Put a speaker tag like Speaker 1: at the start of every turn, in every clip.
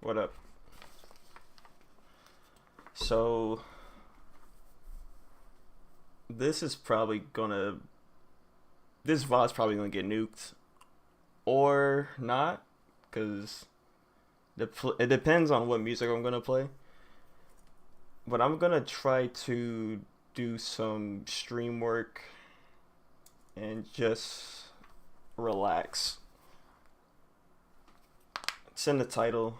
Speaker 1: What up? So this is probably gonna this VOD's probably gonna get nuked or not, cause it depends on what music I'm gonna play. But I'm gonna try to do some stream work and just relax. It's in the title.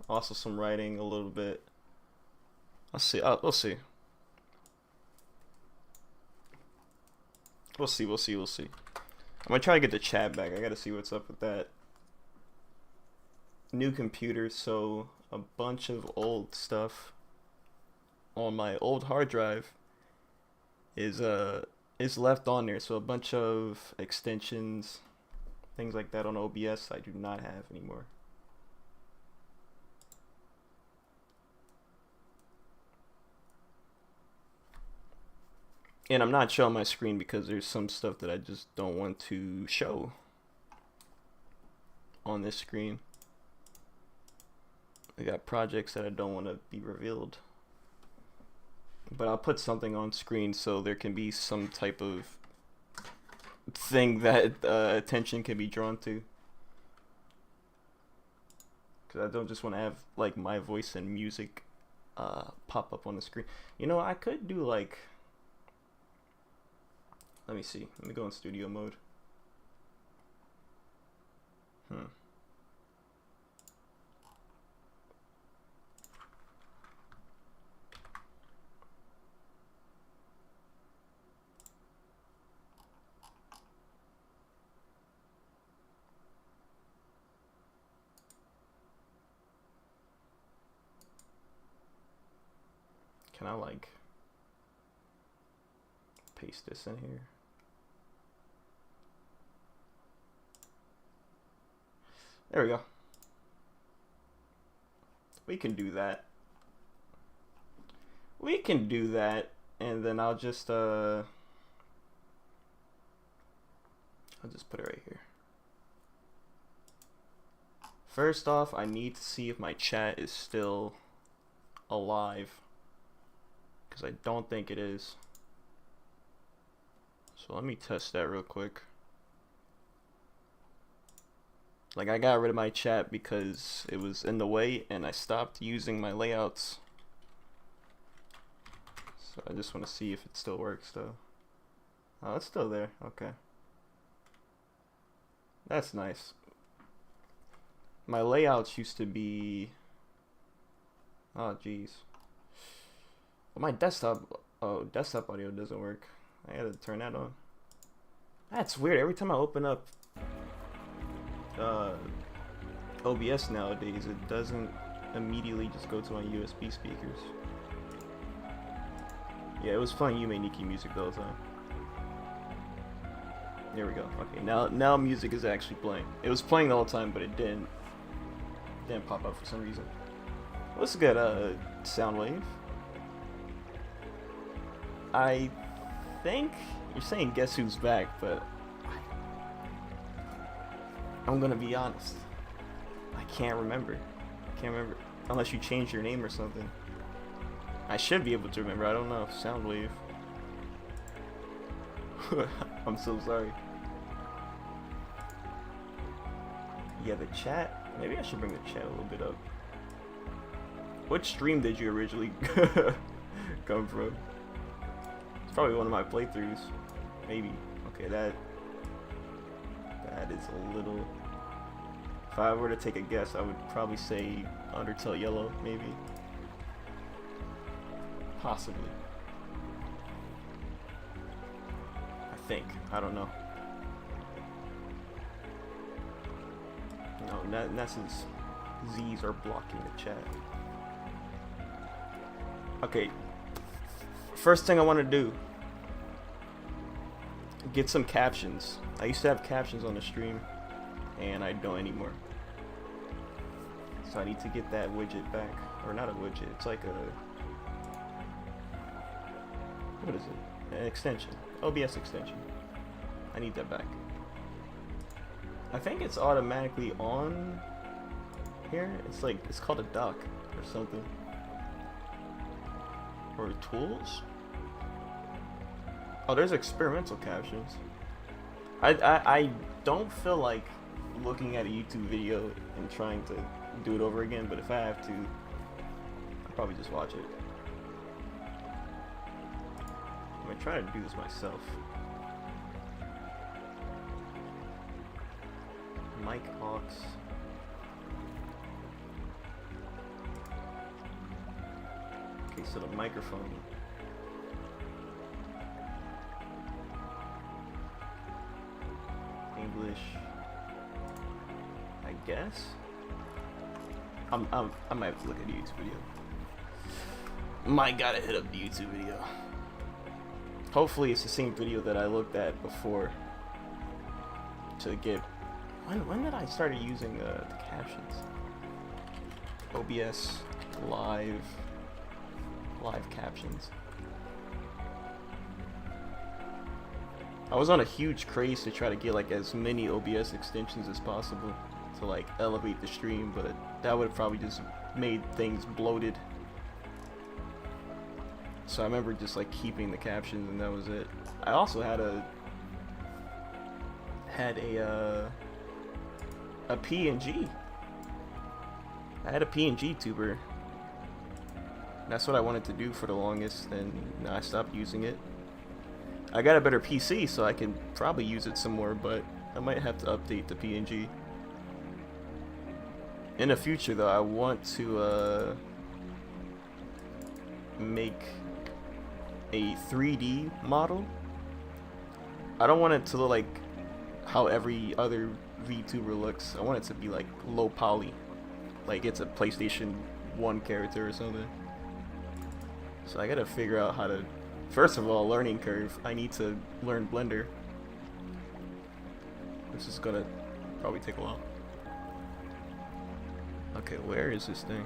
Speaker 1: Also some writing a little bit. I'll see. We'll see. We'll see. We'll see. We'll see. I'm gonna try to get the chat back. I gotta see what's up with that. New computer, so a bunch of old stuff on my old hard drive is left on there. So a bunch of extensions, things like that on OBS I do not have anymore. And I'm not showing my screen because there's some stuff that I just don't want to show on this screen. I got projects that I don't want to be revealed. But I'll put something on screen so there can be some type of thing that attention can be drawn to. Because I don't just want to have like my voice and music pop up on the screen. You know, I could do like... Let me see. Let me go in studio mode. Can I like paste this in here? There we go. We can do that. We can do that, and then I'll just put it right here. First off, I need to see if my chat is still alive, because I don't think it is. So let me test that real quick. Like, I got rid of my chat because it was in the way and I stopped using my layouts. So I just want to see if it still works though. Oh, it's still there. Okay. That's nice. My layouts used to be... Oh, jeez. Well, my desktop... Oh, desktop audio doesn't work. I had to turn that on. That's weird. Every time I open up OBS nowadays, it doesn't immediately just go to my USB speakers. Yeah, it was playing Yume Nikki music the whole time. There we go. Okay, now music is actually playing. It was playing the whole time, but it didn't pop up for some reason. Let's get Soundwave. I think you're saying guess who's back, but I'm gonna be honest. I can't remember. Unless you change your name or something. I should be able to remember. I don't know. Soundwave. I'm so sorry. Yeah, the chat. Maybe I should bring the chat a little bit up. What stream did you originally come from? It's probably one of my playthroughs. Maybe. Okay, that is a little... If I were to take a guess, I would probably say Undertale Yellow, maybe. Possibly. I think. I don't know. No, Ness's Z's are blocking the chat. Okay. First thing I want to do, get some captions. I used to have captions on the stream, and I don't anymore. So I need to get that widget back. Or not a widget, it's like a... What is it? An extension. OBS extension. I need that back. I think it's automatically on here? It's like, it's called a dock or something. Or tools? Oh, there's experimental captions. I don't feel like looking at a YouTube video and trying to do it over again, but if I have to, I'll probably just watch it. I'm gonna try to do this myself. Mic aux. Okay, so the microphone. English, I guess. I might have to look at a YouTube video. Might gotta hit up the YouTube video. Hopefully it's the same video that I looked at before to get. When did I start using the captions? OBS live captions. I was on a huge craze to try to get like as many OBS extensions as possible to like elevate the stream, but that would have probably just made things bloated. So I remember just like keeping the captions and that was it. I also had a PNG. I had a PNG tuber. That's what I wanted to do for the longest, and now I stopped using it. I got a better PC, so I can probably use it some more, but I might have to update the PNG. In the future, though, I want to make a 3D model. I don't want it to look like how every other VTuber looks. I want it to be like low poly, like it's a PlayStation 1 character or something. So I gotta figure out how to. First of all, learning curve. I need to learn Blender, which is gonna probably take a while. Okay, where is this thing?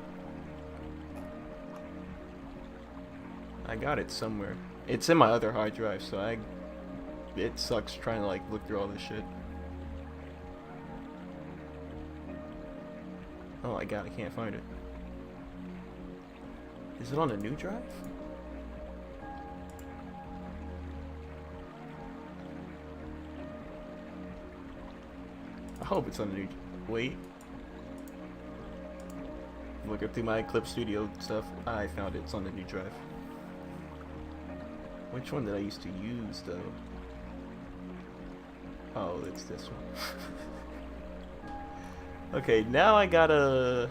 Speaker 1: I got it somewhere. It's in my other hard drive, so it sucks trying to like look through all this shit. Oh my god, I can't find it. Is it on a new drive? I hope it's on a new. Wait. Looking through my Clip Studio stuff. I found it. It's on the new drive. Which one did I used to use though? Oh, it's this one. Okay, now I gotta.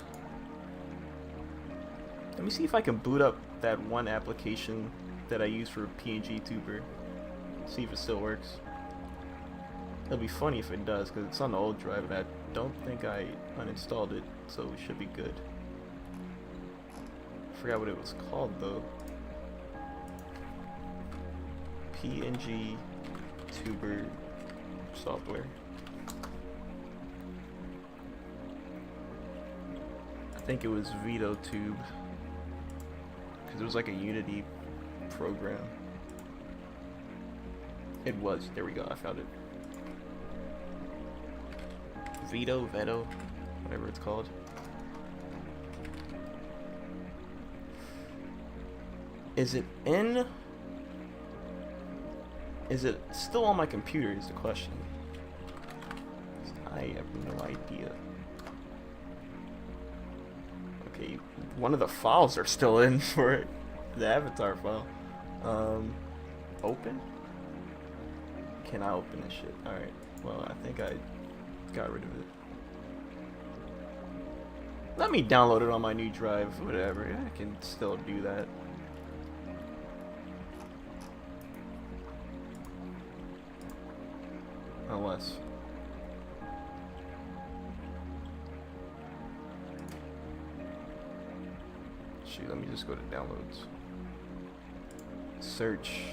Speaker 1: Let me see if I can boot up that one application that I use for PNG Tuber. See if it still works. It'll be funny if it does, because it's on the old drive and I don't think I uninstalled it, so we should be good. I forgot what it was called though. PNG Tuber software. I think it was VitoTube, because it was like a Unity program. It was. There we go. I found it. Veto, whatever it's called. Is it in? Is it still on my computer is the question. I have no idea. Okay, one of the files are still in for it. The avatar file. Open? Can I open this shit? Alright, well I think I got rid of it. Let me download it on my new drive, whatever. I can still do that. Unless. Shoot, let me just go to downloads. Search.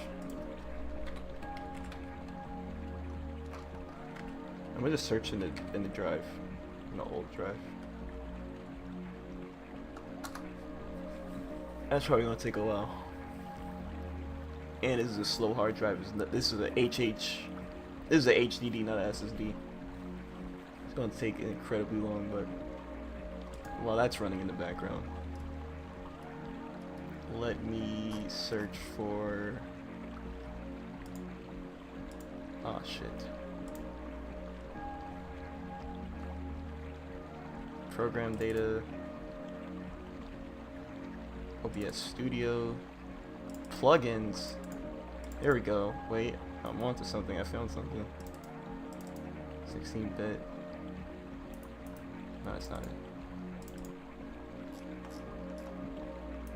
Speaker 1: I'm gonna just search in the drive, in the old drive. That's probably gonna take a while. And this is a slow hard drive. This is a This is a HDD, not a SSD. It's gonna take incredibly long, but while that's running in the background, let me search for... Oh shit. Program data. OBS Studio. Plugins. There we go. Wait, I'm onto something. I found something. 16-bit. No, it's not it.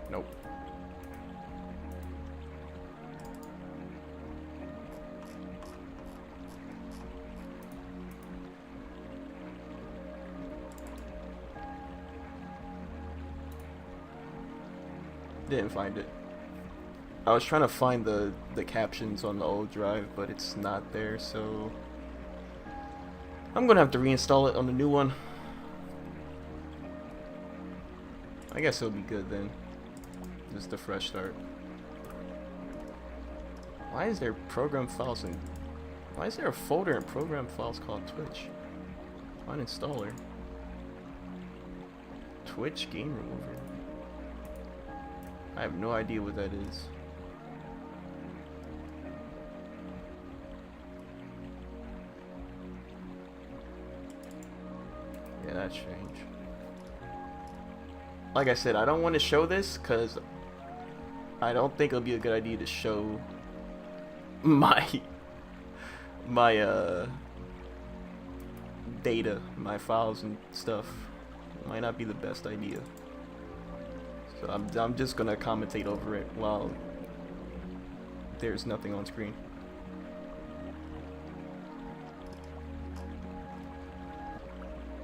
Speaker 1: Nope. Didn't find it. I was trying to find the captions on the old drive, but it's not there, so I'm gonna have to reinstall it on the new one. I guess it'll be good then. Just a fresh start. Why is there program files and why is there a folder in program files called Twitch? Find installer. Twitch game remover. I have no idea what that is. Yeah, that's strange. Like I said, I don't want to show this because I don't think it'll be a good idea to show my data, my files and stuff. It might not be the best idea. So I'm just gonna commentate over it while there's nothing on screen.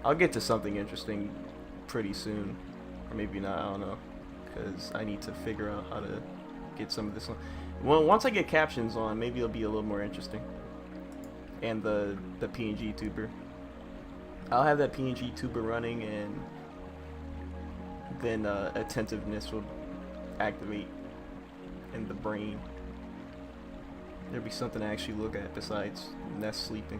Speaker 1: I'll get to something interesting pretty soon, or maybe not. I don't know, because I need to figure out how to get some of this on. Well, once I get captions on, maybe it'll be a little more interesting. And the PNG tuber, I'll have that PNG tuber running, and then attentiveness will activate in the brain. There'll be something to actually look at besides Nest sleeping.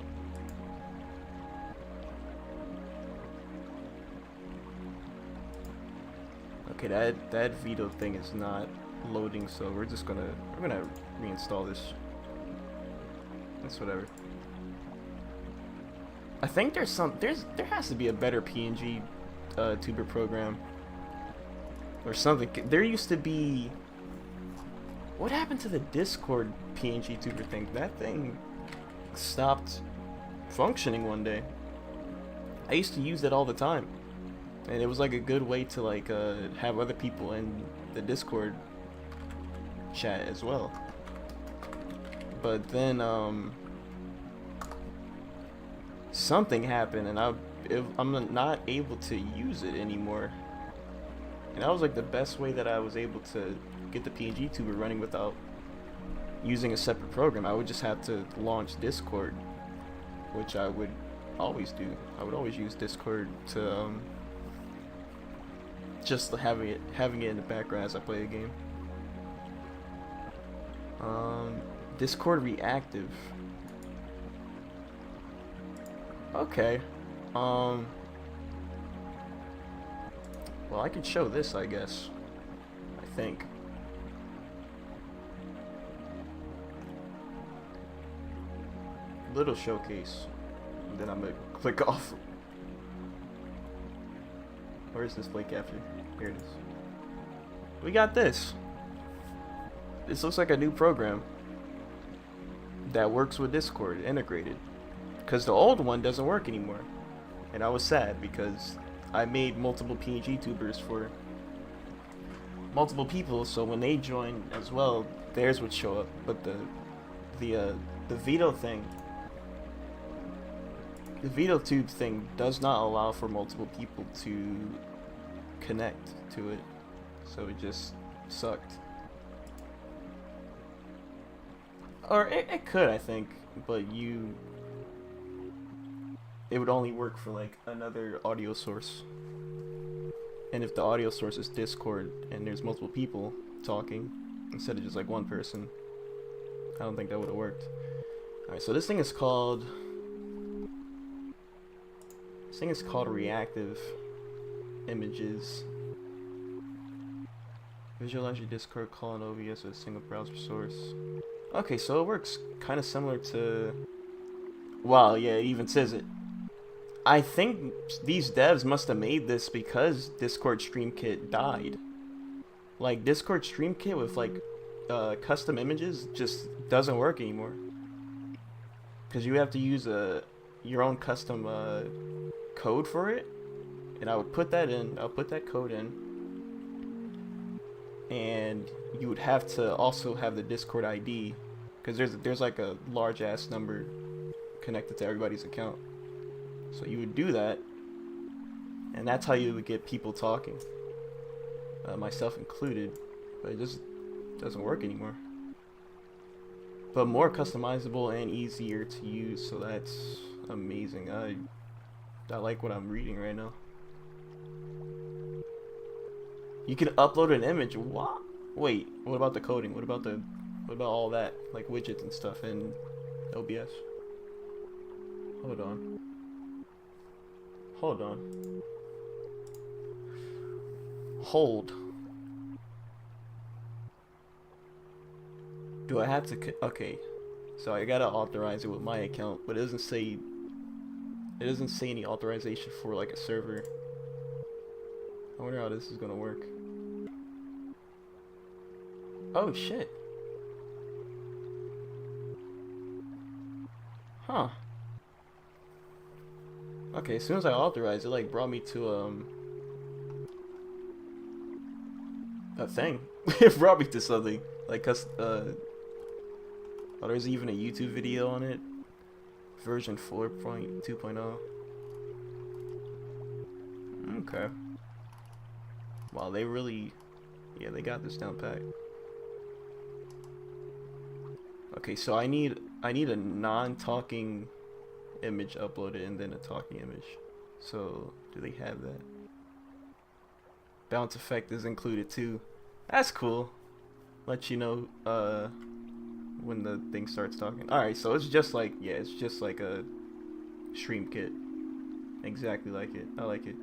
Speaker 1: Okay, that Vito thing is not loading, so we're gonna reinstall this. That's whatever. I think there has to be a better PNG tuber program or something. There used to be. What happened to the Discord PNG tuber thing? That thing stopped functioning one day. I used to use it all the time, and it was like a good way to like have other people in the Discord chat as well. But then something happened, and I'm not able to use it anymore. And that was like the best way that I was able to get the PNG tuber running without using a separate program. I would just have to launch Discord, which I would always do. I would always use Discord to just having it in the background as I play a game. Discord reactive. Okay. Well, I could show this, I guess. I think. Little showcase. And then I'm gonna click off. Where's display capture? Here it is. We got this. This looks like a new program that works with Discord integrated. Because the old one doesn't work anymore. And I was sad because I made multiple PNG tubers for multiple people, so when they join as well, theirs would show up. But the Vito thing, the Vito tube thing does not allow for multiple people to connect to it, so it just sucked. Or it could, I think, but it would only work for like another audio source. And if the audio source is Discord and there's multiple people talking instead of just like one person, I don't think that would have worked. Alright, so this thing is called reactive. images. Visualize your Discord call in OBS with a single browser source. Okay, so it works kind of similar to... Wow, yeah, it even says it. I think these devs must have made this because Discord Stream Kit died. Like, Discord Stream Kit with, like, custom images just doesn't work anymore. Because you have to use your own custom code for it. And I would put that in. I'll put that code in. And you would have to also have the Discord ID. Because there's like a large ass number connected to everybody's account. So you would do that. And that's how you would get people talking. Myself included. But it just doesn't work anymore. But more customizable and easier to use, so that's amazing. I like what I'm reading right now. You can upload an image. What? Wait, what about the coding? What about all that, like widgets and stuff in OBS? Hold on. Hold. Do I have to? Okay, so I gotta authorize it with my account, but it doesn't say any authorization for like a server. I wonder how this is gonna work. Oh shit. Huh. Okay, as soon as I authorized it, like brought me to a thing. It brought me to something like oh, there's even a YouTube video on it. Version 4.2.0. Okay. Wow, they really... Yeah, they got this down pat. Okay, so I need a non-talking image uploaded and then a talking image. So, do they have that? Bounce effect is included too. That's cool. Let you know, when the thing starts talking. Alright, so it's just like, yeah, it's just like a stream kit. Exactly like it. I like it.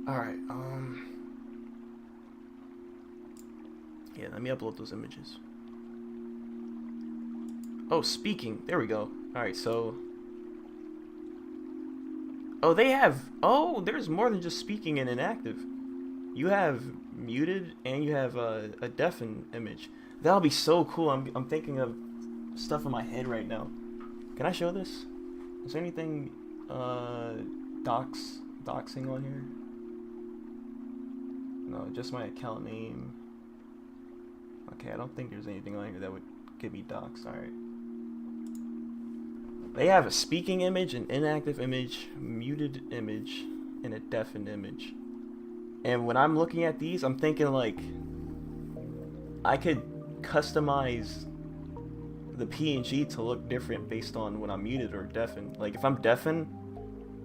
Speaker 1: Alright, yeah, let me upload those images. Oh, speaking. There we go. Alright, so... Oh, they have... Oh, there's more than just speaking and inactive. You have muted and you have a deafen image. That'll be so cool. I'm thinking of stuff in my head right now. Can I show this? Is there anything doxing on here? No, just my account name. Okay, I don't think there's anything on here that would get me doxed. Alright. They have a speaking image, an inactive image, muted image, and a deafened image. And when I'm looking at these, I'm thinking like I could customize the PNG to look different based on when I'm muted or deafened. Like if I'm deafened,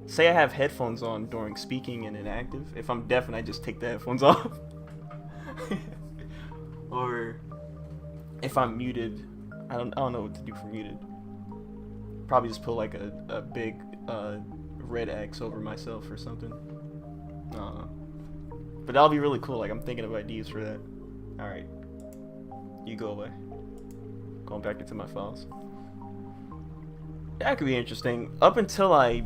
Speaker 1: say I have headphones on during speaking and inactive. If I'm deafened, I just take the headphones off. Or if I'm muted, I don't know what to do for muted. Probably just put like a big red X over myself or something. But that'll be really cool. Like I'm thinking of ideas for that. All right. You go away. Going back into my files. That could be interesting. Up until I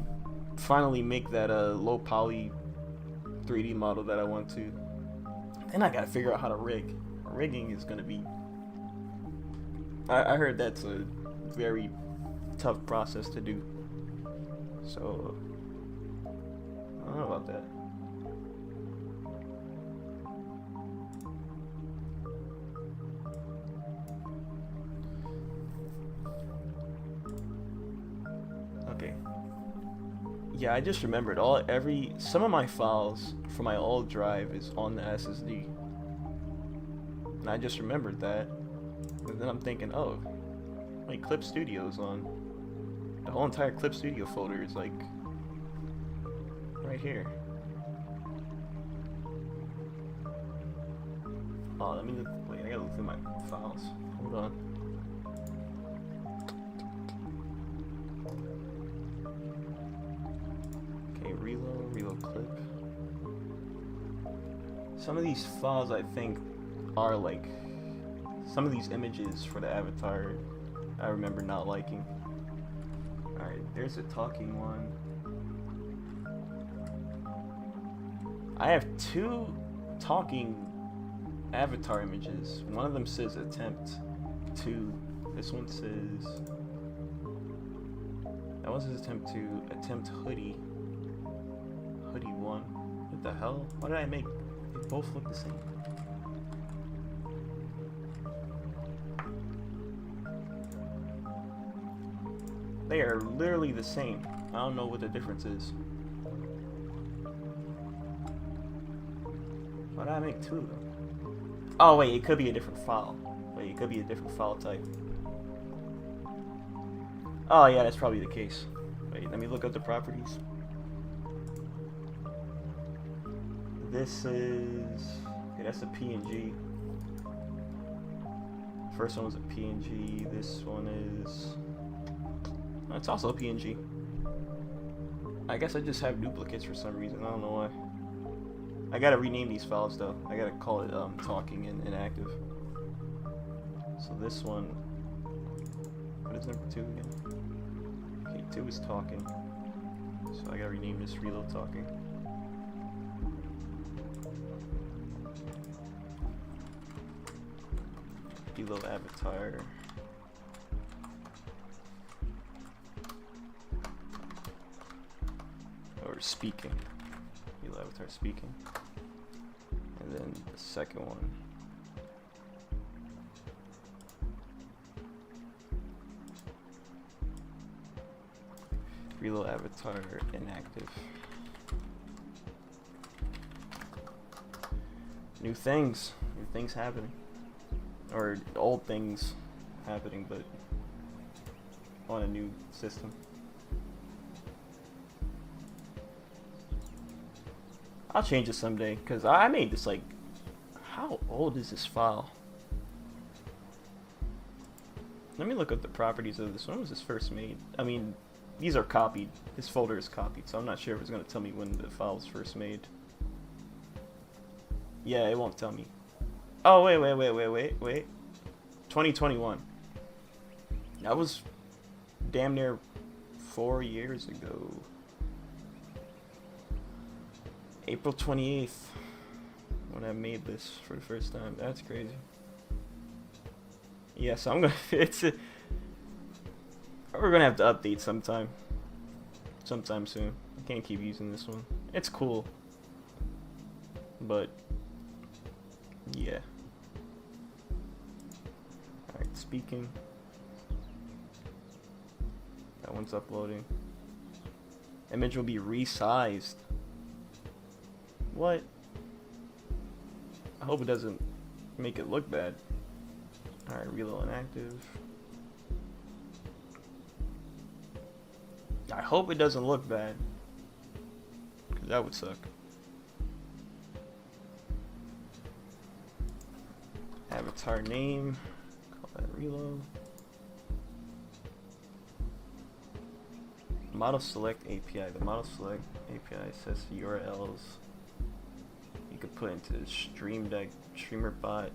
Speaker 1: finally make that low poly 3D model that I want to. Then I gotta figure out how to rig. Rigging is gonna be... I heard that's a very tough process to do. So... I don't know about that. Okay. Yeah, I just remembered some of my files from my old drive is on the SSD. And I just remembered that. And then I'm thinking, oh, wait, Clip Studio's on. The whole entire Clip Studio folder is like right here. Oh, let me wait, I gotta look through my files. Hold on. Okay, Relo clip. Some of these files I think are like some of these images for the avatar I remember not liking. Alright, there's a talking one. I have two talking avatar images. One of them says attempt 2. This one says, that one says attempt 2, attempt hoodie 1. What the hell? What did I make? They both look the same. They are literally the same. I don't know what the difference is. Why did I make 2 of them? Oh wait, it could be a different file. Wait, it could be a different file type. Oh yeah, that's probably the case. Wait, let me look up the properties. This is... okay, that's a PNG. First one was a PNG. This one is... oh, it's also a PNG. I guess I just have duplicates for some reason. I don't know why. I gotta rename these files though. I gotta call it talking and inactive. So this one... what is number 2 again? Okay, 2 is talking. So I gotta rename this Relo talking. Relo avatar. Or speaking. Relo avatar speaking. And then the second one. Relo avatar inactive. New things happening. Or old things happening, but on a new system. I'll change it someday, because I made this like... how old is this file? Let me look up the properties of this. When was this first made? I mean, these are copied. This folder is copied, so I'm not sure if it's going to tell me when the file was first made. Yeah, it won't tell me. Oh, wait. 2021. That was damn near 4 years ago. April 28th, when I made this for the first time. That's crazy. Yeah, so I'm gonna... we're gonna have to update sometime soon. I can't keep using this one. It's cool, but yeah. Alright, speaking. That one's uploading. Image will be resized. What? I hope it doesn't make it look bad. Alright, Relo inactive. I hope it doesn't look bad, because that would suck. Avatar name, call that Relo. Model select API. The model select API says URLs you could put into the stream deck, streamer bot.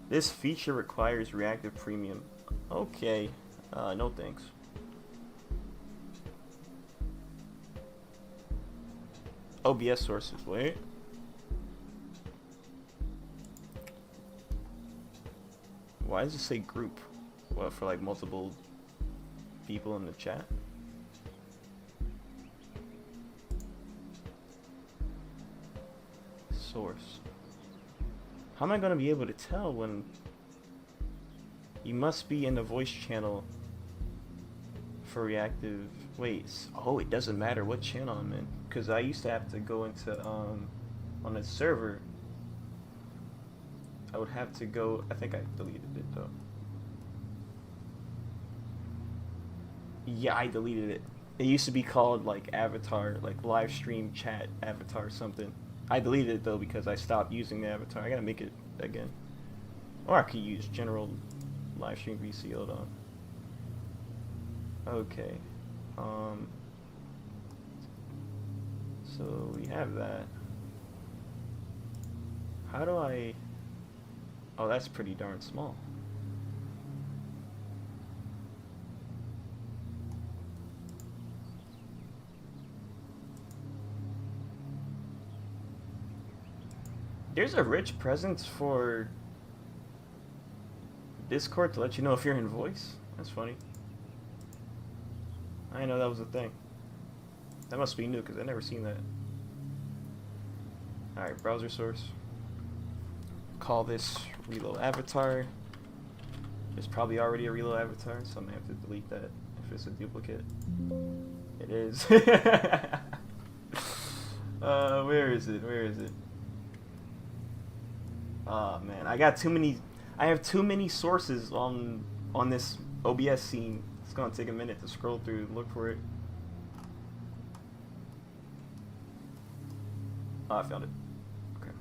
Speaker 1: This feature requires reactive premium. Okay, no thanks. OBS sources, wait. Why does it say group? What, for like multiple people in the chat? Source. How am I gonna be able to tell when... you must be in the voice channel for reactive. Wait, oh, it doesn't matter what channel I'm in, because I used to have to go into on the server. I would have to go. I think I deleted it though. Yeah, I deleted it. It used to be called like avatar, like live stream chat avatar something. I deleted it though because I stopped using the avatar. I gotta make it again, or I could use general live stream VC. Hold on. Okay. So we have that. How do I... Oh, that's pretty darn small. There's a rich presence for Discord to let you know if you're in voice. That's funny. I didn't know that was a thing. That must be new because I've never seen that. Alright, browser source. Call this Relo avatar. There's probably already a Relo avatar, so I'm gonna have to delete that if it's a duplicate. It is. Where is it? Where is it? Oh man, I have too many sources on this OBS scene. It's gonna take a minute to scroll through and look for it. Oh, I found it. Okay.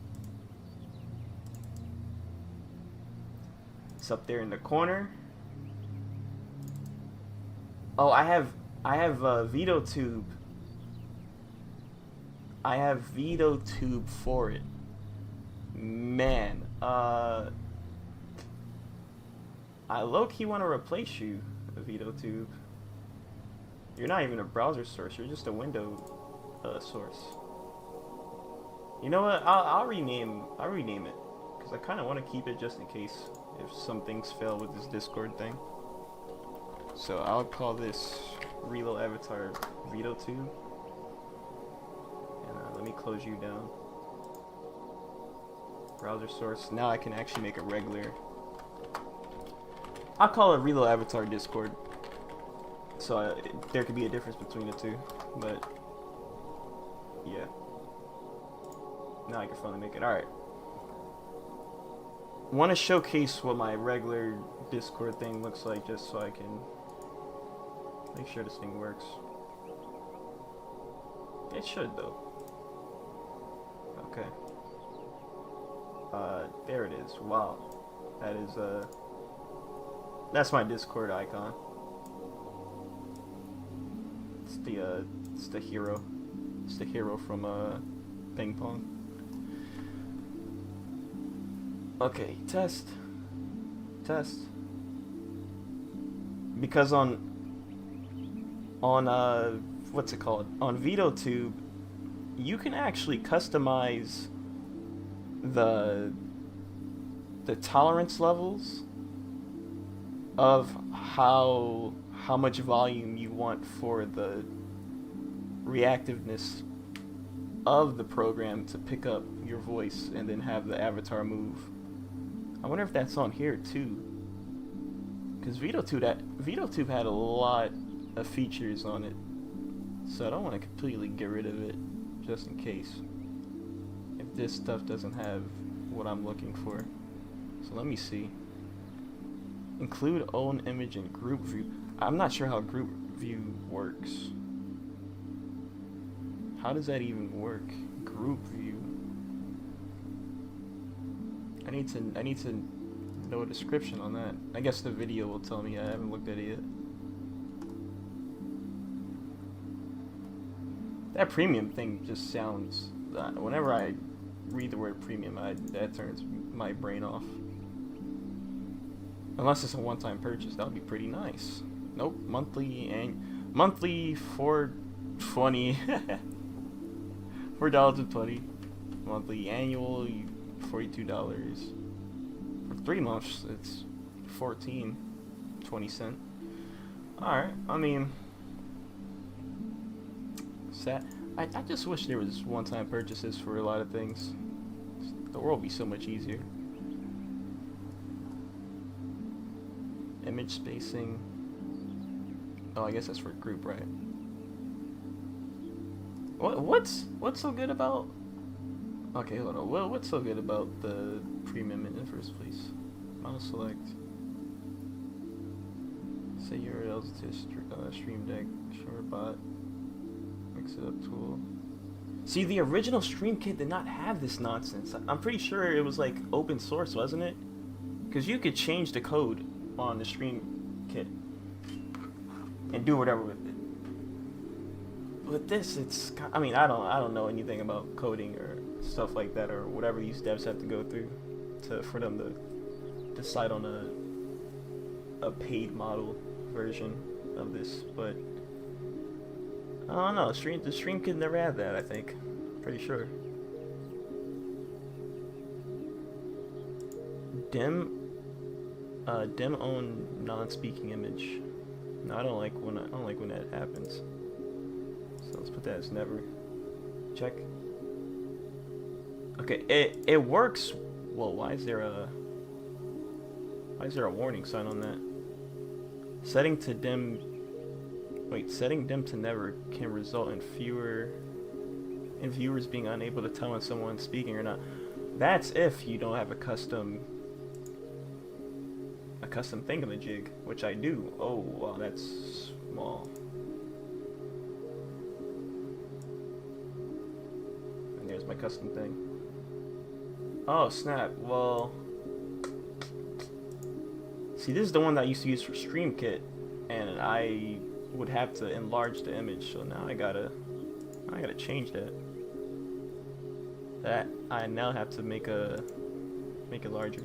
Speaker 1: It's up there in the corner. Oh, I have VideoTube. I have VideoTube for it. Man, I low-key want to replace you, VideoTube. You're not even a browser source. You're just a window source. You know what? I'll rename it because I kind of want to keep it just in case if some things fail with this Discord thing. So I'll call this Relo avatar VideoTube, and let me close you down. Browser source. Now I can actually make a regular. I'll call it Relo avatar Discord. So there could be a difference between the two, but yeah. Now I can finally make it. Alright. Want to showcase what my regular Discord thing looks like just so I can make sure this thing works. It should though. Okay. There it is. Wow. That is, that's my Discord icon. It's the hero. It's the hero from, Ping Pong. Okay, test. Because on what's it called? On VideoTube, you can actually customize the tolerance levels of how much volume you want for the reactiveness of the program to pick up your voice and then have the avatar move. I wonder if that's on here too, because VideoTube had a lot of features on it, so I don't want to completely get rid of it just in case if this stuff doesn't have what I'm looking for. So let me see. Include own image in group view. I'm not sure how group view works. How does that even work? Group view. I need to know a description on that. I guess the video will tell me. I haven't looked at it yet. That premium thing just sounds. Whenever I read the word premium, that turns my brain off. Unless it's a one-time purchase, that would be pretty nice. Nope, monthly $4.20. $4.20. Monthly, annual $42. For 3 months, it's $14.20. Alright, I mean, I just wish there was one-time purchases for a lot of things. The world would be so much easier. Image spacing. Oh, I guess that's for group, right? What's so good about? Okay, hold on. Well, what's so good about the premium in the first place? Mouse select. Say URLs to Stream Deck, ShoreBot, Mix It Up tool. See, the original Stream Kit did not have this nonsense. I'm pretty sure it was like open source, wasn't it? Because you could change the code on the Stream Kit and do whatever with it. with this, I mean, I don't know anything about coding or stuff like that or whatever these devs have to go through for them to decide on a paid model version of this, but I don't know. The stream could never have that. I think, pretty sure. Dim own non-speaking image. No, I don't like when that happens. So let's put that as never. Check. Okay, it works. Well, why is there a warning sign on that? Setting dim to never can result in viewers being unable to tell when someone's speaking or not. That's if you don't have a custom thingamajig, which I do. Oh, wow, that's small. And there's my custom thing. Oh, snap. Well, see, this is the one that I used to use for StreamKit, and I would have to enlarge the image, so now I gotta change that. I now have to make it larger.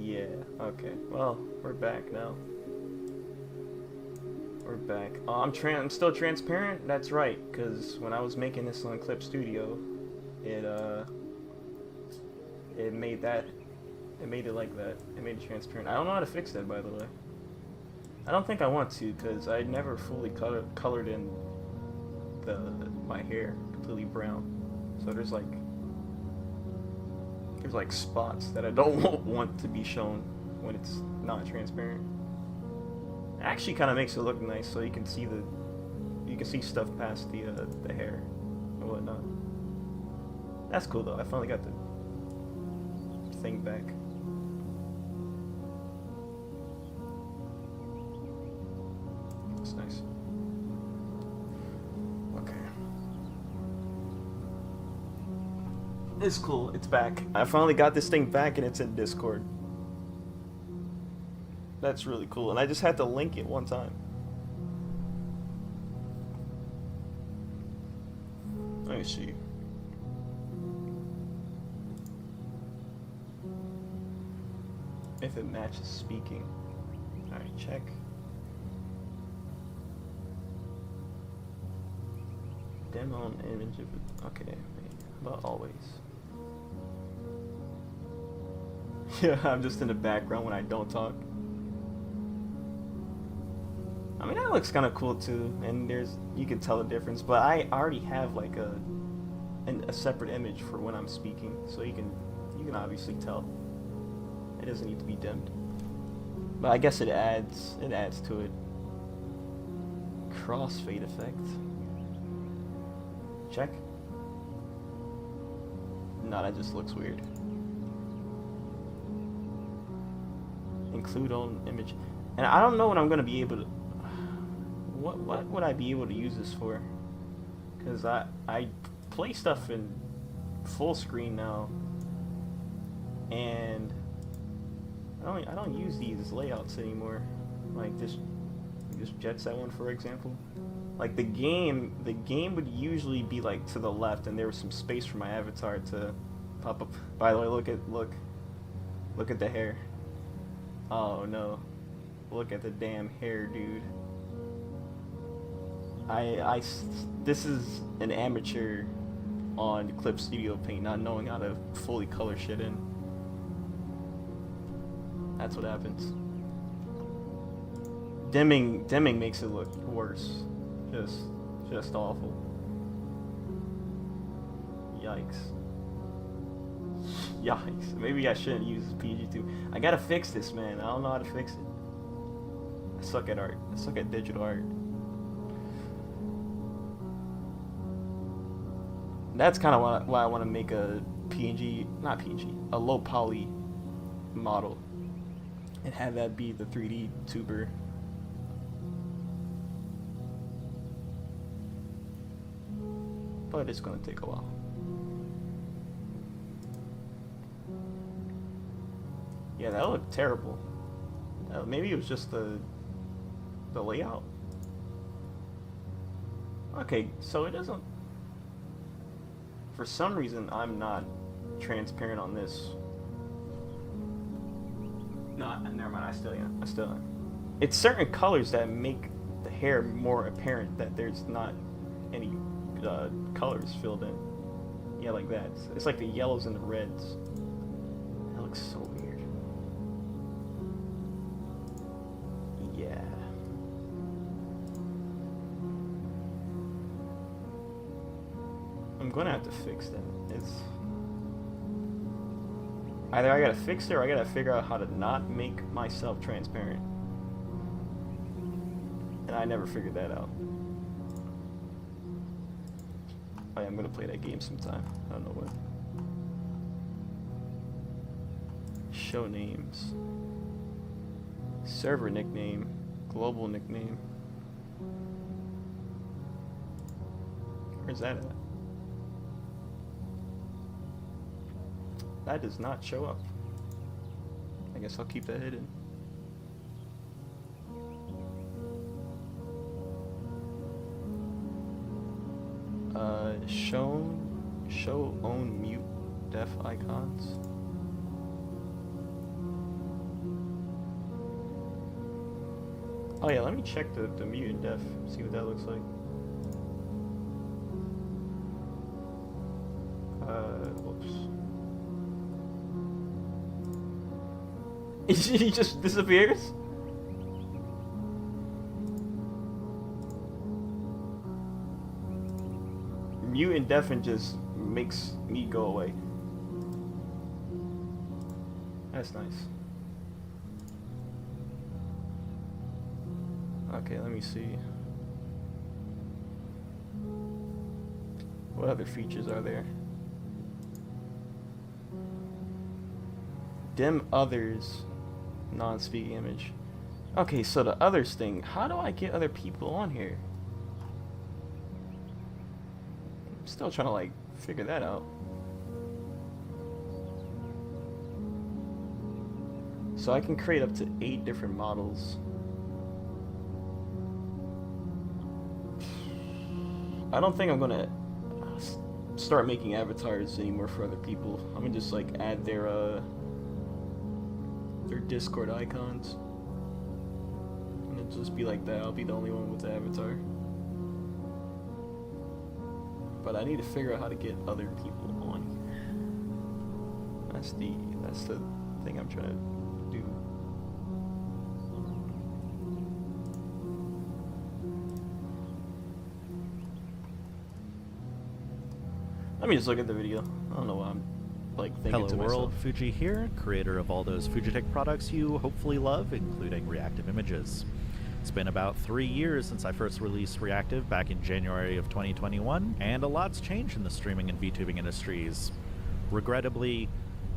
Speaker 1: Yeah, okay. Well, we're back now. We're back. Oh, I'm still transparent? That's right, because when I was making this on Clip Studio, it made it like that. It made it transparent. I don't know how to fix that, by the way. I don't think I want to, because I never fully colored in my hair completely brown. So there's like spots that I don't want to be shown when it's not transparent. It actually kind of makes it look nice, so you can see stuff past the hair and whatnot. That's cool though. I finally got the thing back. That's nice. Okay. It's cool. It's back. I finally got this thing back and it's in Discord. That's really cool. And I just had to link it one time. Let me see. If it matches speaking. Alright, check. Demo an image of it. Okay, wait. How about always? Yeah, I'm just in the background when I don't talk. I mean, that looks kind of cool too, and you can tell the difference. But I already have like a separate image for when I'm speaking, so you can obviously tell. It doesn't need to be dimmed, but I guess it adds to it. Crossfade effect. Check. No, that just looks weird. Include on image, and I don't know what I'm gonna be able to. What would I be able to use this for? Because I play stuff in full screen now, and I don't use these layouts anymore. Like this Jet Set one, for example. Like the game would usually be like to the left, and there was some space for my avatar to pop up. By the way, look at the hair. Oh no, look at the damn hair, dude. This is an amateur on Clip Studio Paint, not knowing how to fully color shit in. That's what happens. Dimming makes it look worse. Just awful. Yikes. Yikes. Maybe I shouldn't use PG2. I gotta fix this, man. I don't know how to fix it. I suck at art. I suck at digital art. That's kind of why I want to make a a low poly model, and have that be the 3D tuber. But it's gonna take a while. Yeah, that looked terrible. Maybe it was just the layout. Okay, so it doesn't. For some reason, I'm not transparent on this. No, never mind. I still am. It's certain colors that make the hair more apparent that there's not any colors filled in. Yeah, like that. It's like the yellows and the reds. That looks so weird. Yeah. I'm gonna have to fix that. It's either I gotta fix it or I gotta figure out how to not make myself transparent. And I never figured that out. Oh yeah, I'm gonna play that game sometime. I don't know when. Show names. Server nickname. Global nickname. Where's that at? That does not show up. I guess I'll keep that hidden. Show own mute def icons. Oh yeah, let me check the mute and def, see what that looks like. Whoops. He just disappears? Mute and deafen just makes me go away. That's nice. Okay, let me see. What other features are there? Dim others, non-speaking image. Okay, so the others thing, how do I get other people on here? I'm still trying to like figure that out. So I can create up to 8 different models. I don't think I'm gonna start making avatars anymore for other people. I'm gonna just like add their Discord icons, and it'll just be like that. I'll be the only one with the avatar. But I need to figure out how to get other people on here. That's the thing I'm trying to do. Let me just look at the video. I don't know why I'm like thinking
Speaker 2: Hello
Speaker 1: to
Speaker 2: world,
Speaker 1: myself.
Speaker 2: Fuji here, creator of all those Fujitech products you hopefully love, including Reactive Images. It's been about 3 years since I first released Reactive back in January of 2021, and a lot's changed in the streaming and VTubing industries. Regrettably,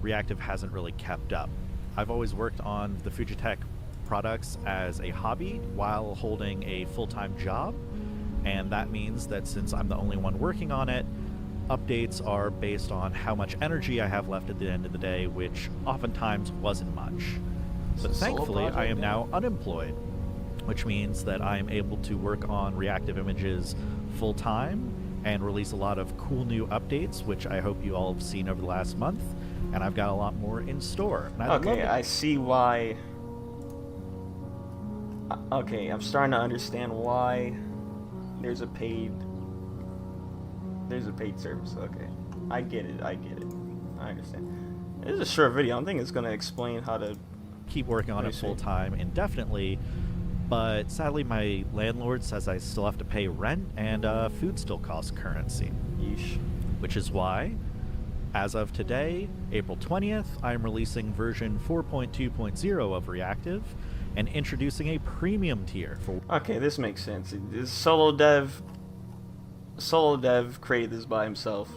Speaker 2: Reactive hasn't really kept up. I've always worked on the Fujitech products as a hobby while holding a full-time job, and that means that since I'm the only one working on it, updates are based on how much energy I have left at the end of the day, which oftentimes wasn't much. But thankfully, I am now unemployed, which means that I am able to work on Reactive Images full-time and release a lot of cool new updates, which I hope you all have seen over the last month, and I've got a lot more in store.
Speaker 1: Okay, I see why. Okay, I'm starting to understand why there's a paid service. Okay, I get it. I understand. This is a short video. I don't think it's gonna explain how to
Speaker 2: keep working on it full-time indefinitely, but sadly my landlord says I still have to pay rent, and food still costs currency.
Speaker 1: Yeesh.
Speaker 2: Which is why, as of today, April 20th, I'm releasing version 4.2.0 of Reactive and introducing a premium tier for...
Speaker 1: Okay, this makes sense. This solo dev created this by himself.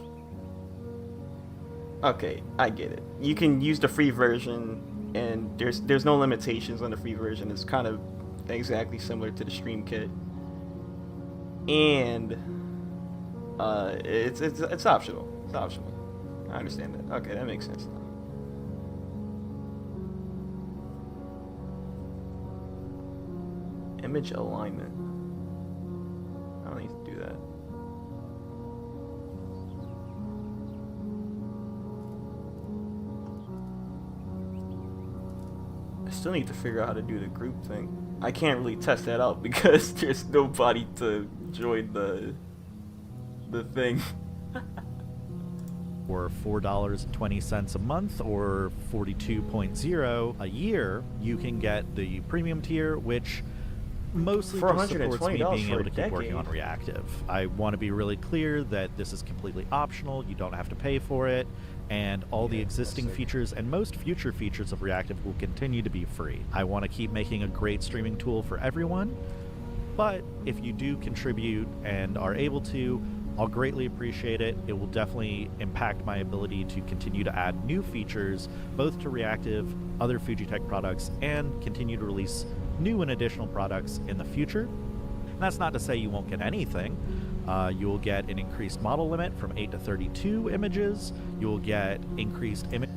Speaker 1: Okay, I get it. You can use the free version, and there's no limitations on the free version. It's kind of exactly similar to the Stream Kit, and it's optional. It's optional. I understand that. Okay, that makes sense now. image alignment. I don't need to do that. I still need to figure out how to do the group thing. I can't really test that out because there's nobody to join the thing.
Speaker 2: For $4.20 a month or $42.0 a year, you can get the premium tier, which mostly just supports me being able to keep working on Reactive. I want to be really clear that this is completely optional. You don't have to pay for it, and all the existing features and most future features of Reactive will continue to be free. I want to keep making a great streaming tool for everyone, but if you do contribute and are able to, I'll greatly appreciate it. It will definitely impact my ability to continue to add new features, both to Reactive, other Fujitech products, and continue to release new and additional products in the future. And that's not to say you won't get anything. You'll get an increased model limit from 8 to 32 images. You'll get increased image.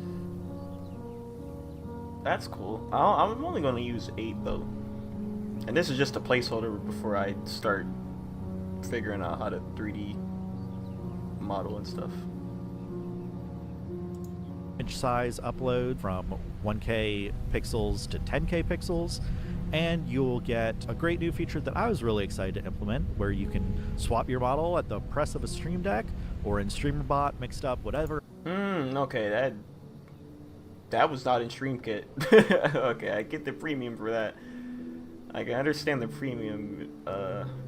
Speaker 1: That's cool. I'm only going to use 8 though. And this is just a placeholder before I start figuring out how to 3D model and stuff.
Speaker 2: Image size upload from 1K pixels to 10K pixels, and you'll get a great new feature that I was really excited to implement, where you can swap your model at the press of a Stream Deck or in StreamerBot, mixed up, whatever.
Speaker 1: Okay, that was not in StreamKit. Okay, I get the premium for that. I can understand the premium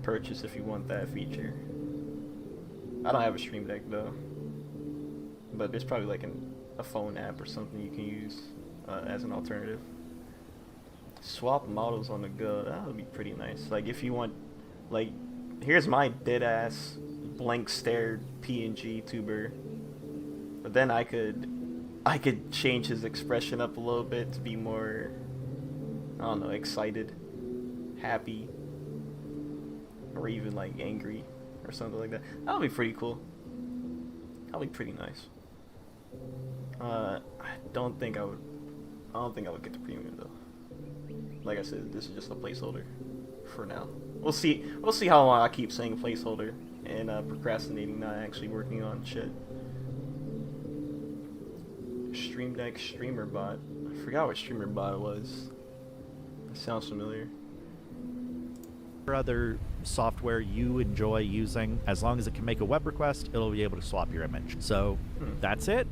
Speaker 1: purchase if you want that feature. I don't have a Stream Deck though, but there's probably like a phone app or something you can use as an alternative. Swap models on the go. That would be pretty nice. Like if you want, like, here's my dead ass blank stare PNG tuber, but then I could change his expression up a little bit to be more, I don't know, excited, happy, or even like angry or something like that. That'll be pretty cool. That'll be pretty nice. I don't think I would get the premium though. Like I said, this is just a placeholder for now. We'll see how long I keep saying placeholder and procrastinating, not actually working on shit. Stream Deck StreamerBot. I forgot what StreamerBot was. It sounds familiar.
Speaker 2: Other software you enjoy using, as long as it can make a web request, it'll be able to swap your image. So that's it.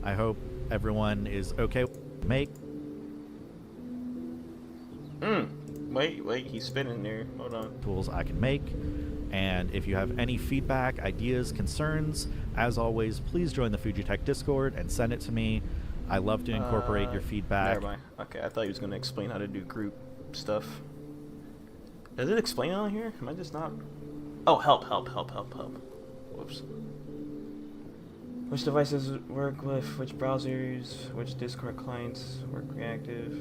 Speaker 2: I hope everyone is okay with make.
Speaker 1: Wait, he's spinning there. Hold on.
Speaker 2: Tools I can make. And if you have any feedback, ideas, concerns, as always, please join the Fujitech Discord and send it to me. I love to incorporate your feedback.
Speaker 1: Never mind. Okay, I thought he was going to explain how to do group stuff. Does it explain it on here? Am I just not? Oh, help. Whoops. Which devices work with which browsers, which Discord clients work reactive,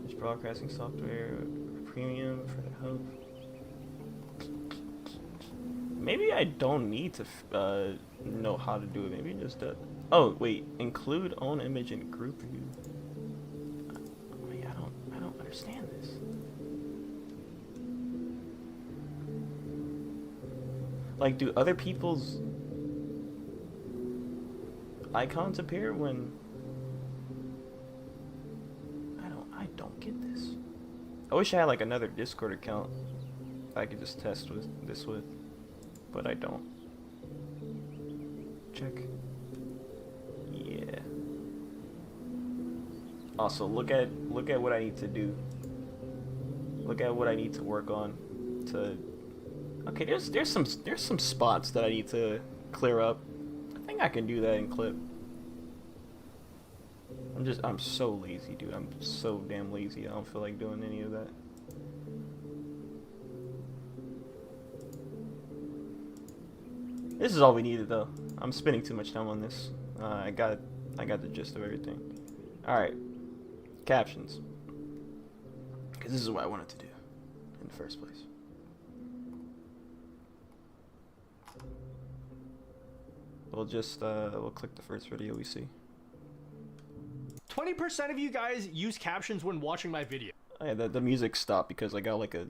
Speaker 1: which broadcasting software premium for the help. Maybe I don't need to know how to do it. Maybe just oh wait, include own image in group view. Wait, I don't understand this. Like, do other people's icons appear when I don't get this. I wish I had like another Discord account I could just test with this with, but I don't. Check. Yeah. Also, look at what I need to do. Look at what I need to work on to. Okay, there's some spots that I need to clear up. I think I can do that in clip. I'm so lazy, dude. I'm so damn lazy. I don't feel like doing any of that. This is all we needed though. I'm spending too much time on this. I got the gist of everything. All right. Captions. Cuz this is what I wanted to do in the first place. We'll just we'll click the first video we see.
Speaker 3: 20% of you guys use captions when watching my video.
Speaker 1: The music stopped because I got like a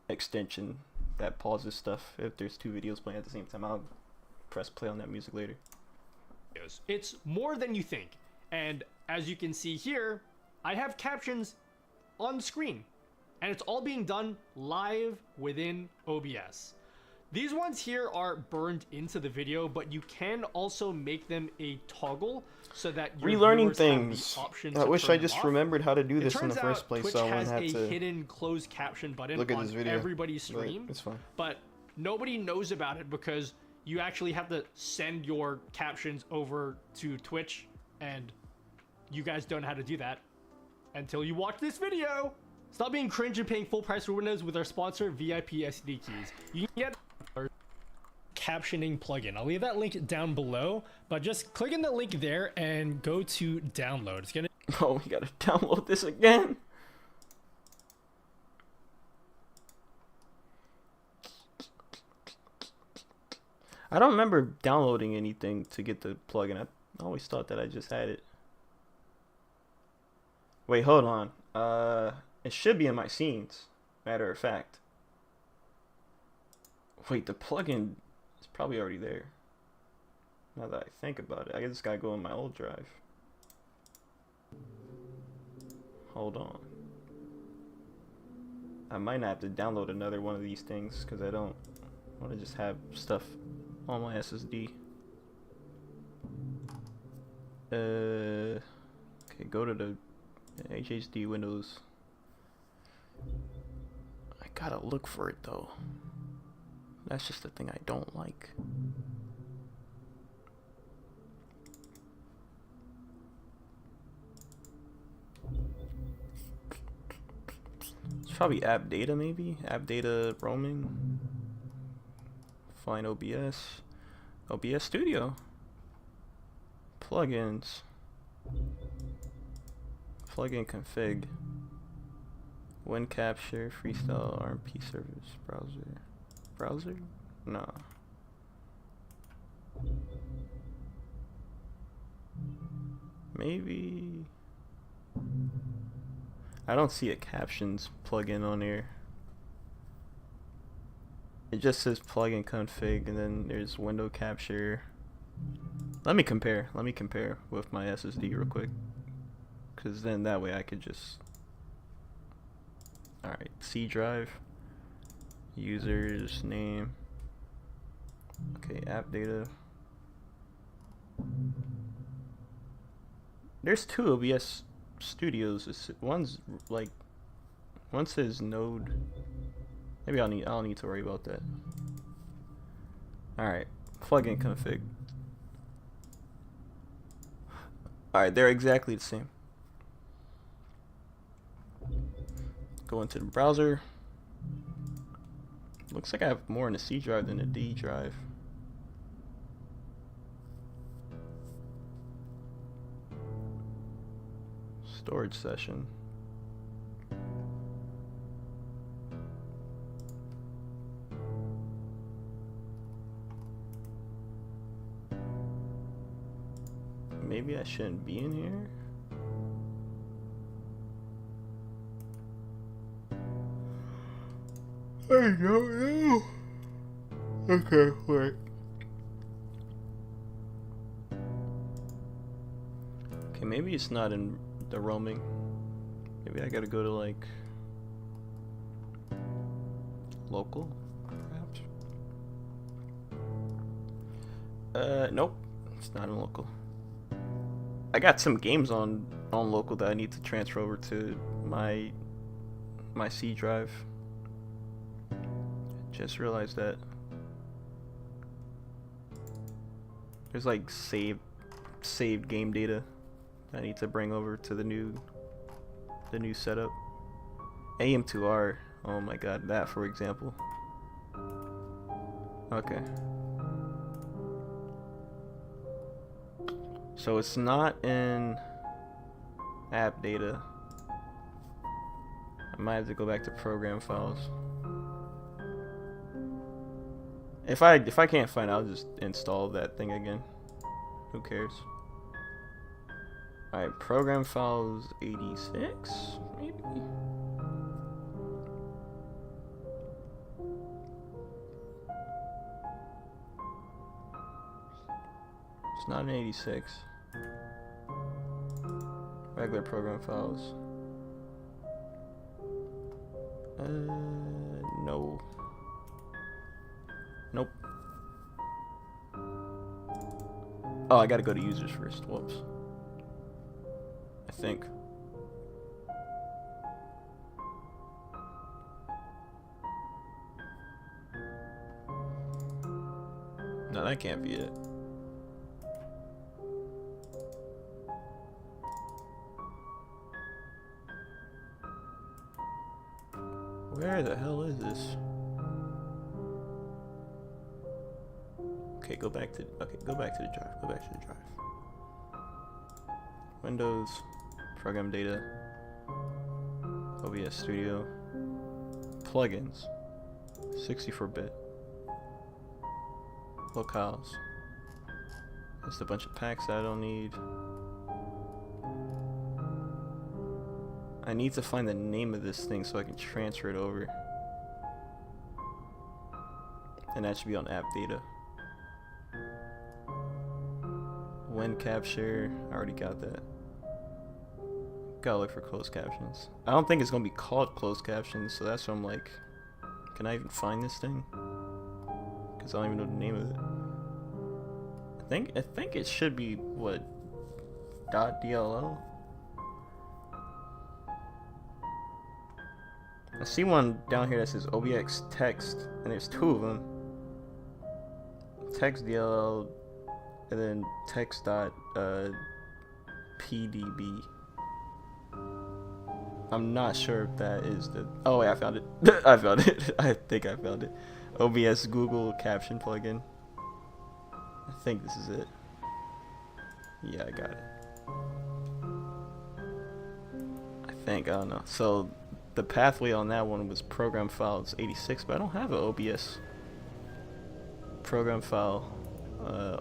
Speaker 1: extension that pauses stuff if there's two videos playing at the same time. I'll press play on that music later.
Speaker 3: It's more than you think. And as you can see here, I have captions on screen. And it's all being done live within OBS. These ones here are burned into the video, but you can also make them a toggle so that your
Speaker 1: relearning
Speaker 3: viewers
Speaker 1: things.
Speaker 3: have the option
Speaker 1: I
Speaker 3: to
Speaker 1: wish
Speaker 3: turn
Speaker 1: I
Speaker 3: them
Speaker 1: just
Speaker 3: off.
Speaker 1: remembered how to do
Speaker 3: It
Speaker 1: this in
Speaker 3: turns
Speaker 1: the
Speaker 3: out
Speaker 1: first place,
Speaker 3: Twitch
Speaker 1: so I
Speaker 3: has
Speaker 1: wouldn't have
Speaker 3: a
Speaker 1: to
Speaker 3: hidden closed caption button
Speaker 1: look at
Speaker 3: on
Speaker 1: this video.
Speaker 3: everybody's stream.
Speaker 1: It's fine.
Speaker 3: But nobody knows about it because you actually have to send your captions over to Twitch, and you guys don't know how to do that until you watch this video. Stop being cringe and paying full price for Windows with our sponsor, VIP SD Keys. You can get our captioning plugin. I'll leave that link down below, but just click in the link there and go to download. It's gonna.
Speaker 1: Oh, we gotta download this again. I don't remember downloading anything to get the plugin. I always thought that I just had it. Wait, hold on. It should be in my scenes, matter of fact. Wait, the plugin is probably already there. Now that I think about it, I just gotta go in my old drive. Hold on. I might not have to download another one of these things because I don't want to just have stuff on my SSD. Okay, go to the HHD Windows. I gotta look for it though. That's just the thing I don't like. It's probably app data, maybe app data roaming. Find OBS, OBS Studio, plugins, plugin config, Win Capture, Freestyle, RMP service, browser, no. Maybe. I don't see a captions plugin on here. It just says plugin config and then there's window capture. Let me compare with my SSD real quick. Cause then that way I could just. Alright, C drive. Users name. Okay, app data. There's two OBS studios. One's like, one says Node. Maybe I don't need to worry about that. All right, plugin config. All right, they're exactly the same. Go into the browser. Looks like I have more in the C drive than the D drive. Storage session. Maybe I shouldn't be in here. I don't know. Okay, wait. Okay, maybe it's not in the roaming. Maybe I gotta go to like local, perhaps. Nope, it's not in local. I got some games on local that I need to transfer over to my C drive. Just realized that there's like saved game data I need to bring over to the new setup. AM2R, oh my god, that for example. Okay. So it's not in app data. I might have to go back to program files. If I can't find it, I'll just install that thing again. Who cares? Alright, program files 86, maybe? It's not an 86. Regular program files. No. Nope. Oh, I gotta go to users first. Whoops. I think. No, that can't be it. Where the hell is this? Okay, go back to the drive. Go back to the drive. Windows, program data, OBS Studio, plugins, 64-bit, locales. Just a bunch of packs I don't need. I need to find the name of this thing so I can transfer it over. And that should be on app data. When capture, I already got that. Gotta look for closed captions. I don't think it's gonna be called closed captions, so that's why I'm like, can I even find this thing? Because I don't even know the name of it. I think it should be what, .dll. I see one down here that says OBX text, and there's two of them. Text DLL, and then text dot PDB. I'm not sure if that is the. Oh wait, I found it. I found it. I think I found it. OBS Google Caption plugin. I think this is it. Yeah, I got it. I think, I don't know. So the pathway on that one was program files 86, but I don't have an OBS program file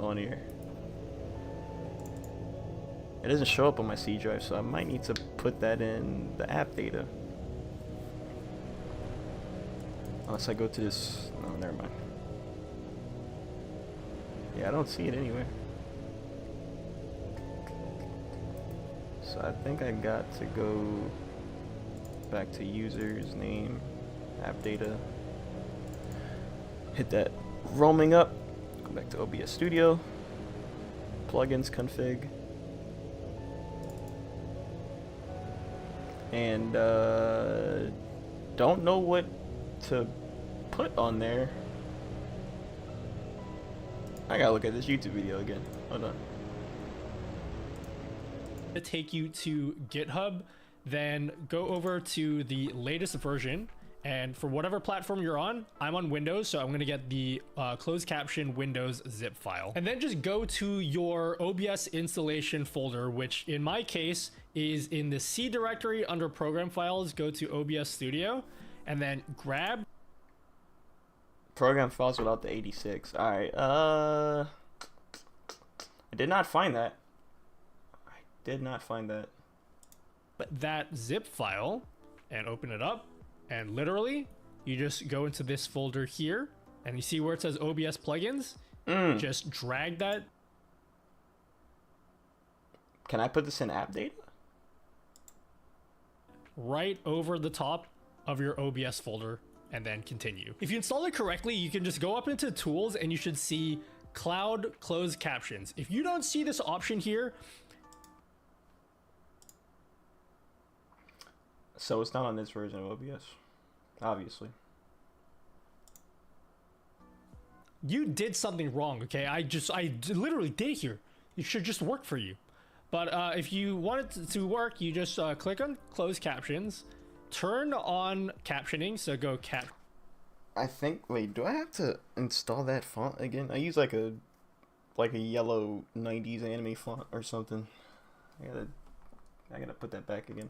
Speaker 1: on here. It doesn't show up on my C drive, so I might need to put that in the app data. Unless I go to this. No, never mind. Yeah, I don't see it anywhere. So I think I got to go back to users, name, app data. Hit that roaming up. Go back to OBS Studio. Plugins config. And don't know what to put on there. I gotta look at this YouTube video again. Hold on.
Speaker 3: To take you to GitHub, then go over to the latest version, and for whatever platform you're on, I'm on Windows, so I'm gonna get the closed caption Windows zip file, and then just go to your OBS installation folder, which in my case is in the C directory under program files. Go to OBS Studio, and then grab
Speaker 1: program files without the 86. Alright, I did not find that.
Speaker 3: That zip file and open it up, and literally you just go into this folder here, and you see where it says OBS plugins. Just drag that.
Speaker 1: Can I put this in app data?
Speaker 3: Right over the top of your OBS folder, and then continue. If you install it correctly, you can just go up into tools and you should see cloud closed captions. If you don't see this option here,
Speaker 1: so it's not on this version of OBS, obviously.
Speaker 3: you did something wrong. Okay, I literally did it here. It should just work for you. But if you want it to work, you just click on close captions, turn on captioning, so go cap.
Speaker 1: I think, wait, do I have to install that font again? I use like a yellow 90s anime font or something. I gotta put that back again.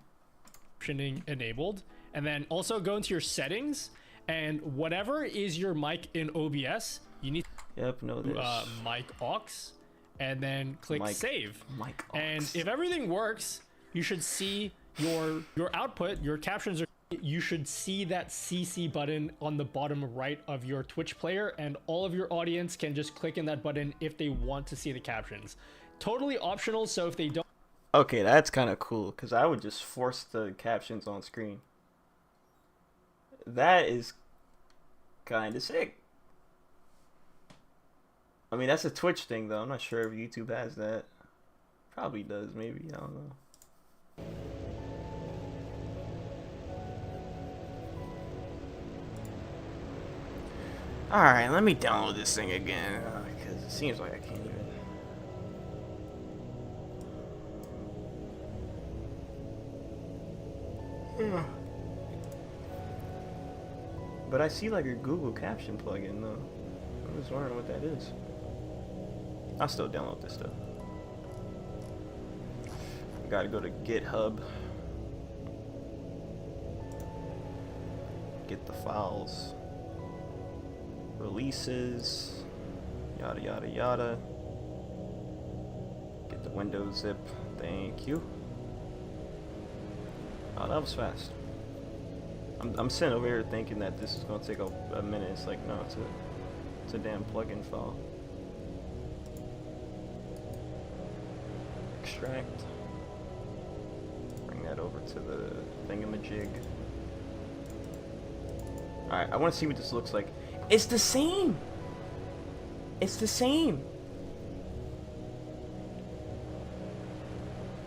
Speaker 3: Captioning enabled, and then also go into your settings, and whatever is your mic in OBS, you need
Speaker 1: know this.
Speaker 3: Mic aux, and then click save.
Speaker 1: Mic aux.
Speaker 3: And if everything works, you should see your output, your captions are you should see that CC button on the bottom right of your Twitch player, and all of your audience can just click in that button if they want to see the captions. Totally optional, so if they don't...
Speaker 1: Okay, that's kind of cool, because I would just force the captions on screen. That is kind of sick. I mean, that's a Twitch thing, though. I'm not sure if YouTube has that. Probably does, maybe. I don't know. Alright, let me download this thing again, because it seems like I can't even... But I see like a Google Caption plugin, though. I'm just wondering what that is. I'll still download this, though. I gotta go to GitHub. Get the files. Releases, yada yada yada. Get the Windows zip. Thank you. Oh, that was fast. I'm sitting over here thinking that this is gonna take a minute. It's like, no, it's a damn plugin file. Extract. Bring that over to the thingamajig. Alright, I want to see what this looks like. It's the same! It's the same!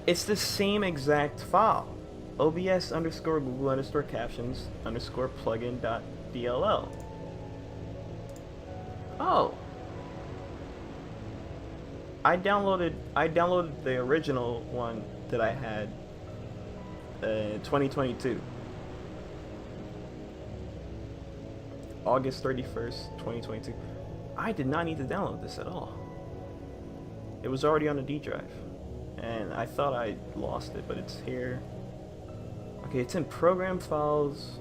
Speaker 1: It's the same exact file. OBS underscore Google underscore captions underscore plugin dot DLL. Oh. I downloaded the original one that I had in 2022. August 31st, 2022. I did not need to download this at all. It was already on the D drive. And I thought I lost it, but it's here. Okay, it's in program files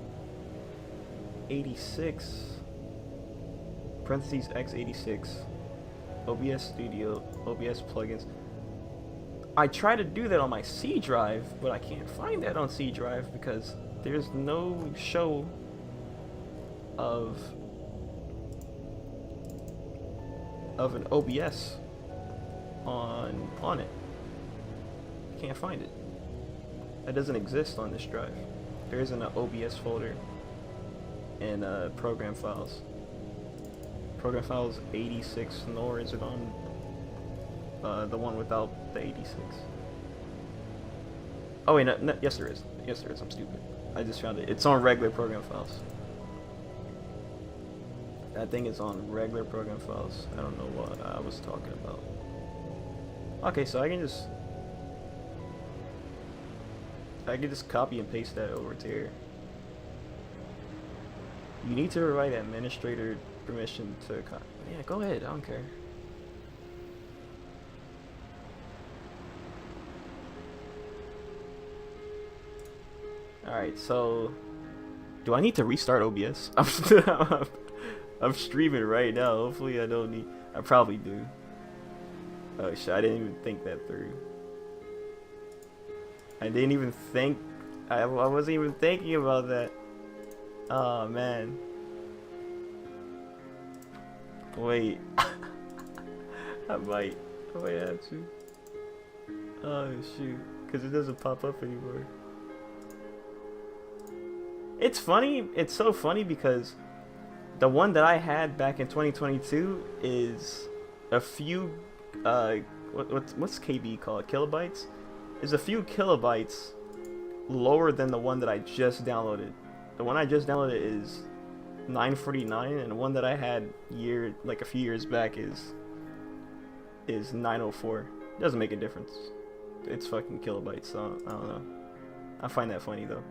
Speaker 1: 86 parentheses x86 OBS Studio, OBS plugins. I try to do that on my C drive, but I can't find that on C drive because there's no show of an OBS on it. Can't find it. That doesn't exist on this drive. There isn't an OBS folder in program files. Program files 86, nor is it on the one without the 86. Oh wait, no, yes there is. Yes there is. I'm stupid. I just found it. It's on regular program files. That thing is on regular program files. I don't know what I was talking about. Okay, so I can just copy and paste that over to here. You need to provide administrator permission to yeah, go ahead, I don't care. Alright, so do I need to restart OBS? I'm streaming right now. Hopefully I don't need... I probably do. Oh shit, I didn't even think that through. I didn't even think... I wasn't even thinking about that. Oh man. Wait. I might have to. Oh shoot. Because it doesn't pop up anymore. It's funny. It's so funny because the one that I had back in 2022 is a few, what's KB called? Kilobytes? Is a few kilobytes lower than the one that I just downloaded. The one I just downloaded is 949, and the one that I had a few years back is 904. Doesn't make a difference. It's fucking kilobytes, so I don't know. I find that funny though.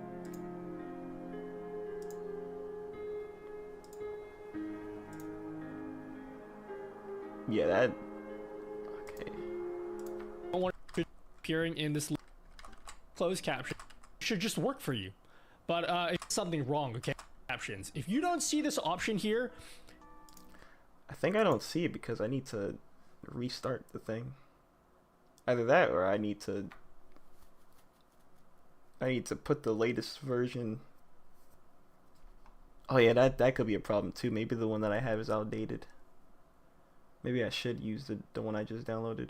Speaker 1: Yeah, that... Okay.
Speaker 3: I don't want it appearing in this closed caption. It should just work for you. But it's something wrong, okay? Captions. If you don't see this option here...
Speaker 1: I think I don't see it because I need to restart the thing. Either that or I need to put the latest version Oh yeah, that could be a problem too. Maybe the one that I have is outdated. Maybe I should use the one I just downloaded.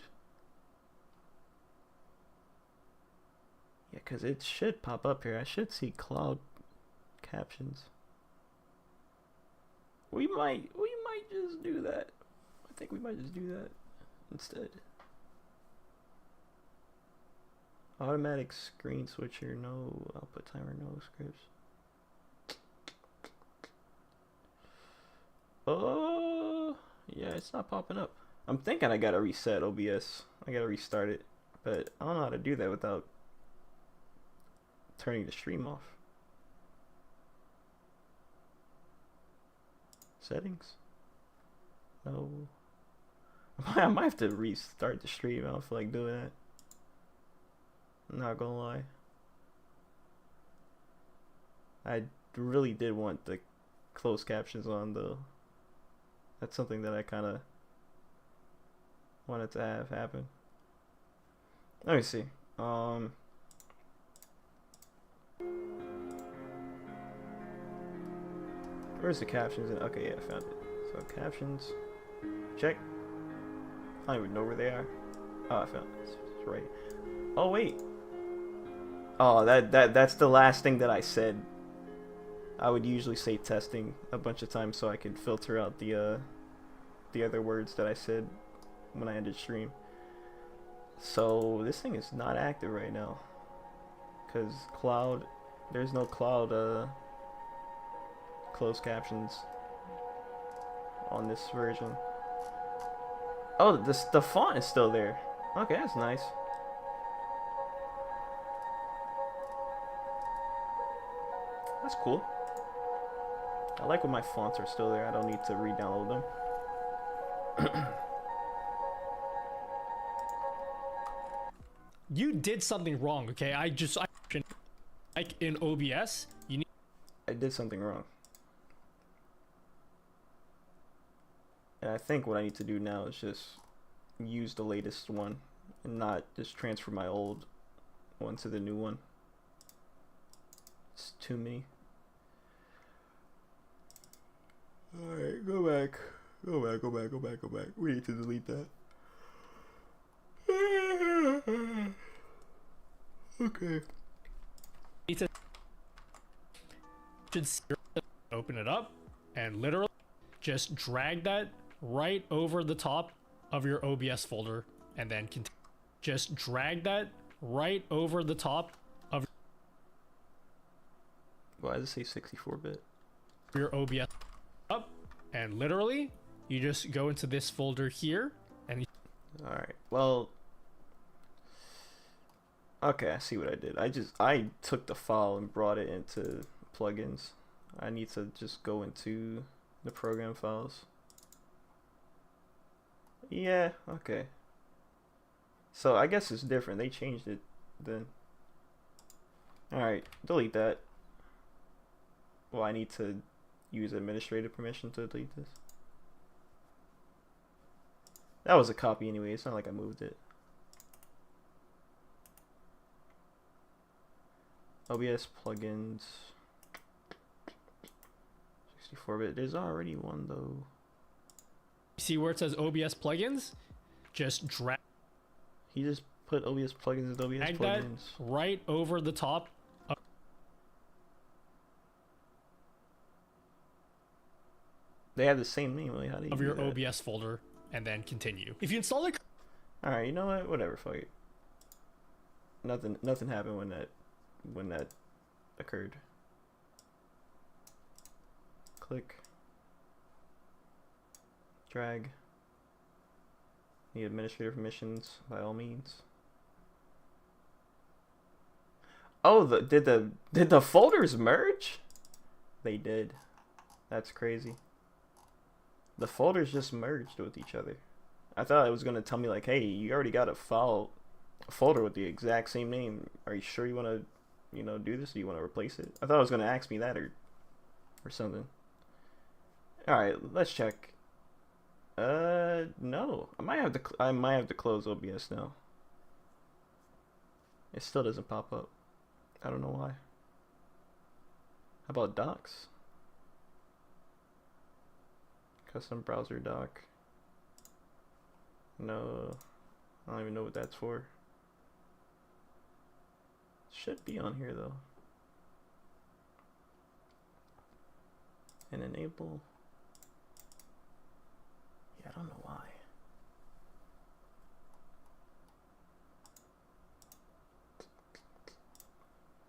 Speaker 1: Yeah, because it should pop up here. I should see cloud captions. We might just do that. I think we might just do that instead. Automatic screen switcher, no output timer, no scripts. Oh, yeah, it's not popping up. I'm thinking I gotta reset OBS. I gotta restart it, but I don't know how to do that without turning the stream off. Settings? No. I might have to restart the stream. I don't feel like doing that. I'm not gonna lie. I really did want the closed captions on though. That's something that I kind of wanted to have happen. Let me see. Where's the captions? Okay, yeah, I found it. So captions, check. I don't even know where they are. Oh, I found it. It's right. Oh wait. Oh, that's the last thing that I said. I would usually say testing a bunch of times so I could filter out the other words that I said when I ended stream. So this thing is not active right now because cloud, there's no cloud closed captions on this version. Oh, the font is still there. Okay, that's nice. That's cool. I like when my fonts are still there. I don't need to re-download them.
Speaker 3: You did something wrong, okay? I like in OBS, you need.
Speaker 1: I did something wrong. And I think what I need to do now is just use the latest one and not just transfer my old one to the new one. It's too many. Alright, go back. Go back. We need to delete that. Okay.
Speaker 3: Need to should open it up and literally just drag that right over the top of your OBS folder and then continue. Just drag that right over the top of.
Speaker 1: Why does it say 64-bit?
Speaker 3: Your OBS up and literally you just go into this folder here and.
Speaker 1: Alright, well. Okay, I see what I did. I took the file and brought it into plugins. I need to just go into the program files. Yeah, okay. So I guess it's different. They changed it then. Alright, delete that. Well, I need to use administrative permission to delete this. That was a copy anyway. It's not like I moved it. OBS plugins. 64-bit. There's already one though.
Speaker 3: See where it says OBS plugins? Just drag.
Speaker 1: He just put OBS plugins and OBS
Speaker 3: Drag
Speaker 1: plugins.
Speaker 3: that right over the top of
Speaker 1: They have the same name. Like, how do you
Speaker 3: of
Speaker 1: do
Speaker 3: your
Speaker 1: that?
Speaker 3: OBS folder and then continue. If you install it.
Speaker 1: Alright, you know what? Whatever, fuck it. Nothing happened when that occurred. Click. Drag. Need administrator permissions by all means. Oh, did the folders merge? They did. That's crazy. The folders just merged with each other. I thought it was gonna tell me like, hey, you already got a folder with the exact same name. Are you sure you want to, do this? Do you want to replace it? I thought it was gonna ask me that or something. All right, let's check. No. I might have to close OBS now. It still doesn't pop up. I don't know why. How about docs? Custom browser dock. No, I don't even know what that's for. Should be on here though. And enable. Yeah, I don't know why.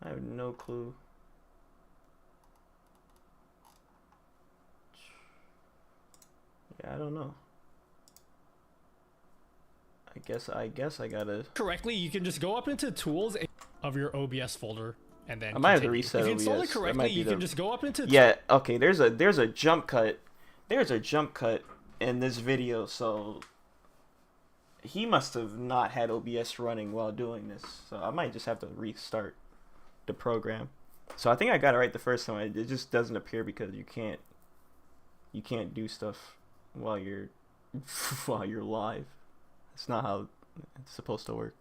Speaker 1: I have no clue. Yeah, I don't know. I guess I gotta
Speaker 3: correctly, you can just go up into tools of your OBS folder and then
Speaker 1: I might have to
Speaker 3: continue.
Speaker 1: reset
Speaker 3: If you
Speaker 1: OBS.
Speaker 3: install it
Speaker 1: That
Speaker 3: correctly,
Speaker 1: might be
Speaker 3: you
Speaker 1: the-
Speaker 3: can just go up into
Speaker 1: Yeah, okay, there's a jump cut. There's a jump cut in this video, so he must have not had OBS running while doing this. So I might just have to restart the program. So I think I got it right the first time. It just doesn't appear because you can't do stuff while you're live. It's not how it's supposed to work.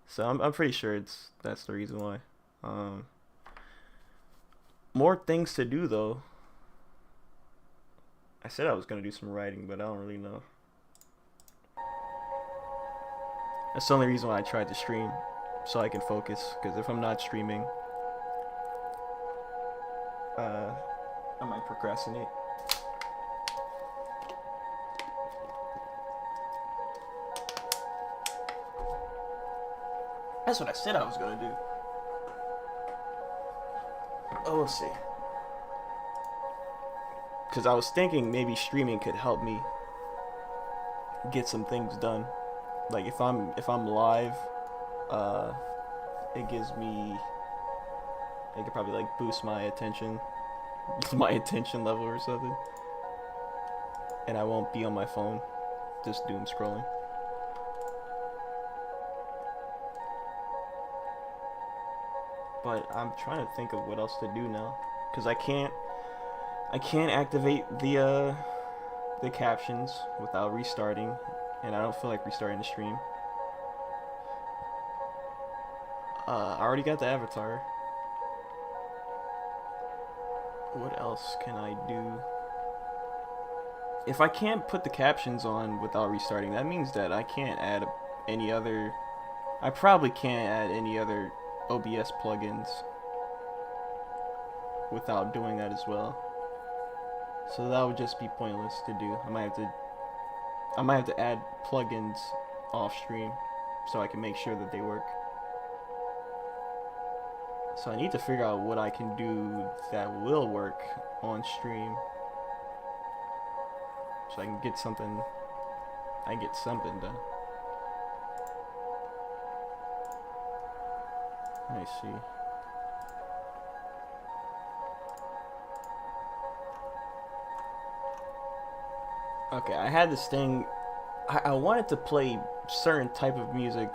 Speaker 1: So I'm pretty sure that's the reason why. More things to do though. I said I was gonna do some writing, but I don't really know. That's the only reason why I tried to stream, so I can focus. Because if I'm not streaming, I might procrastinate. That's what I said I was gonna do. Oh, we'll see. Because I was thinking maybe streaming could help me get some things done. Like if I'm live, it gives me, it could probably like boost my attention level or something, and I won't be on my phone just doom scrolling. But I'm trying to think of what else to do now, because I can't activate the captions without restarting, and I don't feel like restarting the stream. I already got the avatar. What else can I do? If I can't put the captions on without restarting, that means that I can't add any other. I probably can't add any other OBS plugins without doing that as well. So that would just be pointless to do. I might have to add plugins off stream so I can make sure that they work. So I need to figure out what I can do that will work on stream, so I can get something done. Let me see. Okay, I had this thing. I wanted to play certain type of music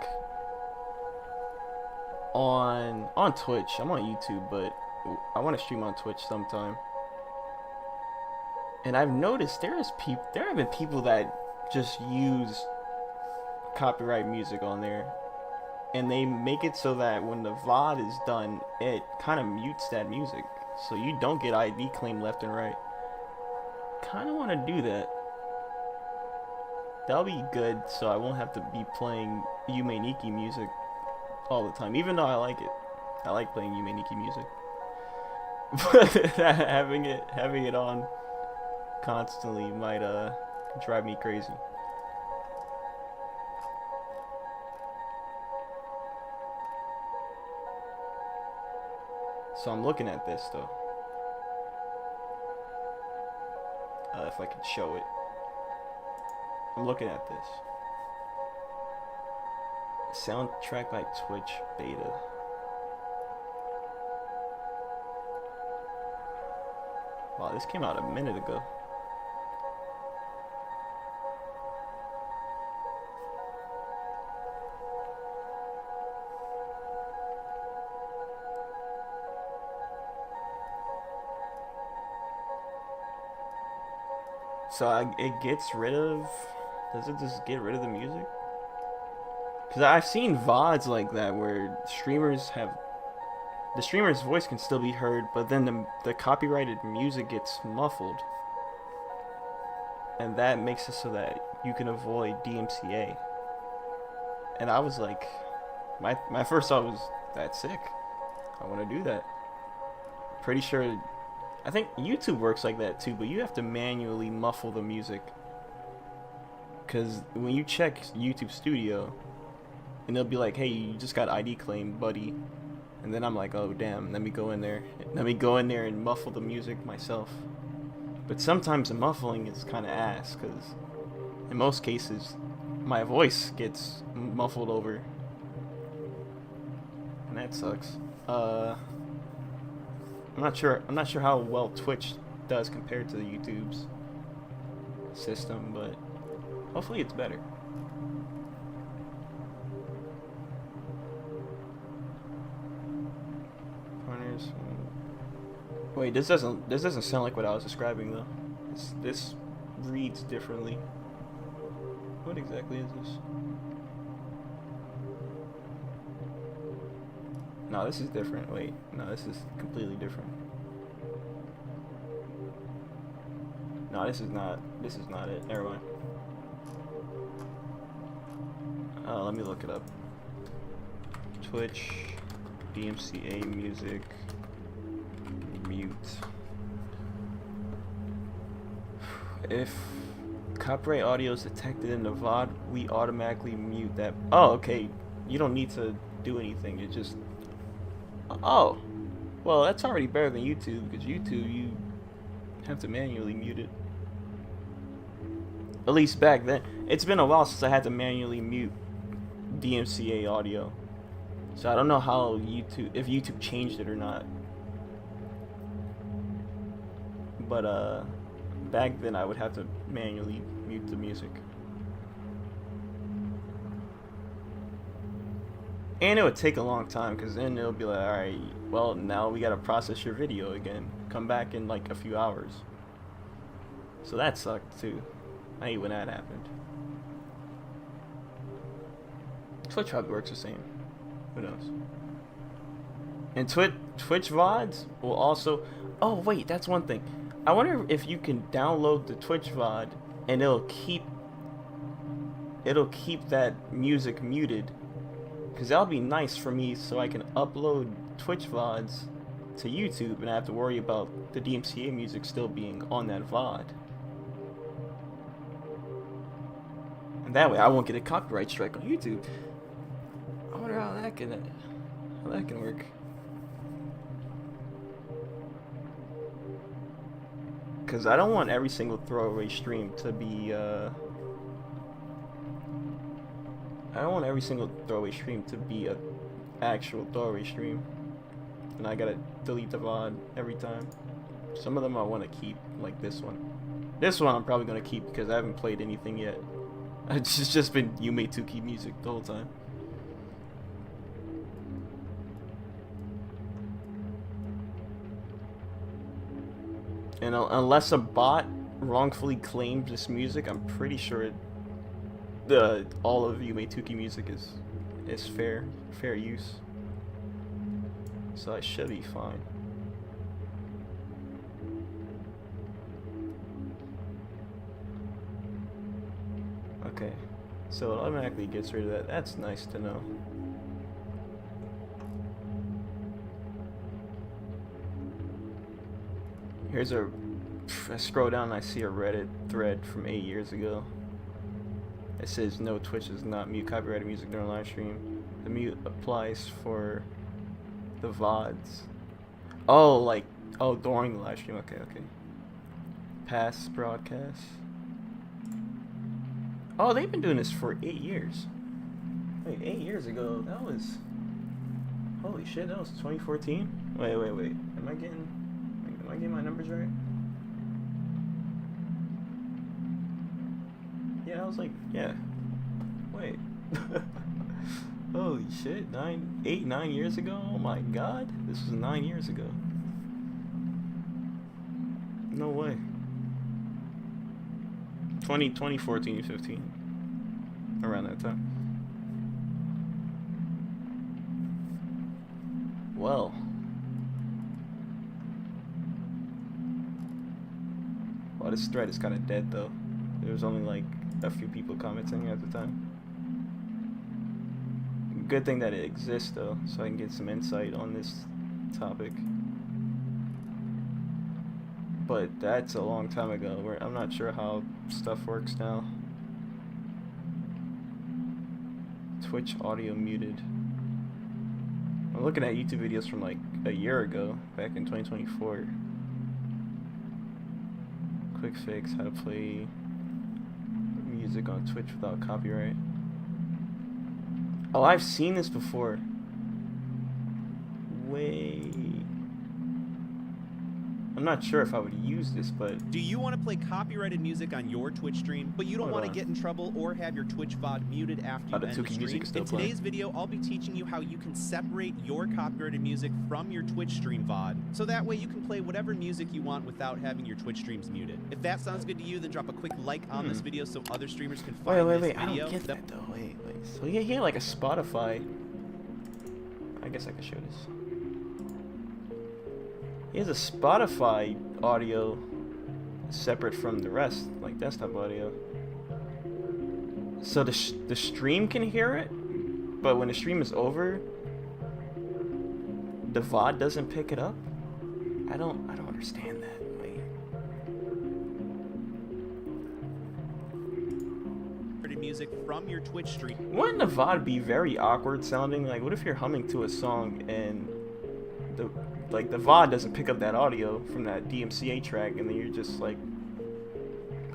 Speaker 1: on Twitch. I'm on YouTube, but I want to stream on Twitch sometime. And I've noticed there have been people that just use copyright music on there, and they make it so that when the VOD is done, it kind of mutes that music, so you don't get ID claim left and right. Kind of want to do that. That'll be good, so I won't have to be playing Yume Nikki music all the time, even though I like it. I like playing Yume Nikki music. But having it on constantly might drive me crazy. So I'm looking at this though. If I can show it. I'm looking at this. Soundtrack by Twitch beta. Wow, this came out a minute ago. So it gets rid of... Does it just get rid of the music? Because I've seen VODs like that where streamers have... The streamer's voice can still be heard, but then the copyrighted music gets muffled. and that makes it so that you can avoid DMCA. And I was like, my first thought was, that's sick. I want to do that. Pretty sure, I think YouTube works like that too, but you have to manually muffle the music. Because when you check YouTube Studio, and they'll be like, hey, you just got ID claimed, buddy. And then I'm like, oh damn, let me go in there and muffle the music myself. But sometimes the muffling is kind of ass, because in most cases, my voice gets muffled over. And that sucks. I'm not sure how well Twitch does compared to the YouTube's system, but hopefully it's better. Corners. Wait, this doesn't sound like what I was describing though. This reads differently. What exactly is this? No, this is different. Wait, no, this is completely different. No, this is not it. Never mind. Let me look it up. Twitch, DMCA music, mute. If copyright audio is detected in the VOD, we automatically mute that. Oh, okay. You don't need to do anything. You just. Oh, well, that's already better than YouTube, because YouTube you have to manually mute it. At least back then. It's been a while since I had to manually mute DMCA audio, so I don't know how if YouTube changed it or not. But back then I would have to manually mute the music. And it would take a long time, because then it'll be like, alright, well, now we gotta process your video again. Come back in like a few hours. So that sucked too. I hate when that happened. Twitch probably works the same. Who knows? And Twitch VODs will also... Oh, wait, that's one thing. I wonder if you can download the Twitch VOD and it'll keep that music muted. Because that'll be nice for me, so I can upload Twitch VODs to YouTube and I have to worry about the DMCA music still being on that VOD. And that way I won't get a copyright strike on YouTube. I wonder how that can work. Because I don't want every single throwaway stream to be a actual throwaway stream, and I gotta delete the VOD every time. Some of them I want to keep, like this one. This one I'm probably gonna keep because I haven't played anything yet. It's just been Yume Tuki music the whole time. And unless a bot wrongfully claims this music, I'm pretty sure all of Yume Tuki music is fair use. So I should be fine. Okay, so it automatically gets rid of that. That's nice to know. I scroll down and I see a Reddit thread from 8 years ago. It says no, Twitch does not mute copyrighted music during live stream. The mute applies for the VODs. Oh, during the live stream. Okay. Past broadcasts. Oh, they've been doing this for 8 years. Wait, 8 years ago, that was... Holy shit, that was 2014? Wait. Am I getting my numbers right? Yeah, I was like, yeah. Wait. Holy shit, 9 years ago? Oh my god. This was 9 years ago. No way. 2014, 15. Around that time. Well. Well, this thread is kind of dead though. There was only like a few people commenting at the time. Good thing that it exists though, so I can get some insight on this topic. But that's a long time ago. Where I'm not sure how stuff works now. Twitch audio muted. I'm looking at YouTube videos from like a year ago, back in 2024. Quick fix, how to play music on Twitch without copyright. Oh, I've seen this before. Wait. I'm not sure if I would use this, but...
Speaker 4: Do you want to play copyrighted music on your Twitch stream, but you don't want to get in trouble or have your Twitch VOD muted after you end the stream? In today's video, I'll be teaching you how you can separate your copyrighted music from your Twitch stream VOD, so that way you can play whatever music you want without having your Twitch streams muted. If that sounds good to you, then drop a quick like on this video so other streamers can find this video.
Speaker 1: I don't get that though. Wait. So yeah, here like a Spotify. I guess I could show this. Here's a Spotify audio separate from the rest, like desktop audio. So the stream can hear it, but when the stream is over, the VOD doesn't pick it up. I don't understand that. Wait.
Speaker 4: Music from your Twitch stream.
Speaker 1: Wouldn't the VOD be very awkward sounding? Like, what if you're humming to a song and the VOD doesn't pick up that audio from that DMCA track, and then you're just like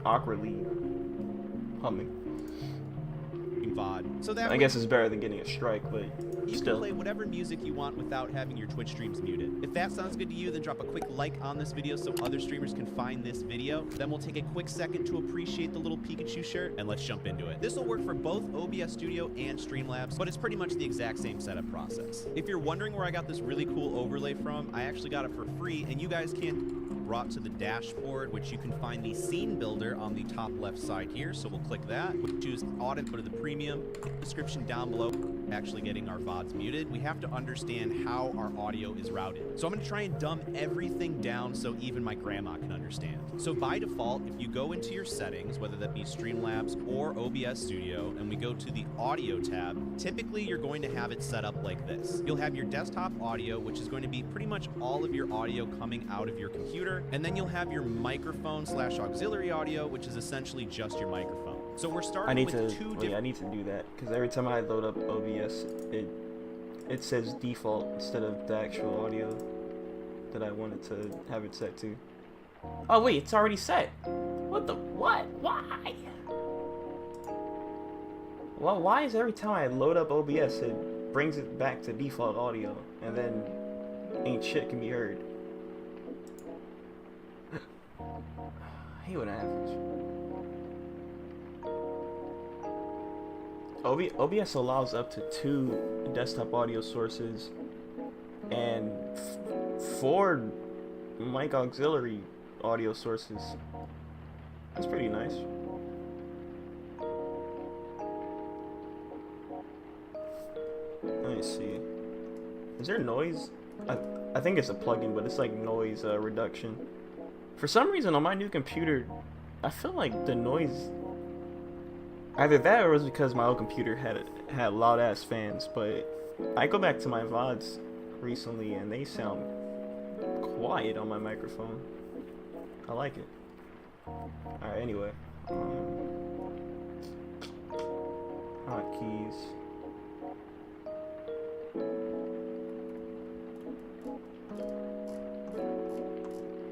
Speaker 1: awkwardly humming.
Speaker 4: VOD. So that
Speaker 1: I guess it's better than getting a strike, but
Speaker 4: you
Speaker 1: still.
Speaker 4: can play whatever music you want without having your Twitch streams muted. If that sounds good to you, then drop a quick like on this video so other streamers can find this video. Then we'll take a quick second to appreciate the little Pikachu shirt, and let's jump into it. This will work for both OBS Studio and Streamlabs, but it's pretty much the exact same setup process. If you're wondering where I got this really cool overlay from, I actually got it for free, and you guys can brought to the dashboard, which you can find the scene builder on the top left side here. So we'll click that. We'll choose audit, go to the premium. Description down below, actually getting our VODs muted. We have to understand how our audio is routed. So I'm going to try and dumb everything down so even my grandma can understand. So by default, if you go into your settings, whether that be Streamlabs or OBS Studio, and we go to the audio tab, typically you're going to have it set up like this. You'll have your desktop audio, which is going to be pretty much all of your audio coming out of your computer, and then you'll have your microphone / auxiliary audio, which is essentially just your microphone. So we're starting with two different...
Speaker 1: I need to do that, because every time I load up OBS, it says default instead of the actual audio that I wanted to have it set to. Oh wait, it's already set. What? Why? Well, why is every time I load up OBS, it brings it back to default audio, and then ain't shit can be heard? I hate when that happens. OBS allows up to 2 desktop audio sources and 4 mic auxiliary audio sources. That's pretty nice. Let me see. Is there noise? I think it's a plugin, but it's like noise reduction. For some reason on my new computer, I feel like the noise... Either that or it was because my old computer had loud ass fans, but I go back to my VODs recently and they sound quiet on my microphone. I like it. Alright, anyway. Hotkeys.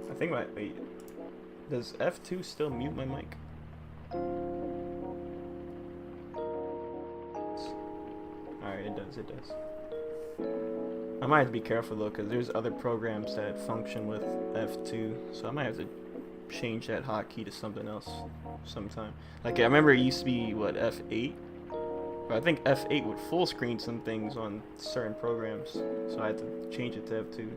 Speaker 1: I think wait. Does F2 still mute my mic? Alright, it does. I might have to be careful though, because there's other programs that function with F2, so I might have to change that hotkey to something else sometime. Like, I remember it used to be, what, F8? But I think F8 would full screen some things on certain programs, so I had to change it to F2.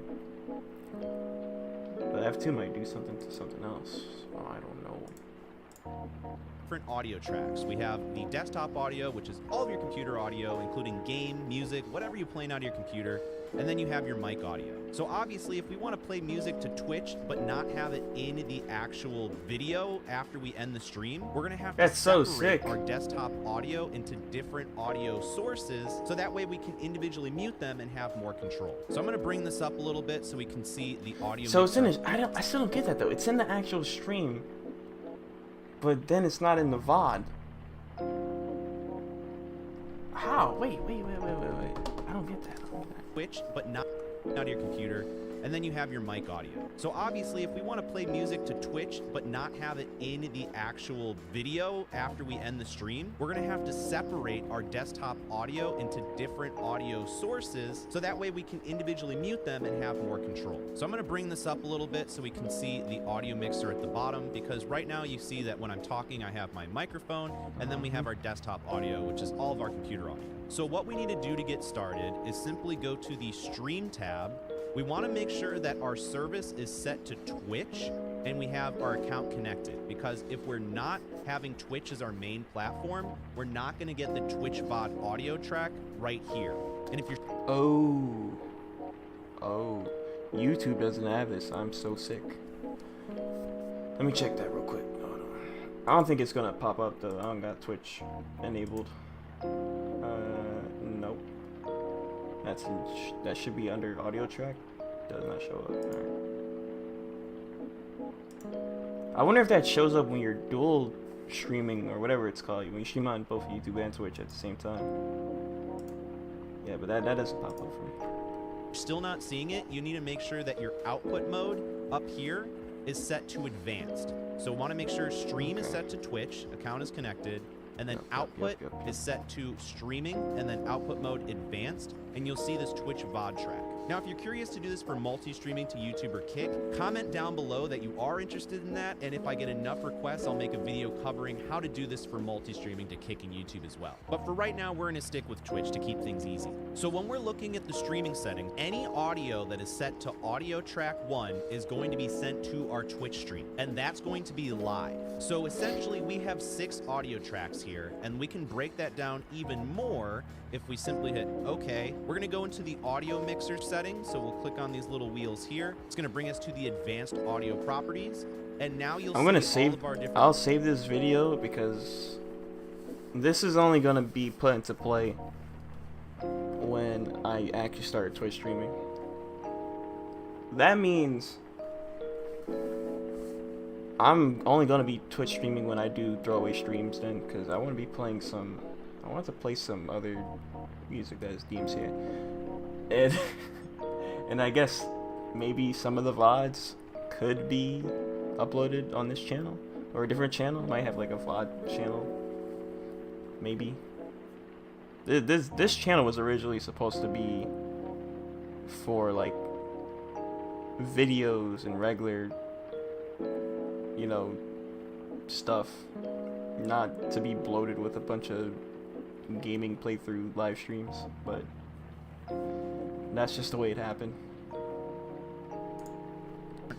Speaker 1: But F2 might do something to something else. Oh, I don't know.
Speaker 4: different audio tracks. We have the desktop audio, which is all of your computer audio, including game, music, whatever you're playing out of your computer, and then you have your mic audio. So obviously, if we want to play music to Twitch, but not have it in the actual video after we end the stream, we're gonna have to separate our desktop audio into different audio sources, so that way we can individually mute them and have more control. So I'm gonna bring this up a little bit so we can see the audio.
Speaker 1: So it's in the, I still don't get that though. It's in the actual stream, but then it's not in the VOD. How? Wait. I don't get that.
Speaker 4: Twitch, but not out of your computer, and then you have your mic audio. So obviously, if we want to play music to Twitch, but not have it in the actual video after we end the stream, we're gonna have to separate our desktop audio into different audio sources, so that way we can individually mute them and have more control. So I'm gonna bring this up a little bit so we can see the audio mixer at the bottom, because right now you see that when I'm talking, I have my microphone, and then we have our desktop audio, which is all of our computer audio. So what we need to do to get started is simply go to the Stream tab. We want to make sure that our service is set to Twitch and we have our account connected, because if we're not having Twitch as our main platform, we're not going to get the Twitch VOD audio track right here. And if you're...
Speaker 1: Oh, YouTube doesn't have this. I'm so sick. Let me check that real quick. Hold on. I don't think it's gonna pop up though. I don't got Twitch enabled. Nope. That should be under audio track. Does not show up. Alright. I wonder if that shows up when you're dual streaming or whatever it's called. When you stream on both YouTube and Twitch at the same time. Yeah, but that doesn't pop up for me.
Speaker 4: Still not seeing it, you need to make sure that your output mode up here is set to advanced. So want to make sure stream is set to Twitch, account is connected, and then output is set to streaming, and then output mode advanced, and you'll see this Twitch VOD track. Now, if you're curious to do this for multi-streaming to YouTube or Kick, comment down below that you are interested in that, and if I get enough requests, I'll make a video covering how to do this for multi-streaming to Kick and YouTube as well. But for right now, we're gonna stick with Twitch to keep things easy. So when we're looking at the streaming settings, any audio that is set to audio track 1 is going to be sent to our Twitch stream, and that's going to be live. So essentially, we have 6 audio tracks here, and we can break that down even more if we simply hit OK. We're gonna go into the audio mixer settings, so we'll click on these little wheels here. It's gonna bring us to the advanced audio properties, and now you'll see all of our different...
Speaker 1: I'll save this video because this is only gonna be put into play when I actually start Twitch streaming. That means I'm only gonna be Twitch streaming when I do throwaway streams then, because I want to be playing some. I want to play some other music that is DMCA, and I guess maybe some of the VODs could be uploaded on this channel or a different channel. Might have like a VOD channel, maybe. This channel was originally supposed to be for like videos and regular, you know, stuff, not to be bloated with a bunch of gaming playthrough live streams, but that's just the way it happened.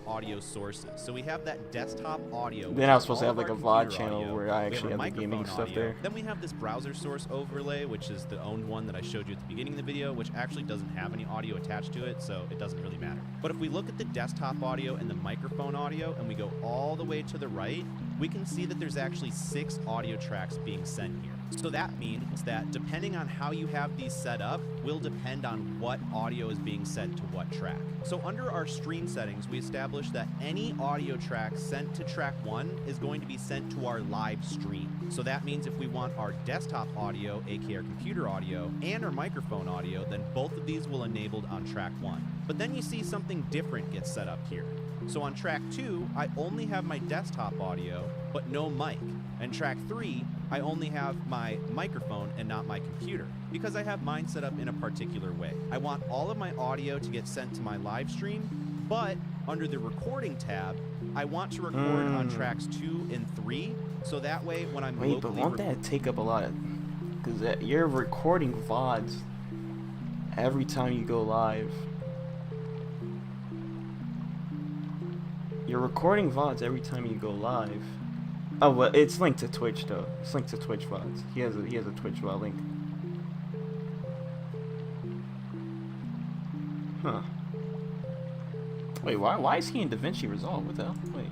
Speaker 4: Audio sources. So we have that desktop audio.
Speaker 1: Then I was supposed to have like a VOD channel where I actually have the gaming stuff there.
Speaker 4: Then we have this browser source overlay, which is the owned one that I showed you at the beginning of the video, which actually doesn't have any audio attached to it, so it doesn't really matter. But if we look at the desktop audio and the microphone audio, and we go all the way to the right, we can see that there's actually 6 audio tracks being sent here. So that means that depending on how you have these set up will depend on what audio is being sent to what track. So under our stream settings, we established that any audio track sent to track 1 is going to be sent to our live stream. So that means if we want our desktop audio, aka our computer audio, and our microphone audio, then both of these will enabled on track 1. But then you see something different gets set up here. So on track 2, I only have my desktop audio, but no mic. And track 3, I only have my microphone and not my computer, because I have mine set up in a particular way. I want all of my audio to get sent to my live stream, but under the recording tab, I want to record on tracks 2 and 3, so that way when I'm
Speaker 1: Wait, but won't that take up a lot of... Because you're recording VODs every time you go live. You're recording VODs every time you go live. Oh, well, it's linked to Twitch though. It's linked to Twitch VODs. He has a Twitch VOD link. Huh. Wait, why is he in DaVinci Resolve? What the hell? Wait.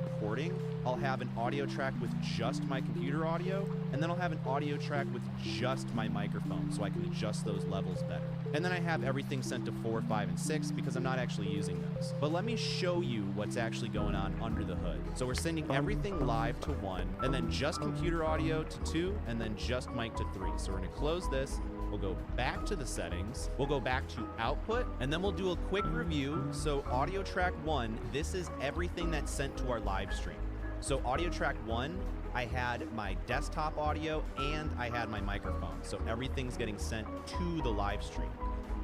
Speaker 4: Recording, I'll have an audio track with just my computer audio, and then I'll have an audio track with just my microphone, so I can adjust those levels better. And then I have everything sent to 4, 5, and 6 because I'm not actually using those. But let me show you what's actually going on under the hood. So we're sending everything live to 1, and then just computer audio to 2, and then just mic to 3. So we're gonna close this. We'll go back to the settings, we'll go back to output, and then we'll do a quick review. So audio track 1, this is everything that's sent to our live stream. So audio track 1, I had my desktop audio and I had my microphone. So everything's getting sent to the live stream.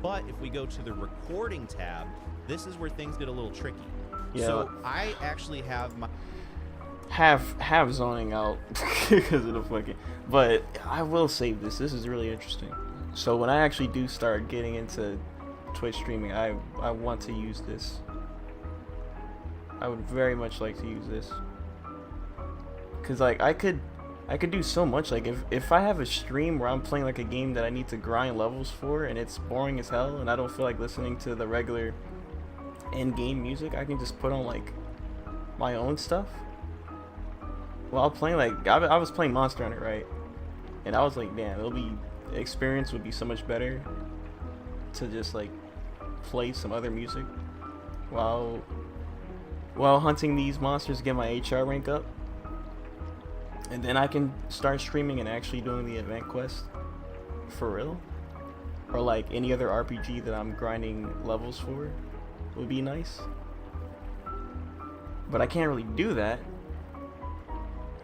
Speaker 4: But if we go to the recording tab, this is where things get a little tricky.
Speaker 1: Yeah.
Speaker 4: So I actually have my
Speaker 1: Have zoning out because of the fucking. But I will save this. This is really interesting. So when I actually do start getting into Twitch streaming, I want to use this. I would very much like to use this. Cause like I could do so much. Like if I have a stream where I'm playing like a game that I need to grind levels for and it's boring as hell and I don't feel like listening to the regular end game music, I can just put on like my own stuff. While playing, like I was playing Monster Hunter, right? And I was like, damn, the experience would be so much better to just like play some other music while hunting these monsters, get my HR rank up, and then I can start streaming and actually doing the event quest for real, or like any other RPG that I'm grinding levels for would be nice. But I can't really do that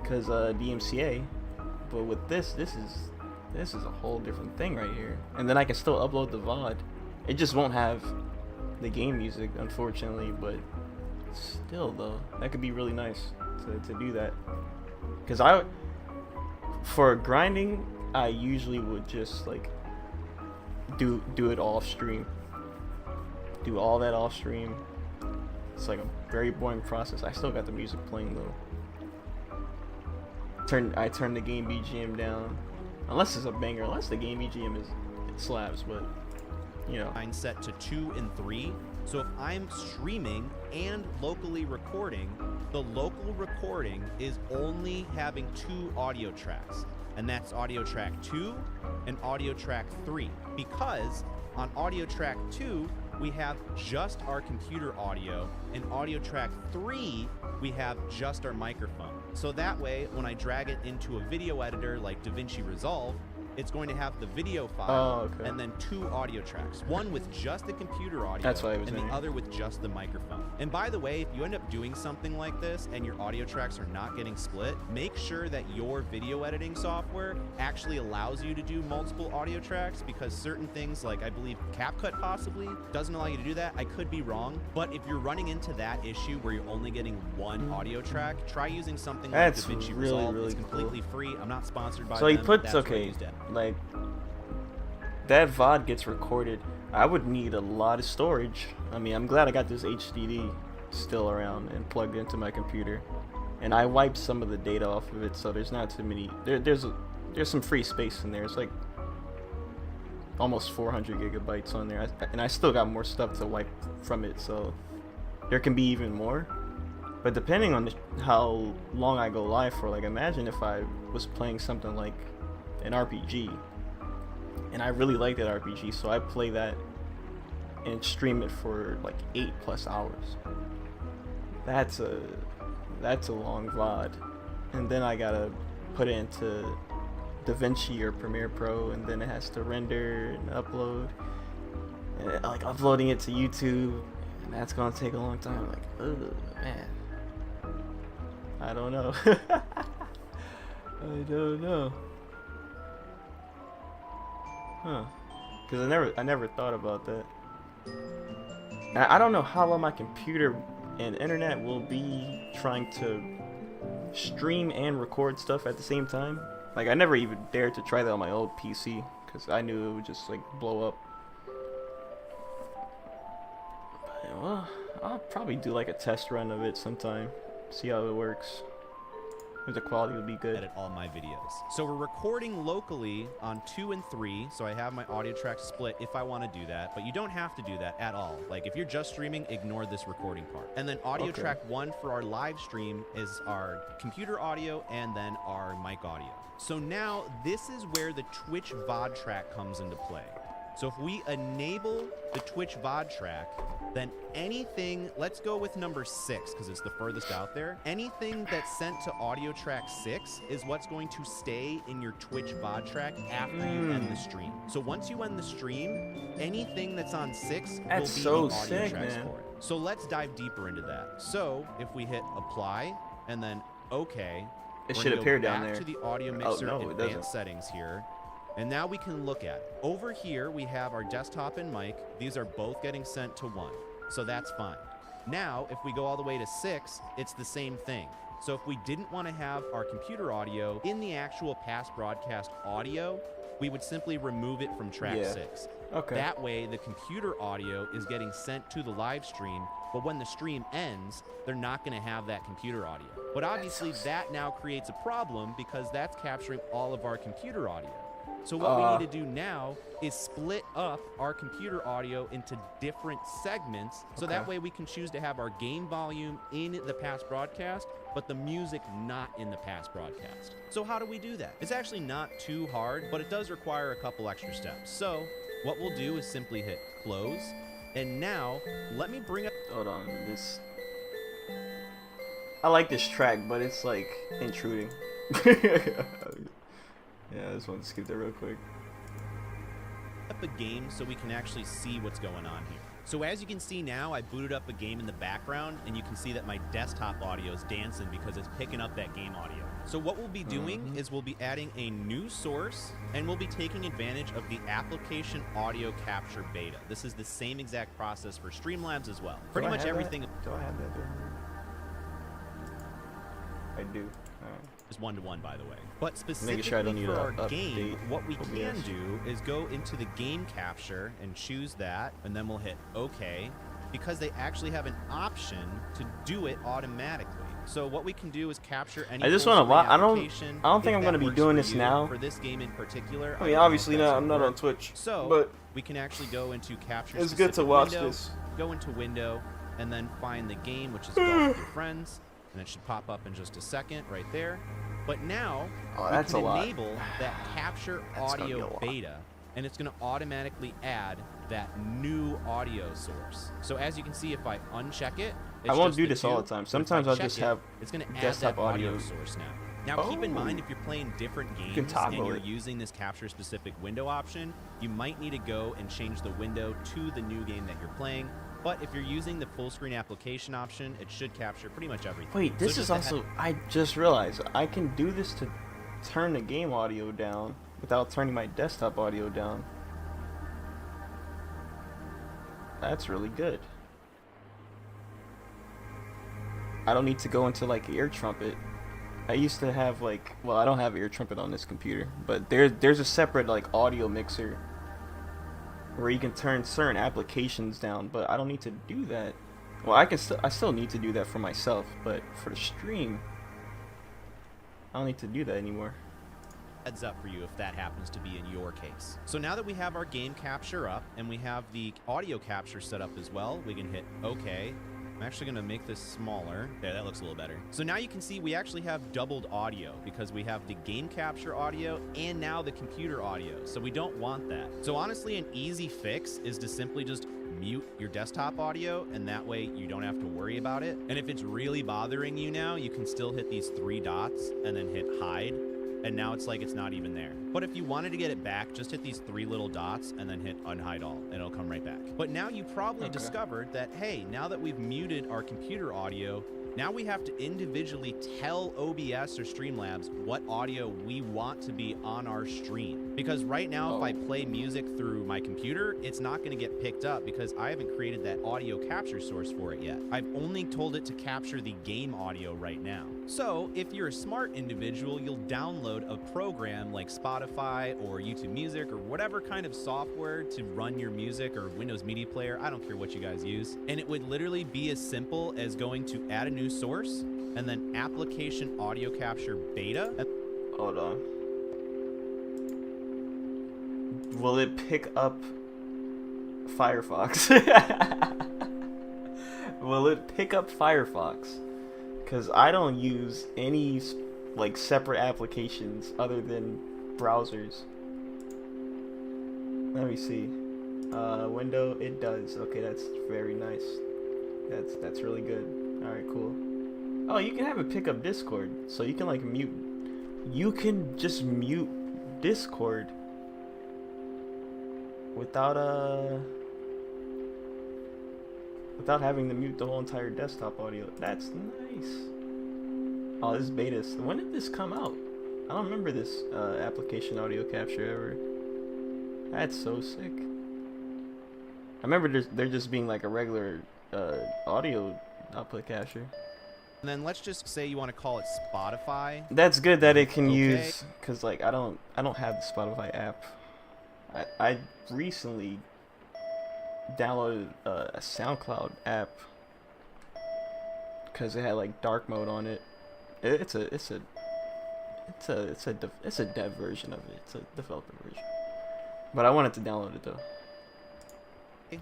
Speaker 1: because DMCA. But with this is a whole different thing right here. And then I can still upload the VOD. It just won't have the game music, unfortunately, but still though, that could be really nice to do that. Because for grinding, I usually would just like do it off stream. Do all that off stream. It's like a very boring process. I still got the music playing though. I turn the game BGM down, unless it's a banger. Unless the game BGM it slaps, but you know.
Speaker 4: mine set to 2 and 3. So if I'm streaming and locally recording, the local recording is only having 2 audio tracks, and that's audio track 2 and audio track 3, because on audio track 2 we have just our computer audio, and audio track 3 we have just our microphone. So that way, when I drag it into a video editor like DaVinci Resolve, it's going to have the video file and then 2 audio tracks. One with just the computer audio and the other with just the microphone. And by the way, if you end up doing something like this and your audio tracks are not getting split, make sure that your video editing software actually allows you to do multiple audio tracks, because certain things, like I believe CapCut possibly doesn't allow you to do that. I could be wrong, but if you're running into that issue where you're only getting 1 audio track, try using something like DaVinci Resolve. It's completely free. I'm not sponsored by them.
Speaker 1: So he puts, like that VOD gets recorded. I would need a lot of storage. I mean, I'm glad I got this HDD still around and plugged into my computer, and I wiped some of the data off of it, so there's not too many. There's some free space in there. It's like almost 400 gigabytes on there, and I still got more stuff to wipe from it, so there can be even more. But depending on how long I go live for, like imagine if I was playing something like an RPG, and I really like that RPG, so I play that and stream it for like 8+ hours. That's a long VOD, and then I gotta put it into DaVinci or Premiere Pro, and then it has to render and upload, and like uploading it to YouTube, and that's gonna take a long time. Like, ugh, man, I don't know. I don't know. Huh? Because I never thought about that. I don't know how long my computer and internet will be trying to stream and record stuff at the same time. Like I never even dared to try that on my old PC because I knew it would just like blow up. But, well, I'll probably do like a test run of it sometime, see how it works. The quality would be good.
Speaker 4: edit all my videos. So we're recording locally on 2 and 3, so I have my audio track split if I want to do that, but you don't have to do that at all. Like if you're just streaming, ignore this recording part. And then audio track 1 for our live stream is our computer audio and then our mic audio. So now this is where the Twitch VOD track comes into play. So if we enable the Twitch VOD track, then anything, let's go with number 6 because it's the furthest out there. Anything that's sent to audio track 6 is what's going to stay in your Twitch VOD track after you end the stream. So once you end the stream, anything that's on 6
Speaker 1: That's
Speaker 4: will be
Speaker 1: so
Speaker 4: the audio
Speaker 1: sick,
Speaker 4: tracks
Speaker 1: man.
Speaker 4: for it. So let's dive deeper into that. So if we hit apply and then OK,
Speaker 1: It
Speaker 4: we're
Speaker 1: should
Speaker 4: gonna
Speaker 1: appear
Speaker 4: go
Speaker 1: down
Speaker 4: back
Speaker 1: there.
Speaker 4: to the audio mixer
Speaker 1: no, it
Speaker 4: advanced
Speaker 1: doesn't.
Speaker 4: settings here. And now we can look at it. Over here, we have our desktop and mic. These are both getting sent to 1. So that's fine. Now, if we go all the way to 6, it's the same thing. So if we didn't want to have our computer audio in the actual past broadcast audio, we would simply remove it from track 6.
Speaker 1: Okay.
Speaker 4: That way, the computer audio is getting sent to the live stream, but when the stream ends, they're not going to have that computer audio. But obviously, that now creates a problem because that's capturing all of our computer audio. So what we need to do now is split up our computer audio into different segments, so that way we can choose to have our game volume in the past broadcast, but the music not in the past broadcast. So how do we do that? It's actually not too hard, but it does require a couple extra steps. So what we'll do is simply hit close, and now let me bring up...
Speaker 1: Hold on, this... I like this track, but it's like intruding. Yeah, I just want to skip that real quick.
Speaker 4: up a game so we can actually see what's going on here. So as you can see now, I booted up a game in the background, and you can see that my desktop audio is dancing because it's picking up that game audio. So what we'll be doing is we'll be adding a new source, and we'll be taking advantage of the application audio capture beta. This is the same exact process for Streamlabs as well. Pretty much everything
Speaker 1: Do I have that there? I do. Alright.
Speaker 4: is one-to-one, by the way. But
Speaker 1: Making
Speaker 4: specifically
Speaker 1: sure I don't need
Speaker 4: for
Speaker 1: to
Speaker 4: our game,
Speaker 1: update
Speaker 4: what we can
Speaker 1: OBS.
Speaker 4: do is go into the game capture and choose that, and then we'll hit OK, because they actually have an option to do it automatically. So what we can do is capture any.
Speaker 1: I just
Speaker 4: full
Speaker 1: want to.
Speaker 4: screen
Speaker 1: I don't
Speaker 4: application
Speaker 1: think I'm
Speaker 4: if
Speaker 1: gonna
Speaker 4: that
Speaker 1: be
Speaker 4: works
Speaker 1: doing
Speaker 4: for
Speaker 1: this
Speaker 4: you.
Speaker 1: now.
Speaker 4: For this game in particular,
Speaker 1: I mean,
Speaker 4: don't know
Speaker 1: obviously
Speaker 4: if that's
Speaker 1: not. I'm
Speaker 4: gonna
Speaker 1: not on
Speaker 4: work.
Speaker 1: Twitch.
Speaker 4: So
Speaker 1: but
Speaker 4: we can actually go into capture.
Speaker 1: it's good to
Speaker 4: specific
Speaker 1: watch
Speaker 4: window,
Speaker 1: this.
Speaker 4: Go into window, and then find the game, which is Golf with Your Friends, and it should pop up in just a second right there. But now
Speaker 1: Oh,
Speaker 4: we
Speaker 1: that's
Speaker 4: can
Speaker 1: a lot.
Speaker 4: enable that capture
Speaker 1: That's gonna be a
Speaker 4: audio
Speaker 1: lot.
Speaker 4: beta, and it's going to automatically add that new audio source. So as you can see, if I uncheck it,
Speaker 1: I
Speaker 4: it's
Speaker 1: won't
Speaker 4: just
Speaker 1: do
Speaker 4: the
Speaker 1: this all
Speaker 4: two,
Speaker 1: the time.
Speaker 4: but if
Speaker 1: Sometimes
Speaker 4: I
Speaker 1: I'll
Speaker 4: check
Speaker 1: just
Speaker 4: it,
Speaker 1: have
Speaker 4: it's going to add
Speaker 1: desktop
Speaker 4: that audio
Speaker 1: audio.
Speaker 4: source now. Now keep in
Speaker 1: Oh.
Speaker 4: mind, if you're playing different games
Speaker 1: can
Speaker 4: and
Speaker 1: toggle
Speaker 4: you're
Speaker 1: it.
Speaker 4: using this capture specific window option, you might need to go and change the window to the new game that you're playing. But if you're using the full screen application option, it should capture pretty much everything.
Speaker 1: Wait,
Speaker 4: So
Speaker 1: this
Speaker 4: just
Speaker 1: is
Speaker 4: a
Speaker 1: also. I just realized I can do this to turn the game audio down without turning my desktop audio down. That's really good. I don't need to go into like Ear Trumpet. I used to have like, well, I don't have Ear Trumpet on this computer, but there's a separate like audio mixer where you can turn certain applications down, but I don't need to do that. Well, I still need to do that for myself, but for the stream, I don't need to do that anymore.
Speaker 4: Heads up for you if that happens to be in your case. So now that we have our game capture up and we have the audio capture set up as well, we can hit OK. I'm actually going to make this smaller. There, that looks a little better. So now you can see we actually have doubled audio because we have the game capture audio and now the computer audio. So we don't want that. So honestly, an easy fix is to simply just mute your desktop audio, and that way you don't have to worry about it. And if it's really bothering you now, you can still hit these 3 dots and then hit hide. And now it's like it's not even there. But if you wanted to get it back, just hit these 3 little dots and then hit unhide all, and it'll come right back. But now you probably discovered that, hey, now that we've muted our computer audio, now we have to individually tell OBS or Streamlabs what audio we want to be on our stream. Because right now, if I play music through my computer, it's not going to get picked up because I haven't created that audio capture source for it yet. I've only told it to capture the game audio right now. So if you're a smart individual, you'll download a program like Spotify or YouTube Music or whatever kind of software to run your music, or Windows Media Player. I don't care what you guys use. And it would literally be as simple as going to add a new source, and then application audio capture beta.
Speaker 1: Hold on. Will it pick up Firefox? Will it pick up Firefox? Because I don't use any like separate applications other than browsers. Let me see. Window, it does. Okay, that's very nice. That's really good. Alright, cool. Oh, you can have it pick up Discord. So you can like mute. You can just mute Discord without having to mute the whole entire desktop audio. That's nice. Oh, this is beta. When did this come out? I don't remember this application audio capture ever. That's so sick. I remember there just being like a regular audio output capture.
Speaker 4: And then let's just say you want to call it Spotify.
Speaker 1: That's good that it can use, cause like I don't have the Spotify app. I recently downloaded a SoundCloud app because it had like dark mode on it. It's a dev version of it. It's a developer version. But I wanted to download it though.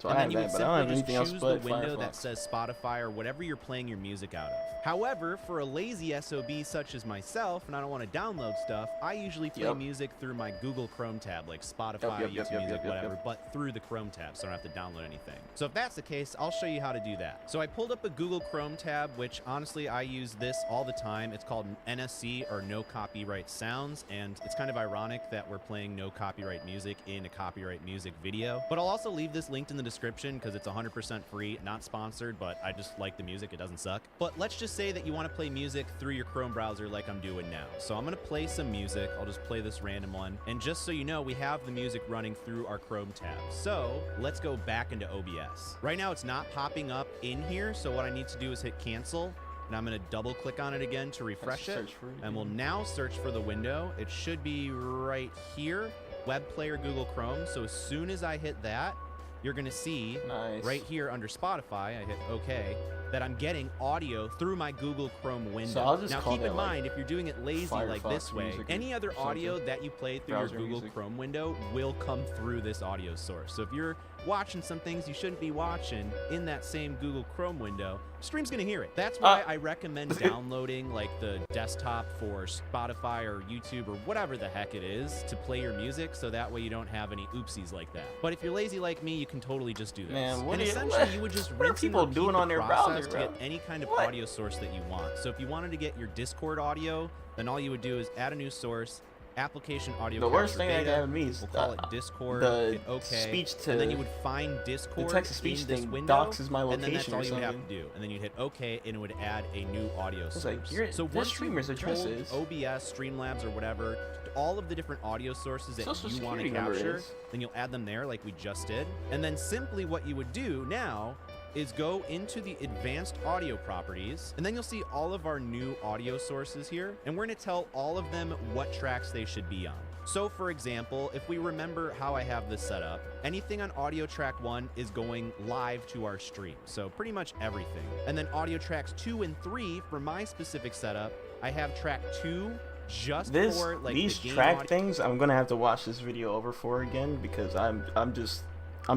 Speaker 1: So
Speaker 4: And
Speaker 1: I
Speaker 4: then
Speaker 1: have
Speaker 4: you would
Speaker 1: that, but I don't have
Speaker 4: simply
Speaker 1: anything
Speaker 4: just
Speaker 1: else
Speaker 4: choose the
Speaker 1: but
Speaker 4: window
Speaker 1: Firefox.
Speaker 4: that says Spotify or whatever you're playing your music out of. However, for a lazy SOB such as myself, and I don't want to download stuff, I usually play
Speaker 1: Yep.
Speaker 4: music through my Google Chrome tab, like Spotify, YouTube Music, whatever, but through the Chrome tab, so I don't have to download anything. So if that's the case, I'll show you how to do that. So I pulled up a Google Chrome tab, which honestly, I use this all the time. It's called NSC, or No Copyright Sounds, and it's kind of ironic that we're playing no copyright music in a copyright music video. But I'll also leave this linked in the description because it's 100% free, not sponsored, but I just like the music. It doesn't suck. But let's just say that you want to play music through your Chrome browser like I'm doing now. So I'm going to play some music. I'll just play this random one. And just so you know, we have the music running through our Chrome tab. So let's go back into OBS. Right now it's not popping up in here. So what I need to do is hit cancel. And I'm going to double click on it again to refresh it. And we'll now search for the window. It should be right here. Web player Google Chrome. So as soon as I hit that, you're going to see right here under Spotify, I hit OK, that I'm getting audio through my Google Chrome window.
Speaker 1: So I'll just
Speaker 4: now
Speaker 1: call
Speaker 4: keep
Speaker 1: that,
Speaker 4: in mind, if you're doing it lazy like this
Speaker 1: Firefox
Speaker 4: way,
Speaker 1: music or
Speaker 4: any other audio that you play through your
Speaker 1: browser
Speaker 4: Google
Speaker 1: music.
Speaker 4: Chrome window will come through this audio source. So if you're watching some things you shouldn't be watching in that same Google Chrome window, stream's gonna hear it. That's why I recommend downloading like the desktop for Spotify or YouTube or whatever the heck it is to play your music, so that way you don't have any oopsies like that. But if you're lazy like me, you can totally just do this.
Speaker 1: Man,
Speaker 4: and essentially you would just
Speaker 1: what are
Speaker 4: rinse
Speaker 1: people
Speaker 4: and repeat
Speaker 1: doing
Speaker 4: the
Speaker 1: on their
Speaker 4: process
Speaker 1: browser,
Speaker 4: to
Speaker 1: bro?
Speaker 4: get any kind of
Speaker 1: What?
Speaker 4: audio source that you want. So if you wanted to get your Discord audio, then all you would do is add a new source, application audio
Speaker 1: The worst
Speaker 4: capture
Speaker 1: thing that
Speaker 4: beta,
Speaker 1: can happen to me is
Speaker 4: we'll call it Discord,
Speaker 1: the
Speaker 4: hit OK,
Speaker 1: speech to
Speaker 4: and then you would find Discord
Speaker 1: the text-to-speech
Speaker 4: in this
Speaker 1: thing
Speaker 4: window,
Speaker 1: doxes my
Speaker 4: and then that's
Speaker 1: location
Speaker 4: all
Speaker 1: or
Speaker 4: you would have
Speaker 1: something.
Speaker 4: to do. And then you'd hit OK, and it would add a new audio source.
Speaker 1: like,
Speaker 4: so
Speaker 1: this
Speaker 4: once
Speaker 1: streamer's
Speaker 4: you've
Speaker 1: address
Speaker 4: told
Speaker 1: is-
Speaker 4: OBS, Streamlabs, or whatever, all of the different audio sources that
Speaker 1: Social
Speaker 4: you want to
Speaker 1: security number
Speaker 4: capture,
Speaker 1: is.
Speaker 4: then you'll add them there like we just did. And then simply what you would do now is go into the advanced audio properties, and then you'll see all of our new audio sources here, and we're going to tell all of them what tracks they should be on. So for example, if we remember how I have this set up, anything on audio track 1 is going live to our stream, so pretty much everything. And then audio tracks 2 and 3, for my specific setup, I have track 2 just for like
Speaker 1: these
Speaker 4: the game
Speaker 1: track
Speaker 4: audio.
Speaker 1: things I'm gonna have to watch this video over for again, because I'm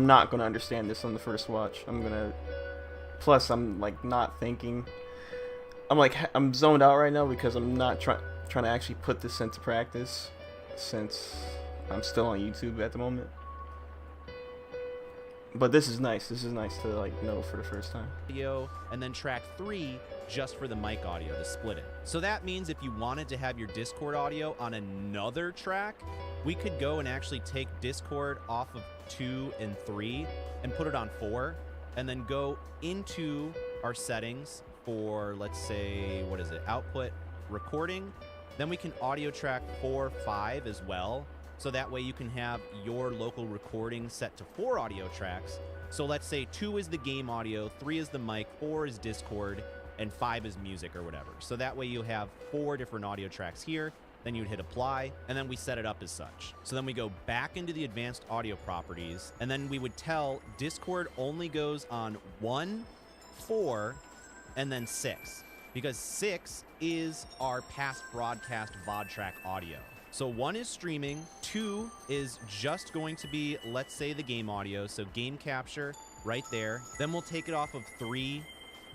Speaker 1: not gonna understand this on the first watch. Plus I'm like not thinking. I'm zoned out right now because I'm not trying to actually put this into practice, since I'm still on YouTube at the moment. But this is nice. This is nice to like know for the first time.
Speaker 4: Audio, and then track 3 just for the mic audio to split it. So that means if you wanted to have your Discord audio on another track, we could go and actually take Discord off of 2 and 3 and put it on 4, and then go into our settings for, let's say, what is it, output recording. Then we can audio track 4, 5 as well. So that way you can have your local recording set to 4 audio tracks. So let's say 2 is the game audio, 3 is the mic, 4 is Discord, and 5 is music or whatever. So that way you have 4 different audio tracks here. Then you'd hit apply, and then we set it up as such. So then we go back into the advanced audio properties, and then we would tell Discord only goes on 1, 4, and then 6. because 6 is our past broadcast VOD track audio. So 1 is streaming, 2 is just going to be, let's say, the game audio, so game capture right there. Then we'll take it off of 3,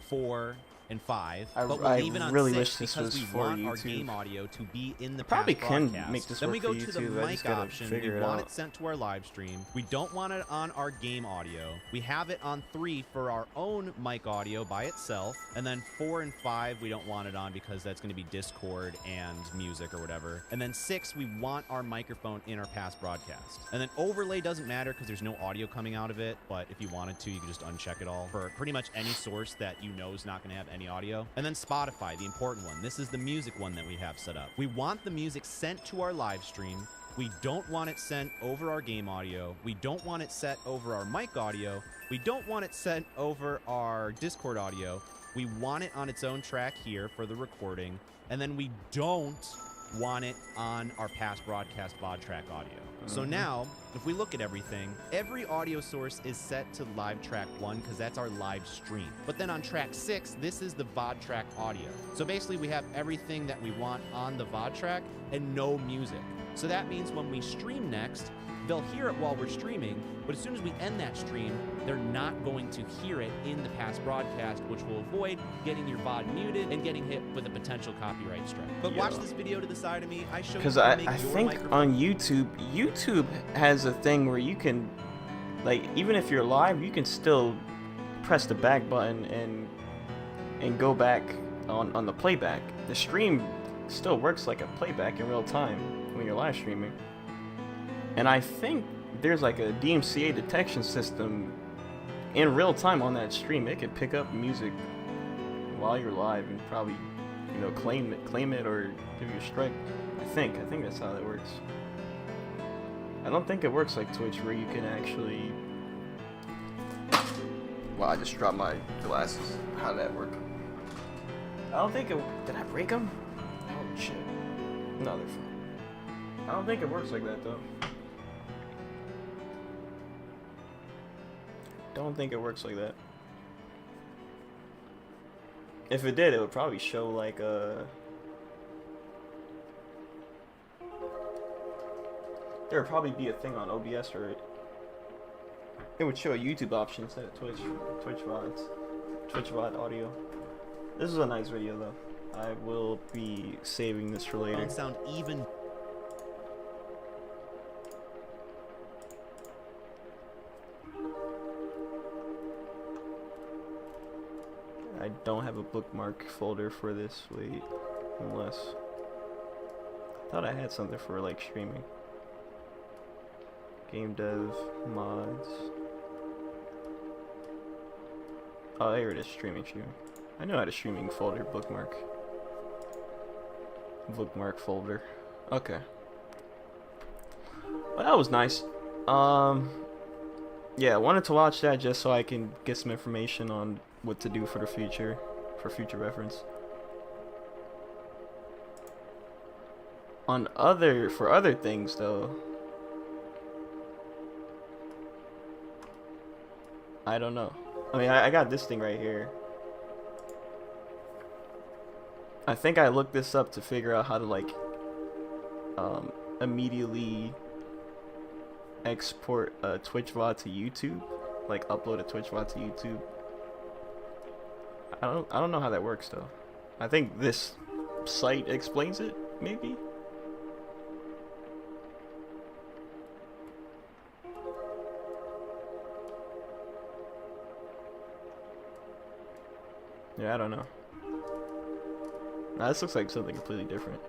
Speaker 4: 4, and 5, but we'll leave it on
Speaker 1: really
Speaker 4: 6
Speaker 1: wish this
Speaker 4: because
Speaker 1: was
Speaker 4: we
Speaker 1: for
Speaker 4: want our
Speaker 1: YouTube.
Speaker 4: game audio to be in the
Speaker 1: Probably
Speaker 4: past
Speaker 1: can
Speaker 4: broadcast.
Speaker 1: make this
Speaker 4: Then
Speaker 1: work
Speaker 4: we go
Speaker 1: for
Speaker 4: to the
Speaker 1: YouTube, I
Speaker 4: mic
Speaker 1: just gotta
Speaker 4: option.
Speaker 1: figure
Speaker 4: We
Speaker 1: it
Speaker 4: want
Speaker 1: out.
Speaker 4: it sent to our live stream. We don't want it on our game audio. We have it on 3 for our own mic audio by itself, and then 4 and 5 we don't want it on because that's going to be Discord and music or whatever. And then 6 we want our microphone in our past broadcast. And then overlay doesn't matter because there's no audio coming out of it, but if you wanted to, you could just uncheck it all for pretty much any source that you know is not going to have any audio. And then Spotify, the important one. This is the music one that we have set up. We want the music sent to our live stream. We don't want it sent over our game audio. We don't want it set over our mic audio. We don't want it sent over our Discord audio. We want it on its own track here for the recording. And then we don't want it on our past broadcast VOD track audio. So now, if we look at everything, every audio source is set to live track 1 because that's our live stream. But then on track 6, this is the VOD track audio. So basically we have everything that we want on the VOD track and no music. So that means when we stream next, they'll hear it while we're streaming, but as soon as we end that stream, they're not going to hear it in the past broadcast, which will avoid getting your VOD muted and getting hit with a potential copyright strike. But watch this video to the side of me. I show you
Speaker 1: Because
Speaker 4: how to make
Speaker 1: I
Speaker 4: your
Speaker 1: think
Speaker 4: microphone.
Speaker 1: on YouTube has a thing where you can, like, even if you're live, you can still press the back button and go back on the playback. The stream still works like a playback in real time when you're live streaming. And I think there's like a DMCA detection system in real time on that stream. It could pick up music while you're live and probably, you know, claim it or give you a strike. I think that's how that works. I don't think it works like Twitch where you can actually. Wow, I just dropped my glasses. How did that work? I don't think it. Did I break them? Oh shit. No, they're fine. I don't think it works like that though. Don't think it works like that. If it did, it would probably show like a. There would probably be a thing on OBS or it would show a YouTube option instead of Twitch VOD audio. This is a nice video though. I will be saving this for later.
Speaker 4: Sound even.
Speaker 1: I don't have a bookmark folder for this. Wait, unless I thought I had something for like streaming. Game dev mods. Oh, here it is. Streaming. I know how to streaming folder bookmark. Bookmark folder. Okay. Well, that was nice. Yeah, I wanted to watch that just so I can get some information on what to do for the future, for future reference. For other things though, I don't know. I mean, I got this thing right here. I think I looked this up to figure out how to like immediately export a Twitch VOD to YouTube, like upload a Twitch VOD to YouTube. I don't know how that works though. I think this site explains it, maybe. Yeah, I don't know. Nah, this looks like something completely different.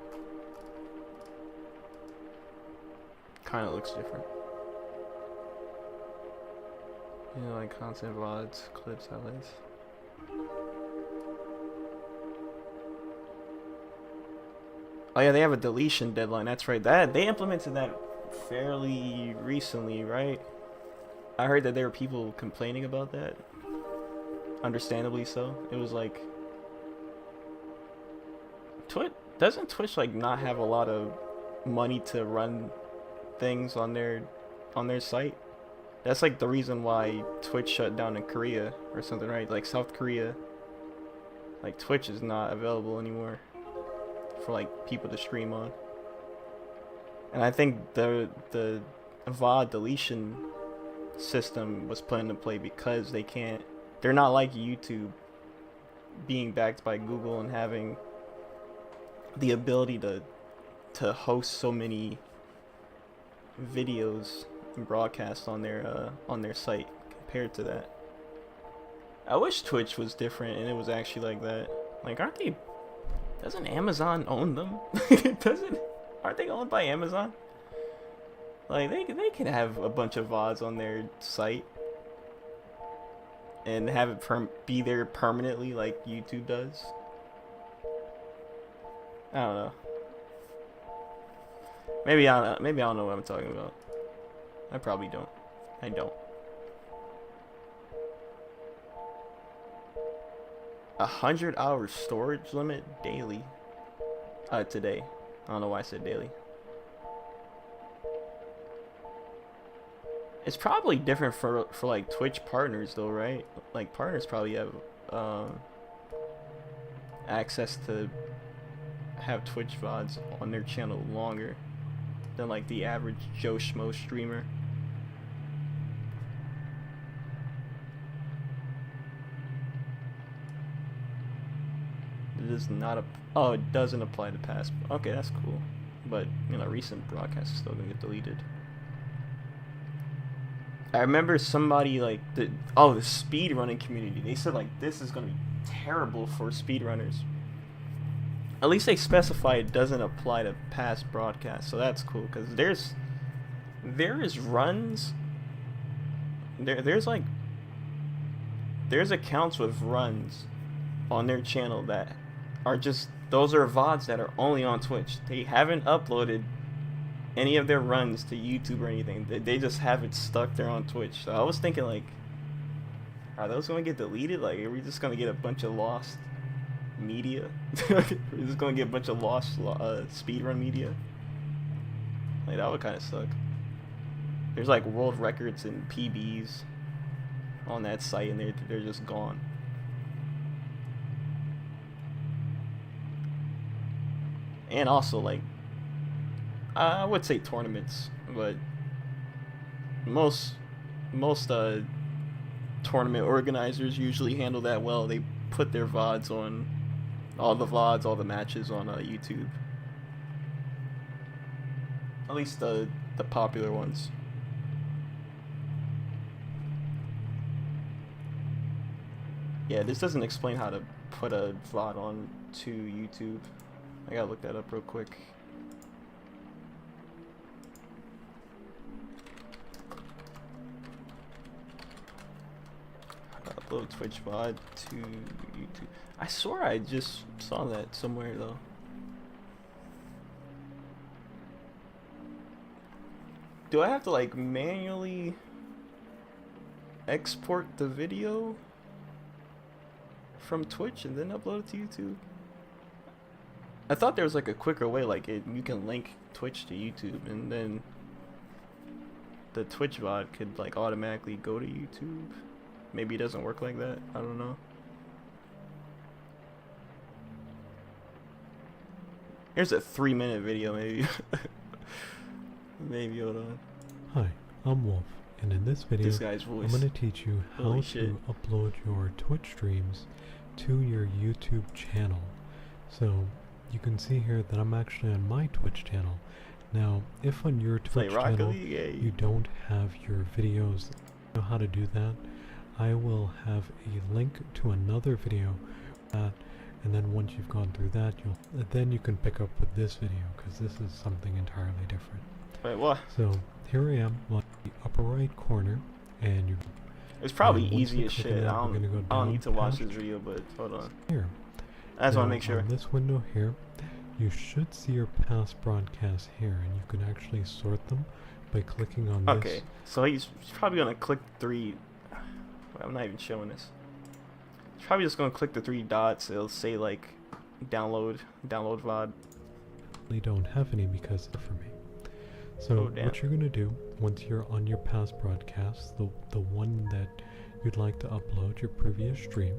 Speaker 1: Kind of looks different. You know, like content VODs, clips, highlights. Oh yeah, they have a deletion deadline. That's right. That they implemented that fairly recently, right? I heard that there were people complaining about that. Understandably so. It was like doesn't Twitch like not have a lot of money to run things on their site? That's like the reason why Twitch shut down in Korea or something, right? Like South Korea Like Twitch is not available anymore for like people to stream on. And I think the VOD deletion system was put into play because they're not like YouTube being backed by Google and having the ability to host so many videos and broadcasts on their site compared to that. I wish Twitch was different and it was actually like that. Like, doesn't Amazon own them? Aren't they owned by Amazon? Like, they can have a bunch of VODs on their site and have it be there permanently like YouTube does. I don't know. Maybe I don't know what I'm talking about. I probably don't. I don't. 100 hours storage limit daily. Today. I don't know why I said daily. It's probably different for like Twitch partners though, right? Like partners probably have access to have Twitch VODs on their channel longer than like the average Joe Schmo streamer. It does not it doesn't apply to past. Okay, that's cool. But you know, recent broadcasts are still gonna get deleted. I remember somebody like the speedrunning community. They said like this is gonna be terrible for speedrunners. At least they specify it doesn't apply to past broadcasts, so that's cool. Cause there is runs. There's accounts with runs on their channel that are just, those are VODs that are only on Twitch. They haven't uploaded any of their runs to YouTube or anything. They just have it stuck there on Twitch. So I was thinking like, are those gonna get deleted? Like, are we just gonna get a bunch of lost media? We're just gonna get a bunch of lost speedrun media? Like, that would kind of suck. There's like world records and PBs on that site and they're just gone. And also, like, I would say tournaments, but most tournament organizers usually handle that well. They put their VODs on, all the matches on YouTube. At least the popular ones. Yeah, this doesn't explain how to put a VOD on to YouTube. I gotta look that up real quick. Upload Twitch VOD to YouTube. I swear I just saw that somewhere though. Do I have to like manually export the video from Twitch and then upload it to YouTube? I thought there was like a quicker way, like you can link Twitch to YouTube and then the Twitch VOD could like automatically go to YouTube. Maybe it doesn't work like that. I don't know. Here's a 3-minute video, maybe. Maybe, hold on.
Speaker 5: Hi, I'm Wolf, and in this video,
Speaker 1: This guy's voice.
Speaker 5: I'm going to teach you how
Speaker 1: Holy
Speaker 5: to
Speaker 1: shit.
Speaker 5: upload your Twitch streams to your YouTube channel. So, you can see here that I'm actually on my Twitch channel. Now, if on your
Speaker 1: Play
Speaker 5: Twitch
Speaker 1: Rocket
Speaker 5: channel
Speaker 1: League, yeah.
Speaker 5: you don't have your videos, you know how to do that, I will have a link to another video and then once you've gone through that, then you can pick up with this video, because this is something entirely different.
Speaker 1: Wait, what?
Speaker 5: So here I am on the upper right corner, and you.
Speaker 1: It's probably
Speaker 5: and once
Speaker 1: easy
Speaker 5: we
Speaker 1: as
Speaker 5: click
Speaker 1: shit.
Speaker 5: on
Speaker 1: I
Speaker 5: that, we're gonna go
Speaker 1: don't
Speaker 5: down
Speaker 1: need to watch
Speaker 5: past
Speaker 1: this video, but hold on.
Speaker 5: Here.
Speaker 1: I just want to
Speaker 5: Now,
Speaker 1: make sure.
Speaker 5: On this window here, you should see your past broadcasts here, and you can actually sort them by clicking on this.
Speaker 1: Okay, so he's probably gonna click 3. I'm not even showing this. He's probably just gonna click the 3 dots. It'll say like download VOD.
Speaker 5: They don't have any because they're for me. So
Speaker 1: Oh, damn.
Speaker 5: what you're gonna do once you're on your past broadcast, the one that you'd like to upload, your previous stream,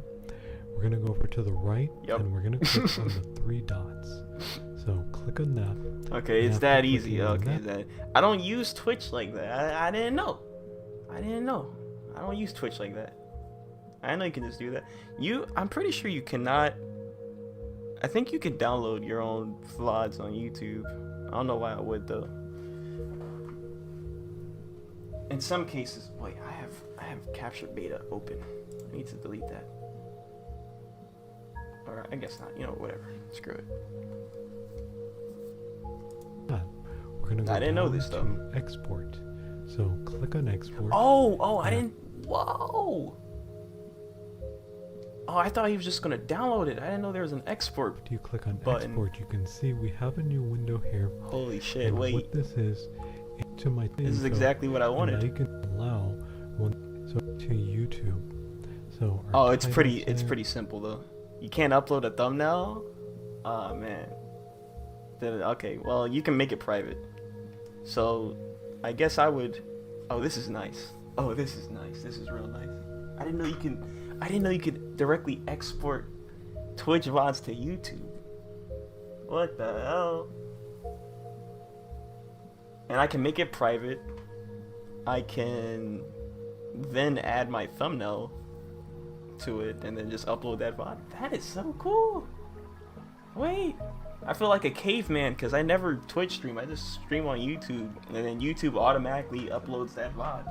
Speaker 5: we're gonna go over to the right,
Speaker 1: Yep.
Speaker 5: and we're gonna click on the 3 dots. So click on that.
Speaker 1: Okay, it's
Speaker 5: After
Speaker 1: that easy.
Speaker 5: clicking on
Speaker 1: Okay,
Speaker 5: that-
Speaker 1: I don't use Twitch like that. I didn't know. I don't use Twitch like that. I know you can just do that. I'm pretty sure you cannot. I think you could download your own VODs on YouTube. I don't know why I would though. In some cases, wait, I have Capture Beta open. I need to delete that. Or I guess not. You know, whatever. Screw it.
Speaker 5: We're gonna go
Speaker 1: I didn't know
Speaker 5: down
Speaker 1: this, though.
Speaker 5: to export. So click on export.
Speaker 1: Oh, I
Speaker 5: Yeah.
Speaker 1: didn't. Whoa. Oh, I thought he was just gonna download it. I didn't know there was an export.
Speaker 5: After you click on
Speaker 1: button.
Speaker 5: export, you can see we have a new window here.
Speaker 1: Holy shit!
Speaker 5: And
Speaker 1: Wait,
Speaker 5: what this is, to my
Speaker 1: this is
Speaker 5: info,
Speaker 1: exactly what I
Speaker 5: and now
Speaker 1: wanted.
Speaker 5: you can allow one to YouTube. So
Speaker 1: Oh,
Speaker 5: our
Speaker 1: it's
Speaker 5: title's
Speaker 1: pretty
Speaker 5: there.
Speaker 1: simple though. You can't upload a thumbnail. Oh man. Okay, well you can make it private. So, I guess I would. Oh, this is nice. Oh, this is nice. This is real nice. I didn't know you could directly export Twitch VODs to YouTube. What the hell? And I can make it private. I can then add my thumbnail to it and then just upload that VOD. That is so cool. Wait, I feel like a caveman because I never Twitch stream. I just stream on YouTube and then YouTube automatically uploads that VOD.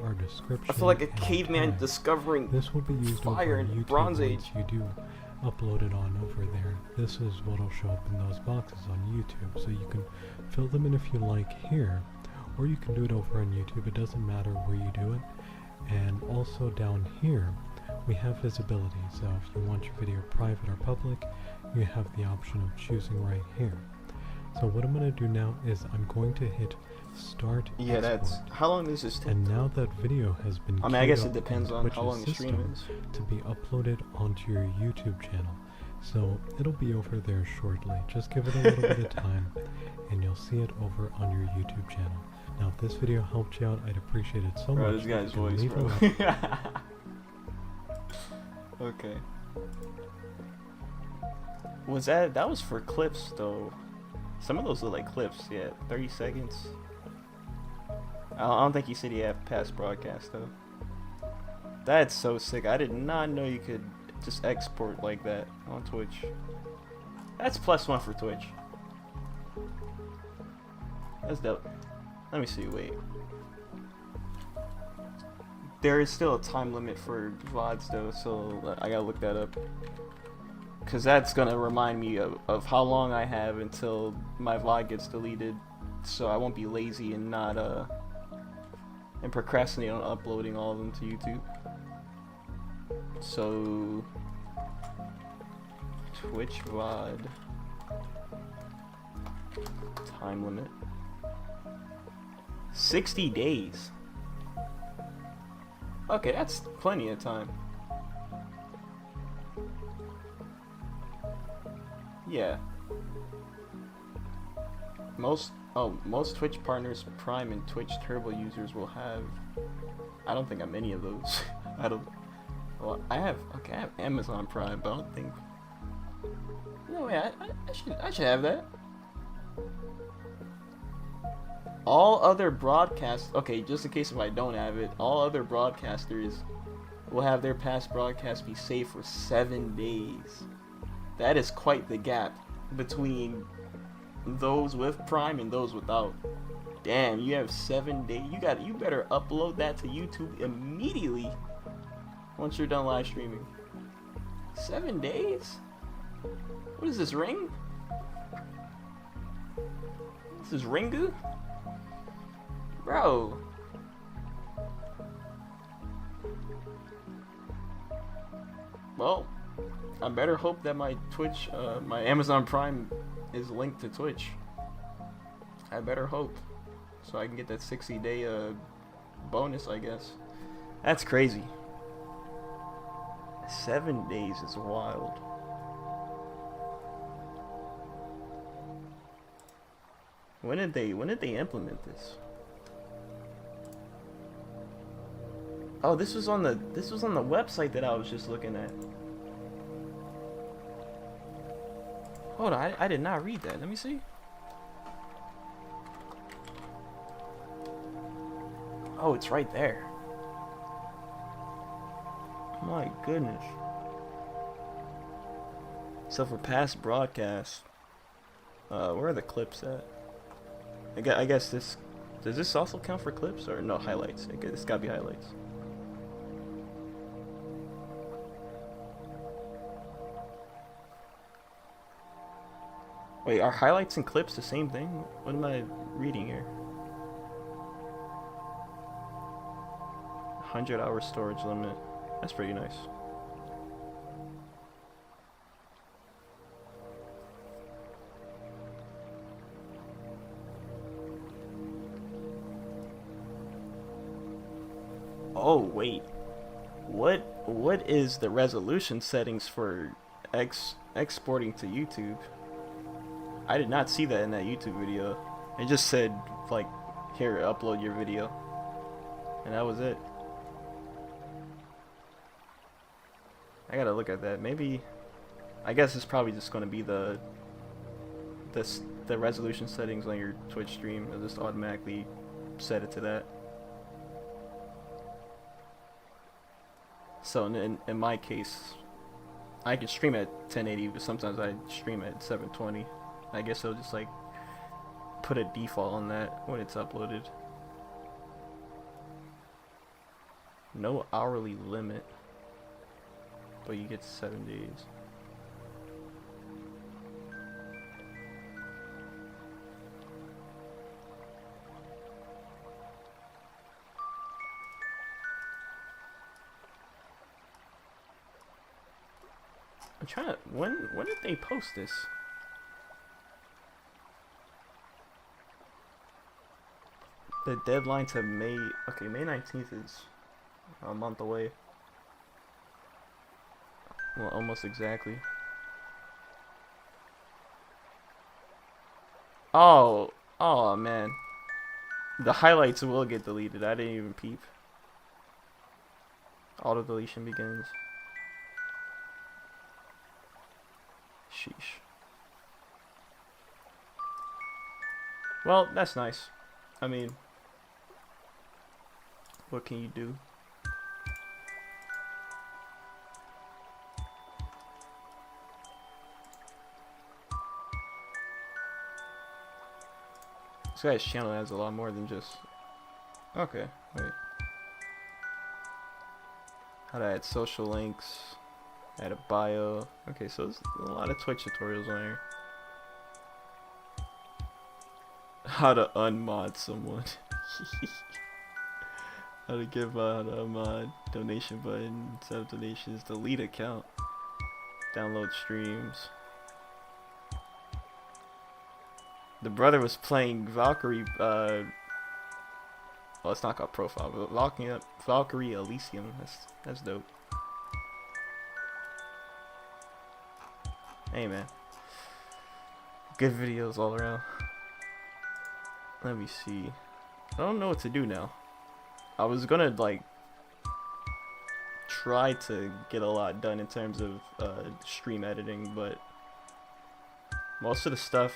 Speaker 5: Our description.
Speaker 1: I feel like a
Speaker 5: and
Speaker 1: caveman
Speaker 5: tag.
Speaker 1: discovering
Speaker 5: This will be used
Speaker 1: fire
Speaker 5: over
Speaker 1: in
Speaker 5: YouTube
Speaker 1: Bronze
Speaker 5: once
Speaker 1: Age.
Speaker 5: you do upload it on over there. This is what'll show up in those boxes on YouTube. So you can fill them in if you like here, or you can do it over on YouTube. It doesn't matter where you do it. And also down here, we have visibility. So if you want your video private or public, you have the option of choosing right here. So what I'm going to do now is I'm going to hit start
Speaker 1: Yeah, that's
Speaker 5: export.
Speaker 1: how long does this take?
Speaker 5: And now that video has been
Speaker 1: I mean, I
Speaker 5: queued
Speaker 1: guess
Speaker 5: up
Speaker 1: it depends
Speaker 5: in
Speaker 1: on how
Speaker 5: Twitch's
Speaker 1: long the stream
Speaker 5: system
Speaker 1: is.
Speaker 5: to be uploaded onto your YouTube channel. So it'll be over there shortly. Just give it a little bit of time and you'll see it over on your YouTube channel. Now if this video helped you out, I'd appreciate it so
Speaker 1: Bro,
Speaker 5: much.
Speaker 1: this guy's
Speaker 5: if you can
Speaker 1: voice,
Speaker 5: leave a
Speaker 1: bro.
Speaker 5: like.
Speaker 1: Okay. Was that was for clips though? Some of those look like clips. Yeah, 30 seconds. I don't think he said he had past broadcast though. That's so sick. I did not know you could just export like that on Twitch. That's +1 for Twitch. That's dope. Let me see. Wait. There is still a time limit for VODs though, so I gotta look that up. Cause that's gonna remind me of how long I have until my VOD gets deleted, so I won't be lazy and not and procrastinate on uploading all of them to YouTube. So Twitch VOD time limit 60 days. Okay, that's plenty of time. Yeah. Most Twitch partners, Prime and Twitch Turbo users will have. I don't think I'm any of those. I don't. Well, I have Amazon Prime, but I don't think. No way, I should have that. All other broadcasts. Okay, just in case if I don't have it, all other broadcasters will have their past broadcasts be saved for 7 days. That is quite the gap between those with Prime and those without. Damn, you have 7 days. You better upload that to YouTube immediately once you're done live streaming. 7 days? What is this, Ring? This is Ringu? Bro. Well, I better hope that my Twitch, my Amazon Prime is linked to Twitch. I better hope. So I can get that 60-day bonus, I guess. That's crazy. 7 days is wild. When did they implement this? Oh, this was on the website that I was just looking at. Hold on, I did not read that. Let me see. Oh, it's right there. My goodness. So for past broadcasts, where are the clips at? I guess this, does this also count for clips or no, highlights? It's gotta be highlights. Wait, are highlights and clips the same thing? What am I reading here? 100-hour storage limit. That's pretty nice. Oh wait, what is the resolution settings for exporting to YouTube? I did not see that in that YouTube video. It just said like, here, upload your video, and that was it. I gotta look at that. Maybe, I guess it's probably just gonna be the resolution settings on your Twitch stream. It'll just automatically set it to that. So in my case, I can stream at 1080, but sometimes I stream at 720. I guess it'll just like put a default on that when it's uploaded. No hourly limit, but you get 7 days. I'm trying to, when did they post this? The deadline to May, okay, May 19th is a month away. Well, almost exactly. Oh man. The highlights will get deleted. I didn't even peep. Auto deletion begins. Sheesh. Well, that's nice. I mean, what can you do? This guy's channel has a lot more than just... Okay, wait. How to add social links, add a bio. Okay, so there's a lot of Twitch tutorials on here. How to unmod someone. How to give out a mod, donation button, set up donations, delete account, download streams. The brother was playing Valkyrie, well, it's not called profile, but Valkyrie Elysium. That's dope. Hey man, good videos all around. Let me see. I don't know what to do now. I was gonna like try to get a lot done in terms of stream editing, but most of the stuff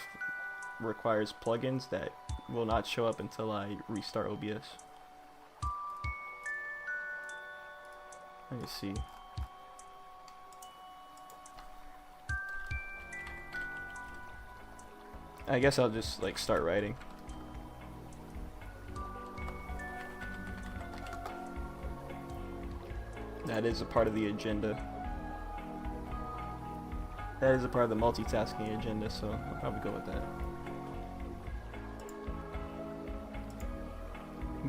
Speaker 1: requires plugins that will not show up until I restart OBS. Let me see. I guess I'll just like start writing. That is a part of the agenda. That is a part of the multitasking agenda, so I'll probably go with that.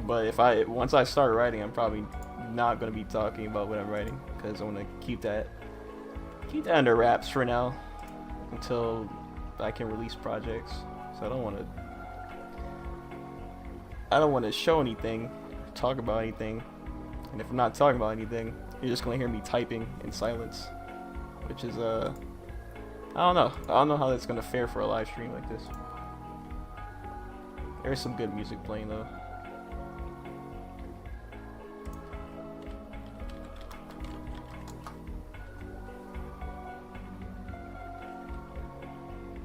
Speaker 1: But once I start writing, I'm probably not going to be talking about what I'm writing, because I want to keep that under wraps for now until I can release projects. So I don't want to show anything, talk about anything, and if I'm not talking about anything, you're just going to hear me typing in silence, which is I don't know how that's going to fare for a live stream like this. There's some good music playing though.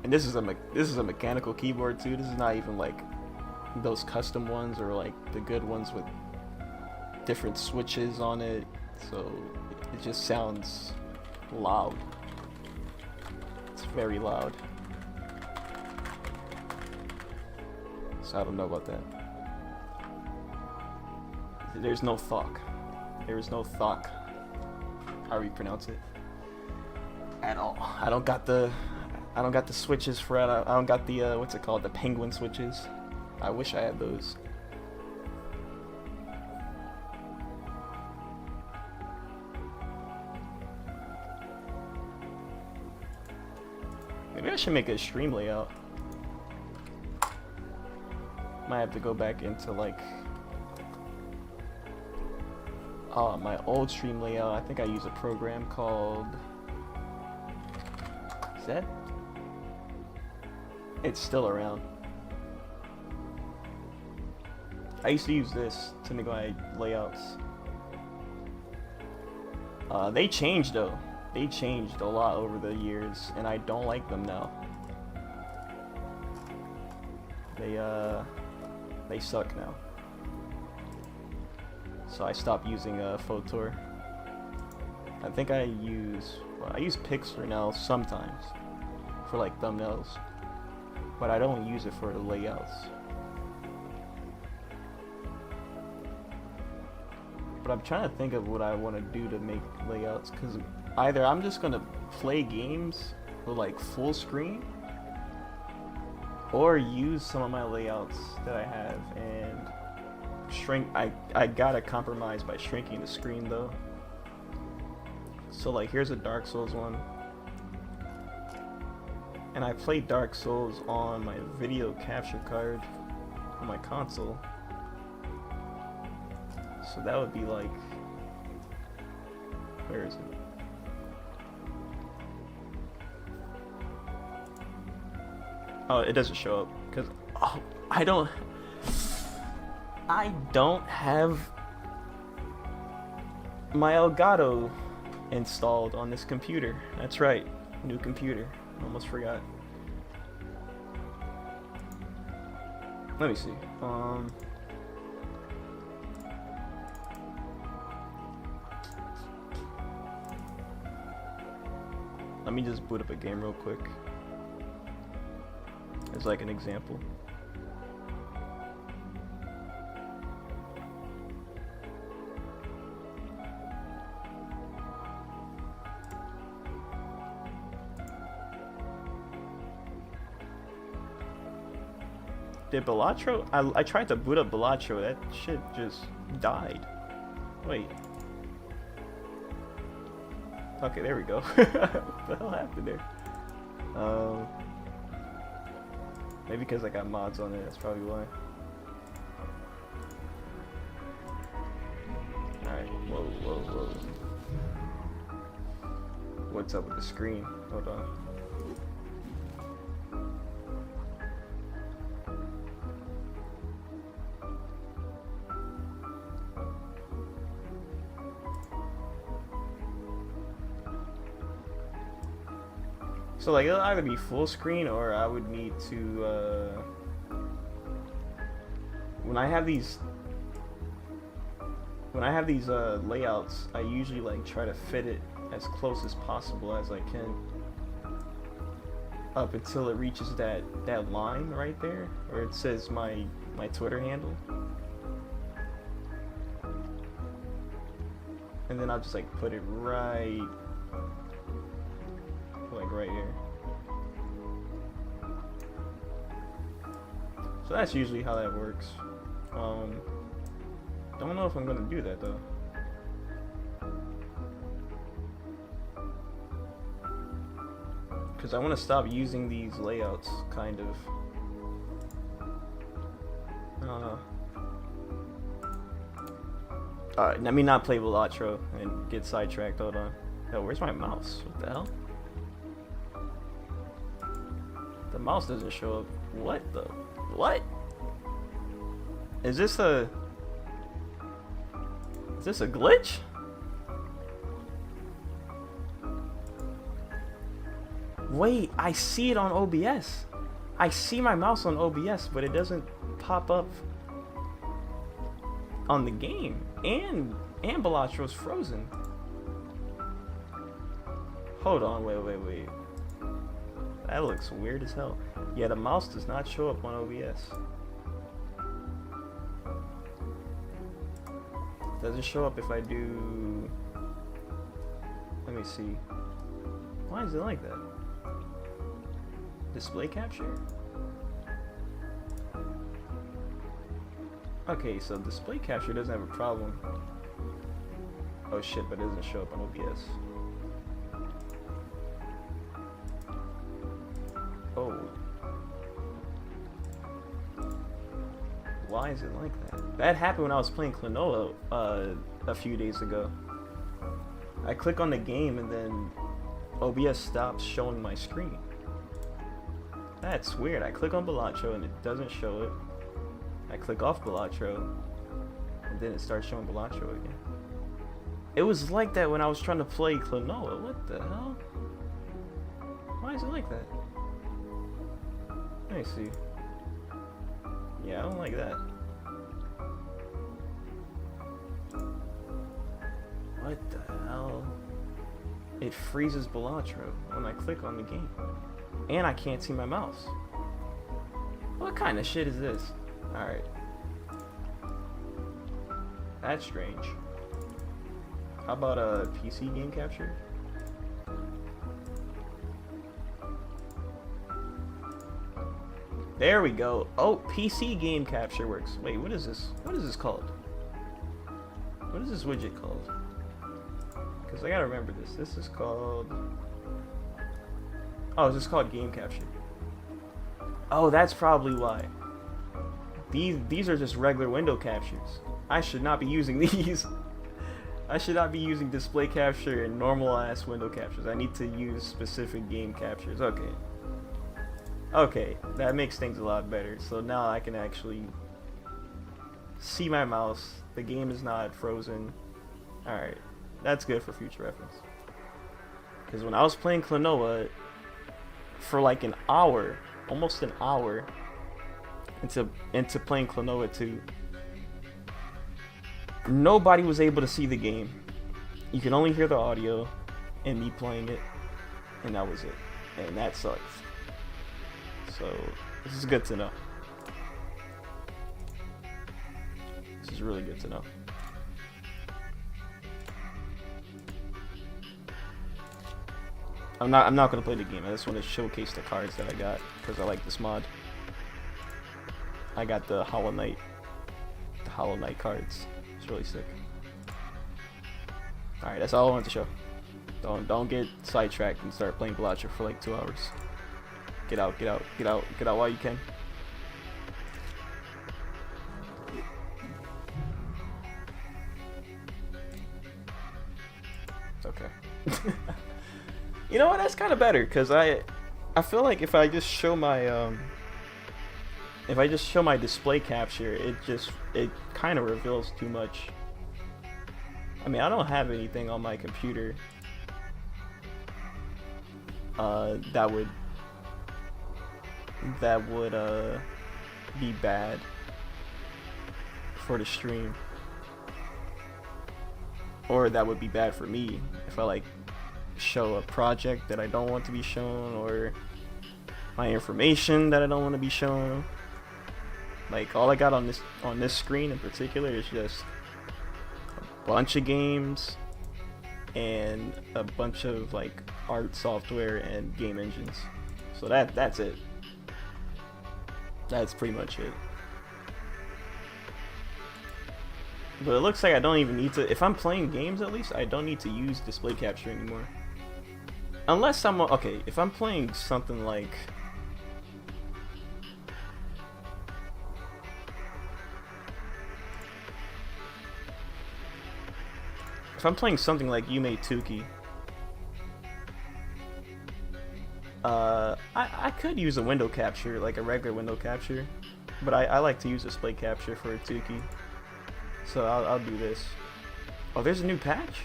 Speaker 1: And this is a mechanical keyboard too. This is not even like those custom ones or like the good ones with different switches on it. So it just sounds loud. It's very loud. So I don't know about that. There's no thok. There is no thok. However you pronounce it. At all. I don't got the switches for it. I don't got the what's it called? The penguin switches. I wish I had those. Maybe I should make a stream layout. Might have to go back into like my old stream layout. I think I use a program called it's still around. I used to use this to make my layouts. They changed though. They changed a lot over the years, and I don't like them now. They suck now. So I stopped using Photor. I think I use Pixlr now sometimes for like thumbnails, but I don't use it for the layouts. But I'm trying to think of what I want to do to make layouts, because either I'm just gonna play games with like full screen, or use some of my layouts that I have and shrink. I gotta compromise by shrinking the screen though. So like here's a Dark Souls one, and I played Dark Souls on my video capture card on my console. So that would be like, where is it? Oh, it doesn't show up because I don't have my Elgato installed on this computer. That's right, new computer. Almost forgot. Let me see. Let me just boot up a game real quick as like an example. Did Balatro? I tried to boot up Balatro. That shit just died. Wait. Okay, there we go. What the hell happened there? Maybe because I got mods on it, that's probably why. Alright, whoa. What's up with the screen? Hold on. So like it'll either be full screen or I would need to when I have these layouts, I usually like try to fit it as close as possible as I can up until it reaches that line right there where it says my Twitter handle, and then I'll just like put it right here. So that's usually how that works. Don't know if I'm gonna do that though. Because I want to stop using these layouts, kind of. I don't know. Alright, let me not play Balatro and get sidetracked. Hold on. Yo, where's my mouse? What the hell? The mouse doesn't show up. What the? What? Is this a glitch? Wait, I see it on OBS. I see my mouse on OBS, but it doesn't pop up on the game. And Balattro's frozen. Hold on, wait. That looks weird as hell. Yeah, the mouse does not show up on OBS. Does it show up if I do... Let me see. Why is it like that? Display capture? Okay, so display capture doesn't have a problem. Oh shit, but it doesn't show up on OBS. Oh. Why is it like that? That happened when I was playing Klonoa a few days ago. I click on the game and then OBS stops showing my screen. That's weird. I click on Balatro and it doesn't show it. I click off Balatro and then it starts showing Balatro again. It was like that when I was trying to play Klonoa. What the hell? Why is it like that? Let me see. Yeah, I don't like that. What the hell? It freezes Balatro when I click on the game. And I can't see my mouse. What kind of shit is this? Alright. That's strange. How about a PC game capture? There we go. Oh, PC game capture works. Wait, what is this? What is this called? What is this widget called? Because I gotta remember this. This is called... Oh, this is called game capture. Oh, that's probably why. These are just regular window captures. I should not be using these. I should not be using display capture and normal ass window captures. I need to use specific game captures. Okay. Okay, that makes things a lot better. So now I can actually see my mouse. The game is not frozen. Alright, that's good for future reference. Because when I was playing Klonoa for like an hour, almost an hour, into playing Klonoa 2, nobody was able to see the game. You can only hear the audio and me playing it, and that was it. And that sucks. So, this is good to know. This is really good to know. I'm not gonna play the game. I just want to showcase the cards that I got because I like this mod. I got the Hollow Knight cards. It's really sick. All right, that's all I wanted to show. Don't get sidetracked and start playing Balatro for like 2 hours. Get out while you can. Okay. You know what? That's kind of better because I feel like if I just show my display capture, it kind of reveals too much. I mean, I don't have anything on my computer that would be bad for the stream, or that would be bad for me if I like show a project that I don't want to be shown, or my information that I don't want to be shown. Like, all I got on this screen in particular is just a bunch of games and a bunch of like art software and game engines. So that's it. That's pretty much it. But it looks like I don't even need to, if I'm playing games at least, I don't need to use display capture anymore. Unless I'm, okay, if I'm playing something like, Yume Tuki, I could use a window capture, like a regular window capture, but I like to use display capture for a Tuki, so I'll do this. Oh, there's a new patch?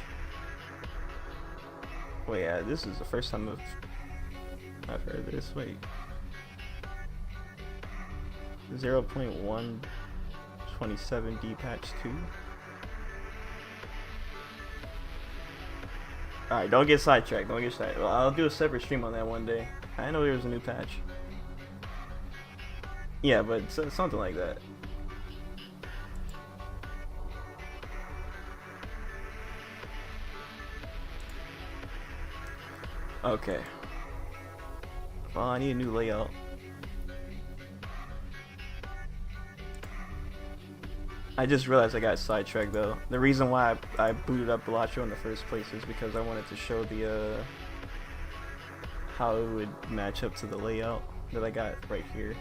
Speaker 1: Well, yeah, this is the first time I've heard this. Wait. 0.127D patch 2. Alright, don't get sidetracked. Don't get sidetracked. Well, I'll do a separate stream on that one day. I know there was a new patch. Yeah, but something like that. Okay. Well, I need a new layout. I just realized I got sidetracked though. The reason why I booted up Bellagio in the first place is because I wanted to show the how it would match up to the layout that I got right here.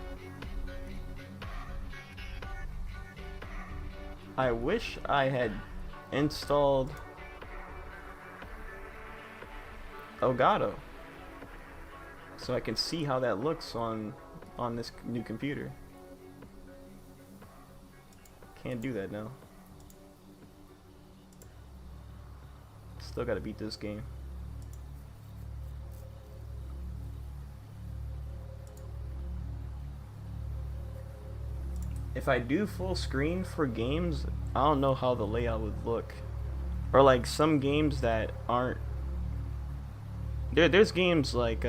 Speaker 1: I wish I had installed Elgato so I can see how that looks on this new computer. Can't do that now. Still gotta beat this game. If I do full screen for games, I don't know how the layout would look. Or like some games that aren't there's games like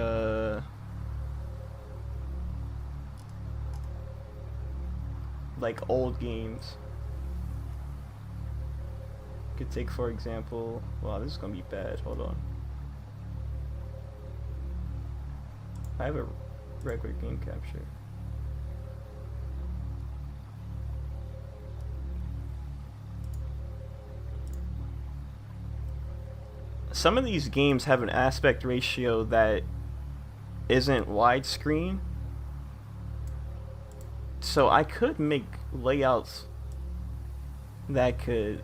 Speaker 1: old games. Could take for example, wow, this is gonna be bad. Hold on. I have a regular game capture. Some of these games have an aspect ratio that isn't widescreen. So I could make layouts that could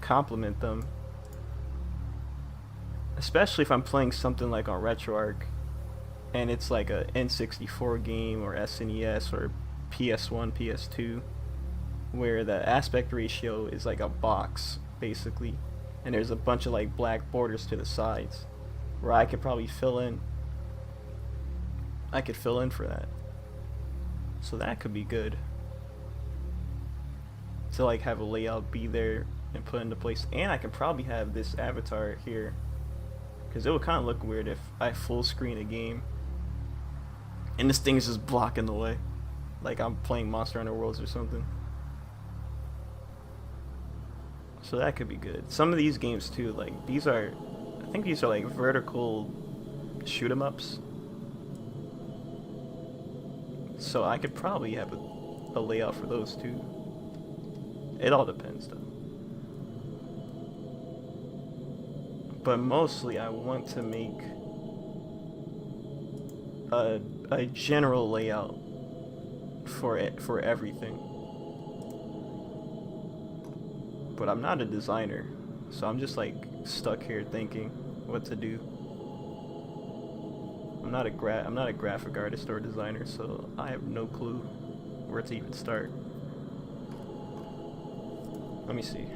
Speaker 1: complement them. Especially if I'm playing something like on RetroArch and it's like a N64 game or SNES or PS1, PS2, where the aspect ratio is like a box basically. And there's a bunch of like black borders to the sides where I could probably fill in. I could fill in for that. So that could be good. To like have a layout be there and put into place. And I can probably have this avatar here. Because it would kind of look weird if I full screen a game and this thing is just blocking the way. Like I'm playing Monster Hunter Worlds or something. So that could be good. Some of these games too, like these are, I think these are like vertical shoot 'em ups. So I could probably have a layout for those too. It all depends though. But mostly I want to make a general layout for everything. But I'm not a designer, so I'm just like stuck here thinking what to do. I'm not a graphic artist or a designer, so I have no clue where to even start. Let me see.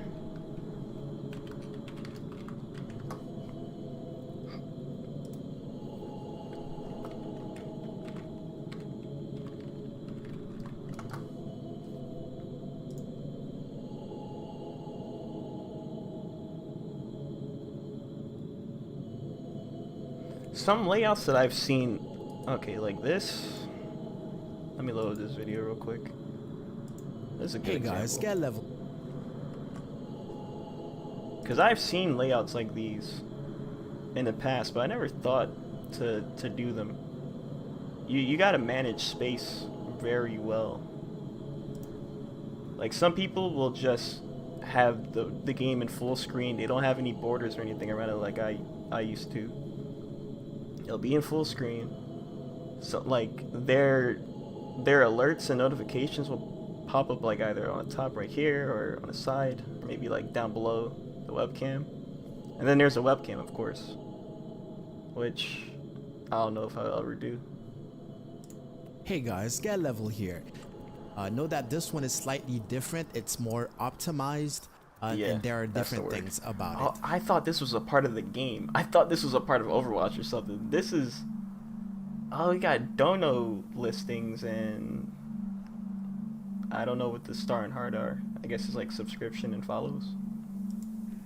Speaker 1: Some layouts that I've seen, okay, like this. Let me load this video real quick. This is a good example.
Speaker 6: Get level.
Speaker 1: Because I've seen layouts like these in the past, but I never thought to do them. You gotta manage space very well. Like some people will just have the game in full screen. They don't have any borders or anything around it like I used to. It'll be in full screen. So like their alerts and notifications will pop up like either on the top right here or on the side, or maybe like down below the webcam. And then there's a webcam, of course, which I don't know if I'll ever do.
Speaker 6: Hey guys, get level here. Know that this one is slightly different. It's more optimized.
Speaker 1: Yeah,
Speaker 6: and there are
Speaker 1: that's the
Speaker 6: different
Speaker 1: word.
Speaker 6: things about
Speaker 1: Oh,
Speaker 6: it.
Speaker 1: I thought this was a part of the game. I thought this was a part of Overwatch or something. This is Oh, we got dono listings, and I don't know what the star and heart are. I guess it's like subscription and follows.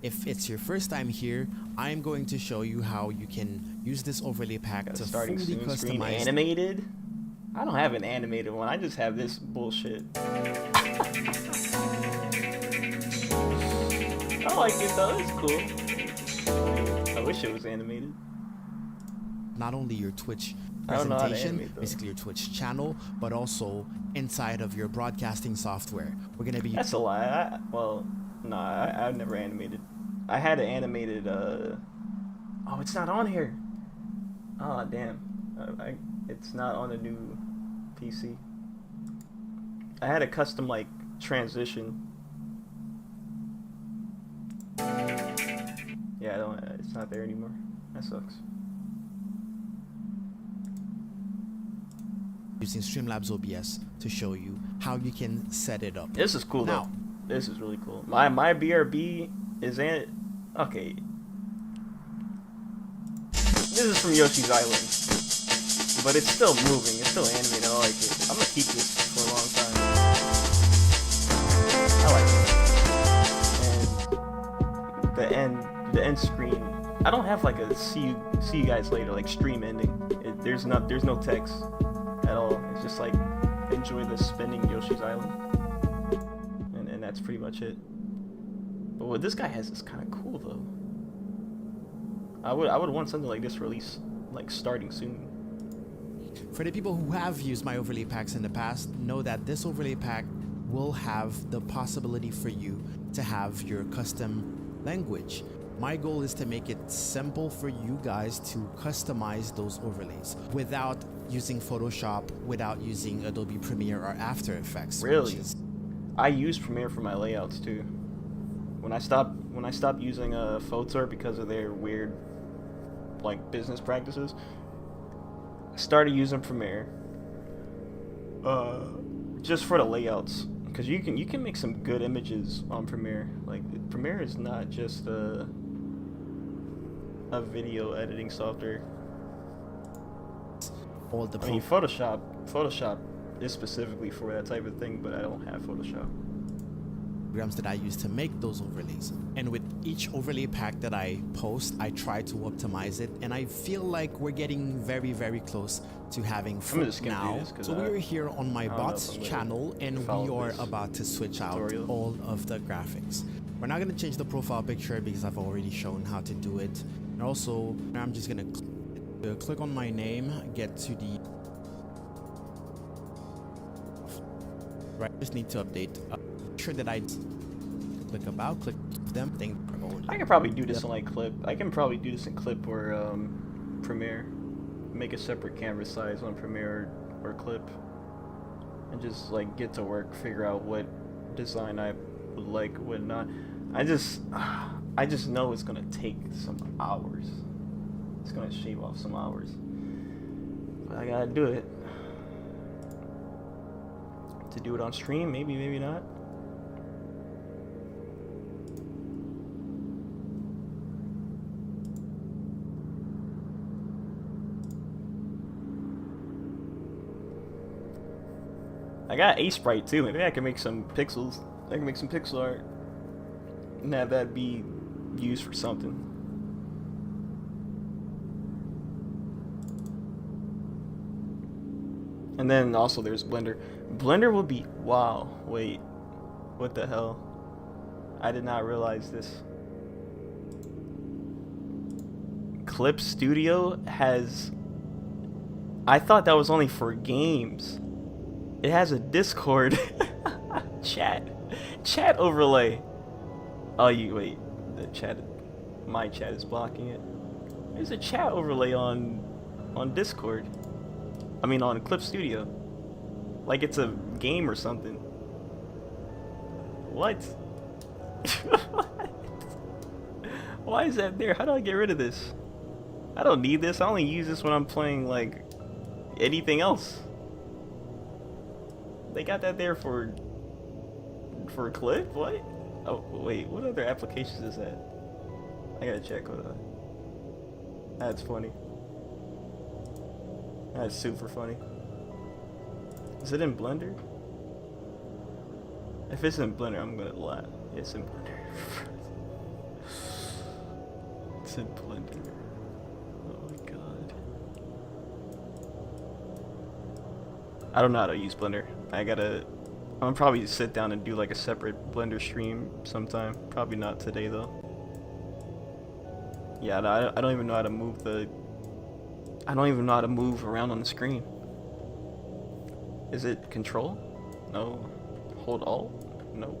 Speaker 6: If it's your first time here, I'm going to show you how you can use this overlay pack
Speaker 1: Got a
Speaker 6: to
Speaker 1: starting
Speaker 6: fully
Speaker 1: soon screen
Speaker 6: customize.
Speaker 1: animated. I don't have an animated one. I just have this bullshit. I like it though. It's cool. I wish it was animated.
Speaker 6: Not only your Twitch
Speaker 1: I don't know how to
Speaker 6: presentation,
Speaker 1: animate, though.
Speaker 6: basically your Twitch channel, but also inside of your broadcasting software. We're gonna be
Speaker 1: That's a lie. I've never animated. I had an animated. Oh, it's not on here. Oh damn. It's not on the new PC. I had a custom like transition. Yeah, it's not there anymore. That sucks.
Speaker 6: using Streamlabs OBS to show you how you can set it up.
Speaker 1: This is cool
Speaker 6: Now,
Speaker 1: though. This is really cool. My BRB is in. Okay. This is from Yoshi's Island, but it's still moving. It's still animated. I like it. I'm gonna keep this for a long time. I like it. And the end screen. I don't have like a see you guys later like stream ending. There's no text at all. It's just like enjoy the spinning Yoshi's Island, and that's pretty much it. But what this guy has is kind of cool though. I would want something like this release like starting soon.
Speaker 6: for the people who have used my overlay packs in the past, know that this overlay pack will have the possibility for you to have your custom language. My goal is to make it simple for you guys to customize those overlays without using Photoshop, without using Adobe Premiere or After Effects.
Speaker 1: Really?
Speaker 6: Which is,
Speaker 1: I use Premiere for my layouts too. When I stopped using Photor because of their weird like business practices, I started using Premiere just for the layouts, because you can make some good images on Premiere. Like Premiere is not just a video editing software.
Speaker 6: all the
Speaker 1: I mean, Photoshop is specifically for that type of thing, but I don't have Photoshop.
Speaker 6: programs that I use to make those overlays. And with each overlay pack that I post, I try to optimize it, and I feel like we're getting very, very close to having full
Speaker 1: just gonna do
Speaker 6: now.
Speaker 1: this 'cause
Speaker 6: So we're here on my
Speaker 1: don't know
Speaker 6: bots
Speaker 1: if I'm gonna
Speaker 6: channel, and
Speaker 1: follow
Speaker 6: we are
Speaker 1: this
Speaker 6: about to switch out
Speaker 1: tutorial.
Speaker 6: all of the graphics. We're not gonna change the profile picture because I've already shown how to do it. And also, I'm just gonna click on my name, get to the right. Just need to update. Make sure that I click about, click them, thing.
Speaker 1: I can probably do this in like Clip. I can probably do this in Clip or Premiere. Make a separate canvas size on Premiere or Clip, and just like get to work, figure out what design I would like, what not. I just know it's gonna take some hours. It's gonna shave off some hours, but I gotta do it. To do it on stream, maybe, maybe not. I got a sprite too. Maybe I can make some pixels. I can make some pixel art and have that be used for something. And then also there's Blender. Blender will be, wow, wait, what the hell? I did not realize this. Clip Studio has, I thought that was only for games. It has a Discord chat overlay. Oh, wait, the chat, my chat is blocking it. There's a chat overlay on Discord. I mean on Clip Studio. Like it's a game or something. What? Why is that there? How do I get rid of this? I don't need this. I only use this when I'm playing like anything else. They got that there for Clip? What? Oh wait, what other applications is that? I gotta check. Hold on. That's funny. That's super funny. Is it in Blender? If it's in Blender, I'm gonna laugh. It's in Blender. It's in Blender. Oh my god. I don't know how to use Blender. I'm gonna probably sit down and do like a separate Blender stream sometime. Probably not today though. Yeah, I don't even know how to move I don't even know how to move around on the screen. Is it Control? No. Hold Alt? No.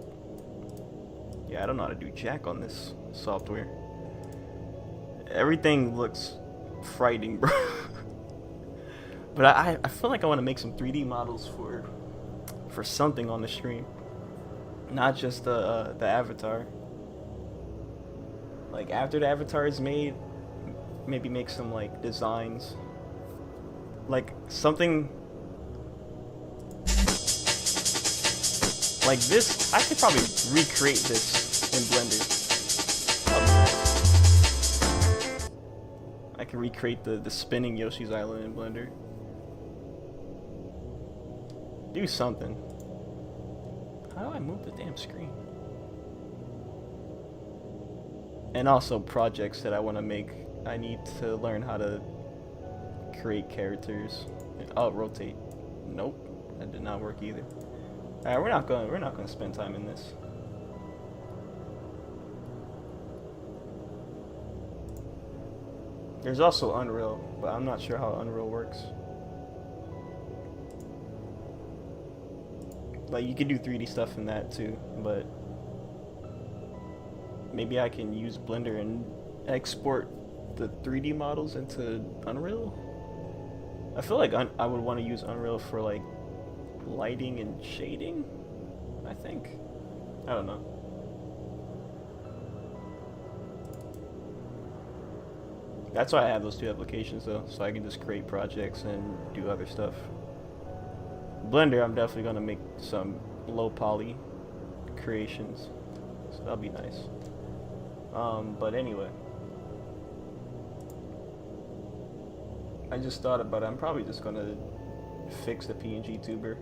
Speaker 1: Yeah, I don't know how to do jack on this software. Everything looks frightening, bro. But I feel like I want to make some 3D models for something on the stream. Not just the avatar. Like after the avatar is made, maybe make some like designs. Like something like this. I could probably recreate this in Blender. I can recreate the spinning Yoshi's Island in Blender. Do something. How do I move the damn screen? And also projects that I want to make. I need to learn how to create characters. Oh, rotate. Nope, that did not work either. All right, we're not gonna spend time in this. There's also Unreal, but I'm not sure how Unreal works. Like you can do 3D stuff in that too, but maybe I can use Blender and export the 3D models into Unreal. I feel like I would want to use Unreal for like lighting and shading, I think. I don't know. That's why I have those two applications though, so I can just create projects and do other stuff. Blender, I'm definitely gonna make some low poly creations, so that'll be nice. But anyway, I just thought about it. I'm probably just gonna fix the PNG tuber.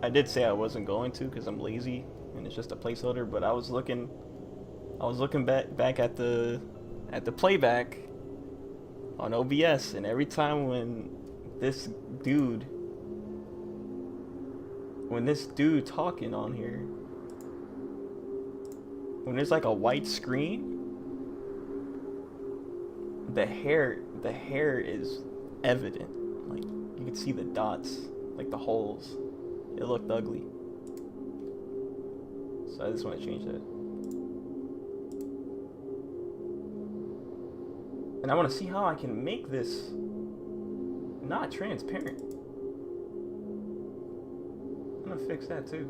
Speaker 1: I did say I wasn't going to because I'm lazy and it's just a placeholder, but I was looking back at the playback on OBS, and every time when this dude talking on here, when there's like a white screen, the hair is evident. Like you can see the dots, like the holes. It looked ugly. So I just want to change that. And I want to see how I can make this not transparent. I'm gonna fix that too.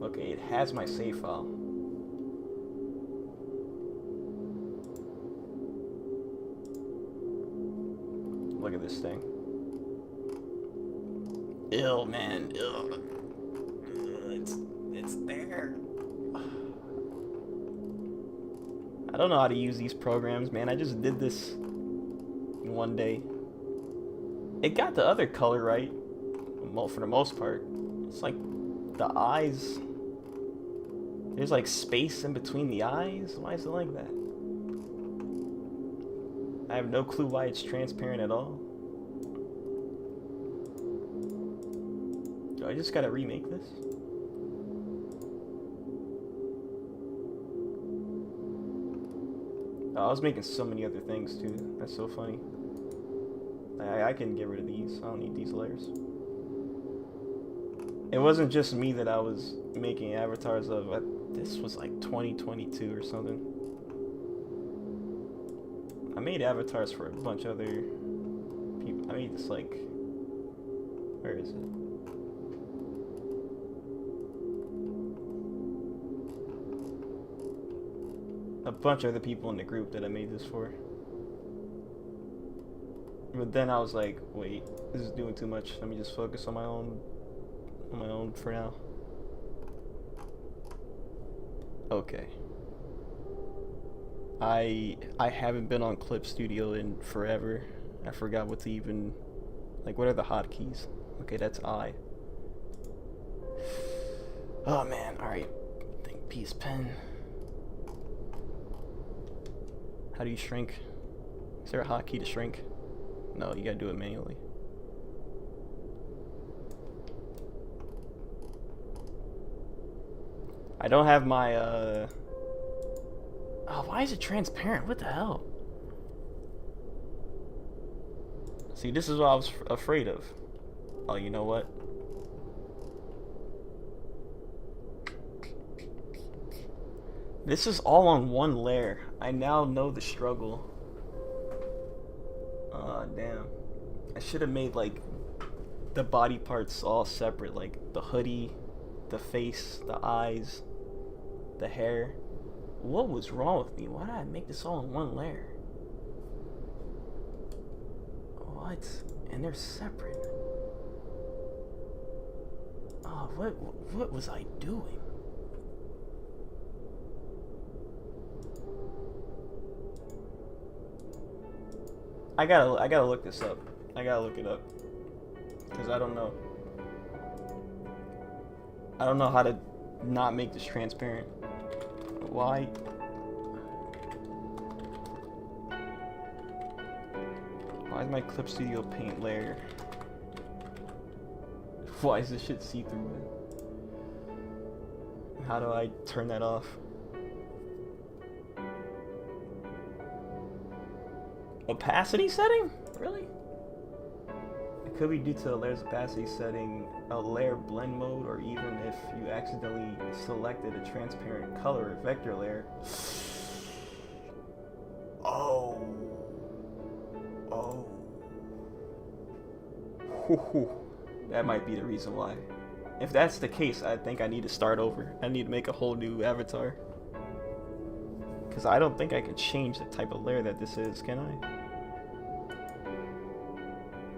Speaker 1: Okay, it has my save file. Look at this thing. Ew, man. Ew. It's there. I don't know how to use these programs, man. I just did this in one day. It got the other color right, for the most part. It's like the eyes. There's like space in between the eyes. Why is it like that? I have no clue why it's transparent at all. Do I just gotta remake this? Oh, I was making so many other things too. That's so funny. I can get rid of these. I don't need these layers. It wasn't just me that I was making avatars of. This was like 2022 or something. I made avatars for a bunch of other people. I made this like, where is it? A bunch of other people in the group that I made this for. But then I was like, wait, this is doing too much. Let me just focus on my own for now. Okay. I haven't been on Clip Studio in forever. I forgot what to even, like, what are the hotkeys? Okay, that's I. Oh man, alright. Think piece pen. How do you shrink? Is there a hotkey to shrink? No, you gotta do it manually. I don't have my, Oh, why is it transparent? What the hell? See, this is what I was afraid of. Oh, you know what? This is all on one layer. I now know the struggle. Oh, damn. I should have made, like, the body parts all separate. Like, the hoodie, the face, the eyes, the hair. What was wrong with me? Why did I make this all in one layer? What? And they're separate. Oh, what was I doing? I gotta look this up. I gotta look it up. Because I don't know. I don't know how to not make this transparent. Why? Why is my Clip Studio Paint layer? Why is this shit see-through? How do I turn that off? Opacity setting? Really? It could be due to the layer's opacity setting, a layer blend mode, or even if you accidentally selected a transparent color or vector layer. Oh. Oh. That might be the reason why. If that's the case, I think I need to start over. I need to make a whole new avatar. Because I don't think I can change the type of layer that this is, can I?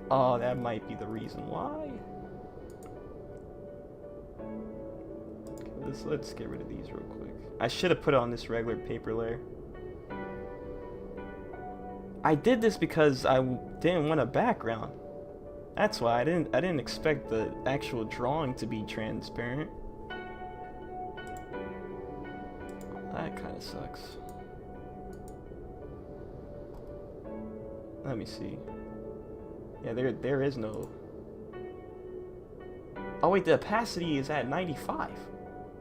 Speaker 1: Oh, that might be the reason why. Okay, let's get rid of these real quick. I should have put it on this regular paper layer. I did this because I didn't want a background. That's why I didn't expect the actual drawing to be transparent. That kind of sucks. Let me see. Yeah, there is no. Oh wait, the opacity is at 95.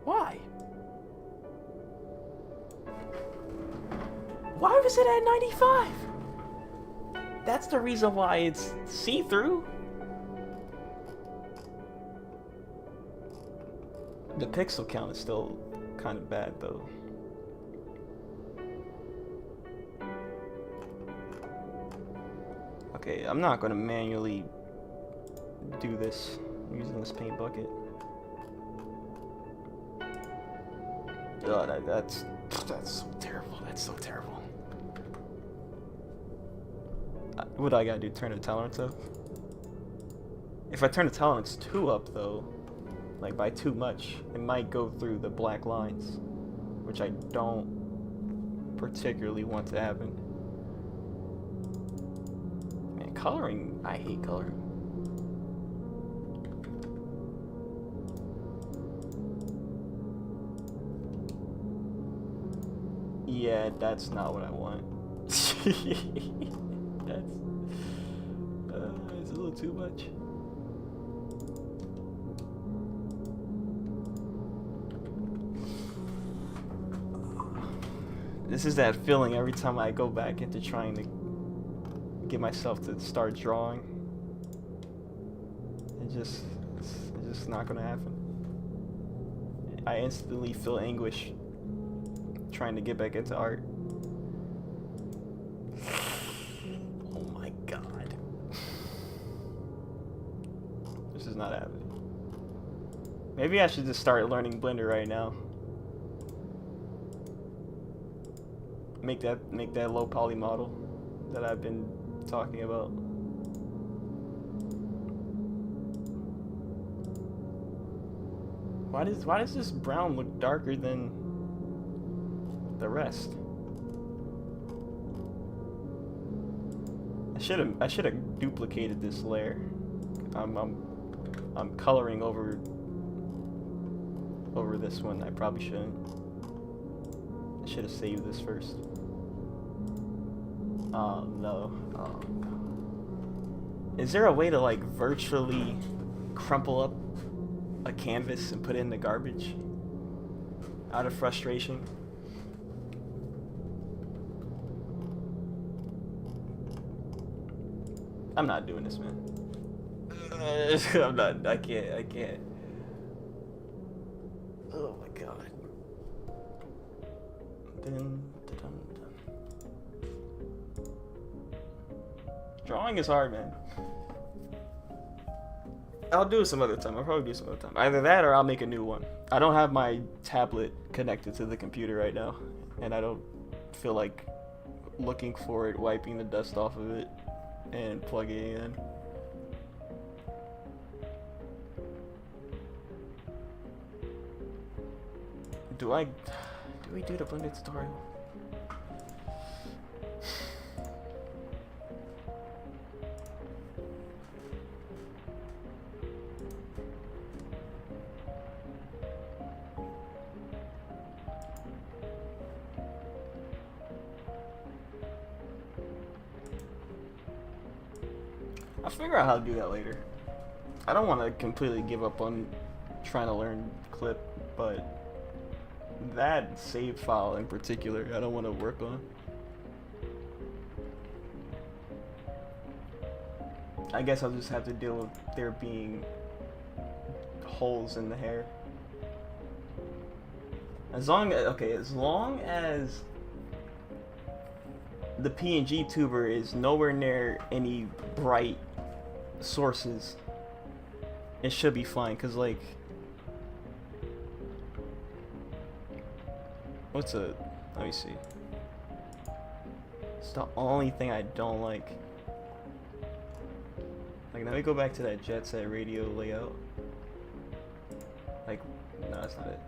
Speaker 1: Why? Why was it at 95? That's the reason why it's see-through. The pixel count is still kind of bad though. Okay, I'm not gonna manually do this using this paint bucket. Oh, that's so terrible. That's so terrible. What do I gotta do? Turn the tolerance up? If I turn the tolerance 2 up though, like by too much, it might go through the black lines, which I don't particularly want to happen. Man, coloring, I hate coloring. Yeah, that's not what I want. It's a little too much. This is that feeling every time I go back into trying to get myself to start drawing. It's just not gonna happen. I instantly feel anguish trying to get back into art. Oh my god. This is not happening. Maybe I should just start learning Blender right now. Make that low poly model that I've been talking about. Why does this brown look darker than the rest? I should have duplicated this layer. I'm coloring over this one. I probably shouldn't. I should have saved this first. Oh no. Oh no. Is there a way to like virtually crumple up a canvas and put it in the garbage out of frustration? I'm not doing this, man. I'm not. I can't. Oh my god. Dun, dun, dun. Drawing is hard, man. I'll do it some other time. I'll probably do it some other time. Either that or I'll make a new one. I don't have my tablet connected to the computer right now, and I don't feel like looking for it, wiping the dust off of it, and plugging it in. Do we do the blended tutorial? I'll figure out how to do that later. I don't want to completely give up on trying to learn clip, but that save file in particular, I don't want to work on. I guess I'll just have to deal with there being holes in the hair. As long as the PNG tuber is nowhere near any bright sources, it should be fine. Cause like, let me see. It's the only thing I don't like. Like, let me go back to that Jet Set radio layout. Like, no, that's not it.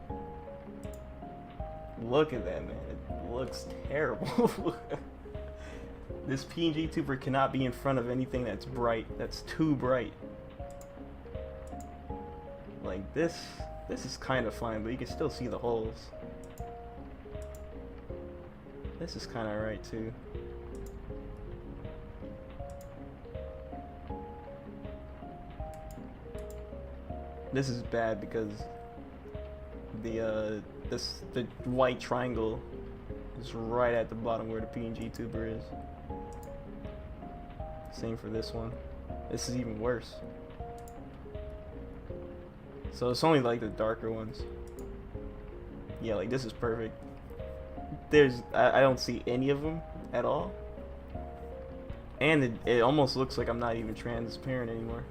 Speaker 1: Look at that, man. It looks terrible. This PNG tuber cannot be in front of anything that's bright. That's too bright. Like, this is kind of fine, but you can still see the holes. This is kind of right too. This is bad because the white triangle is right at the bottom where the PNG tuber is. Same for this one. This is even worse. So it's only like the darker ones. Yeah, like this is perfect. I don't see any of them at all. And it almost looks like I'm not even transparent anymore.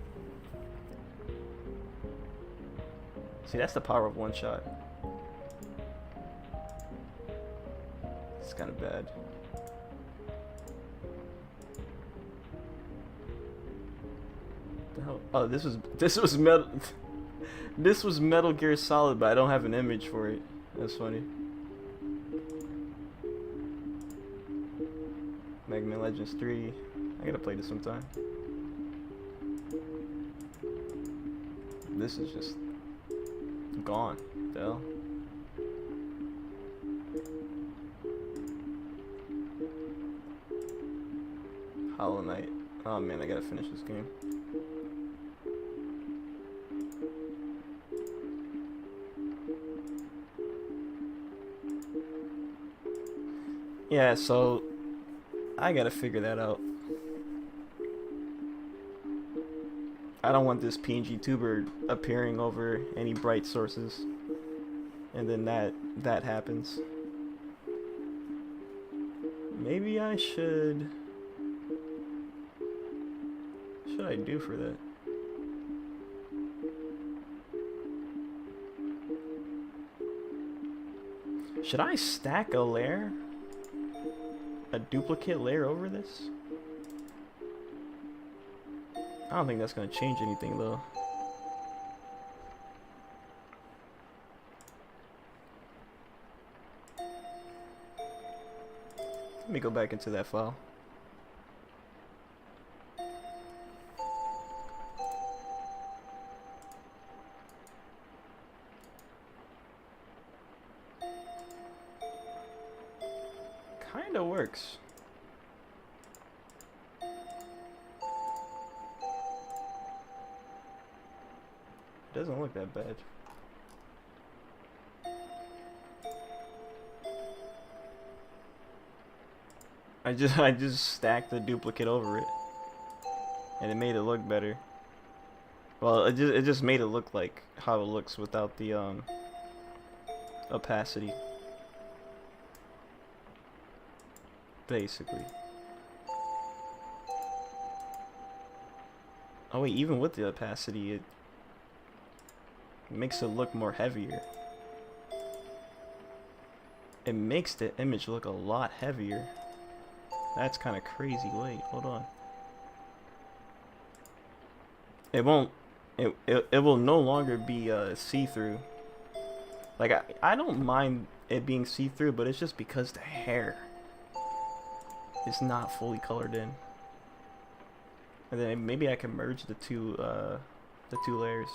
Speaker 1: See, that's the power of one shot. It's kind of bad. The hell? Oh, this was metal. This was Metal Gear Solid, but I don't have an image for it. That's funny. Mega Man Legends 3. I gotta play this sometime. This is just gone. The hell? Hollow Knight. Oh man, I gotta finish this game. Yeah, so I gotta figure that out. I don't want this PNG tuber appearing over any bright sources, and then that happens. Maybe I should. What should I do for that? Should I stack a layer? A duplicate layer over this? I don't think that's gonna change anything though. Let me go back into that file. Kinda works. Doesn't look that bad. I just stacked the duplicate over it, and it made it look better. Well, it just made it look like how it looks without the opacity. Basically. Oh wait, even with the opacity, it makes it look more heavier. It makes the image look a lot heavier. That's kind of crazy. Wait, hold on. It won't. It will no longer be see-through. Like I don't mind it being see-through, but it's just because the hair is not fully colored in. And then maybe I can merge the two layers.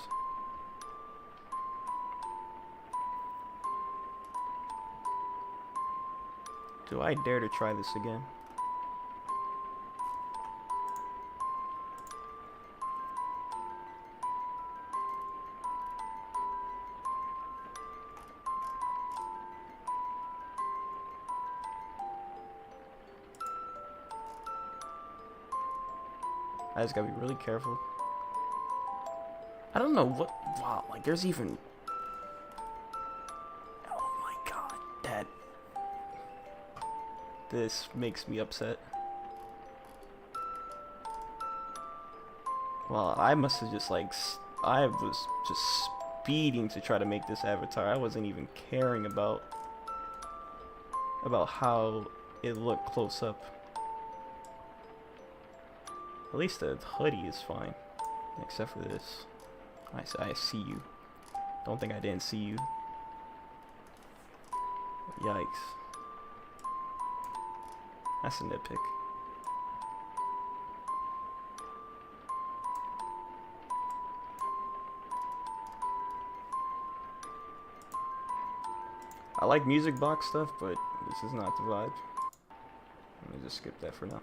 Speaker 1: Do I dare to try this again? I just gotta be really careful. I don't know what. Wow, like there's even. Oh my god, that. This makes me upset. Well, I must have just like. I was just speeding to try to make this avatar. I wasn't even caring about how it looked close up. At least the hoodie is fine, except for this. I see you. Don't think I didn't see you. Yikes. That's a nitpick. I like music box stuff, but this is not the vibe. Let me just skip that for now.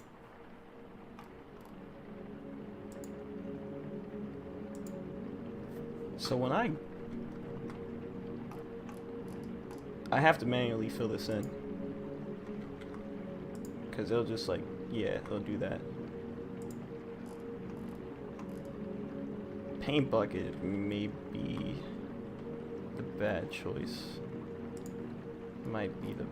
Speaker 1: So when I have to manually fill this in, because they'll just like, yeah, they'll do that. Paint bucket may be the bad choice. Might be the...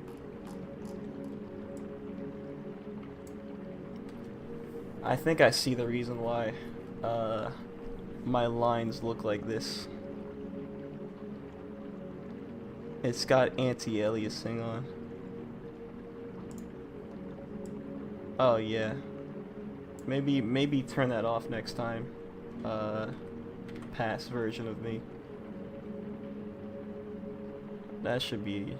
Speaker 1: I think I see the reason why my lines look like this. It's got anti-aliasing on. Oh yeah. Maybe turn that off next time. Past version of me. That should be.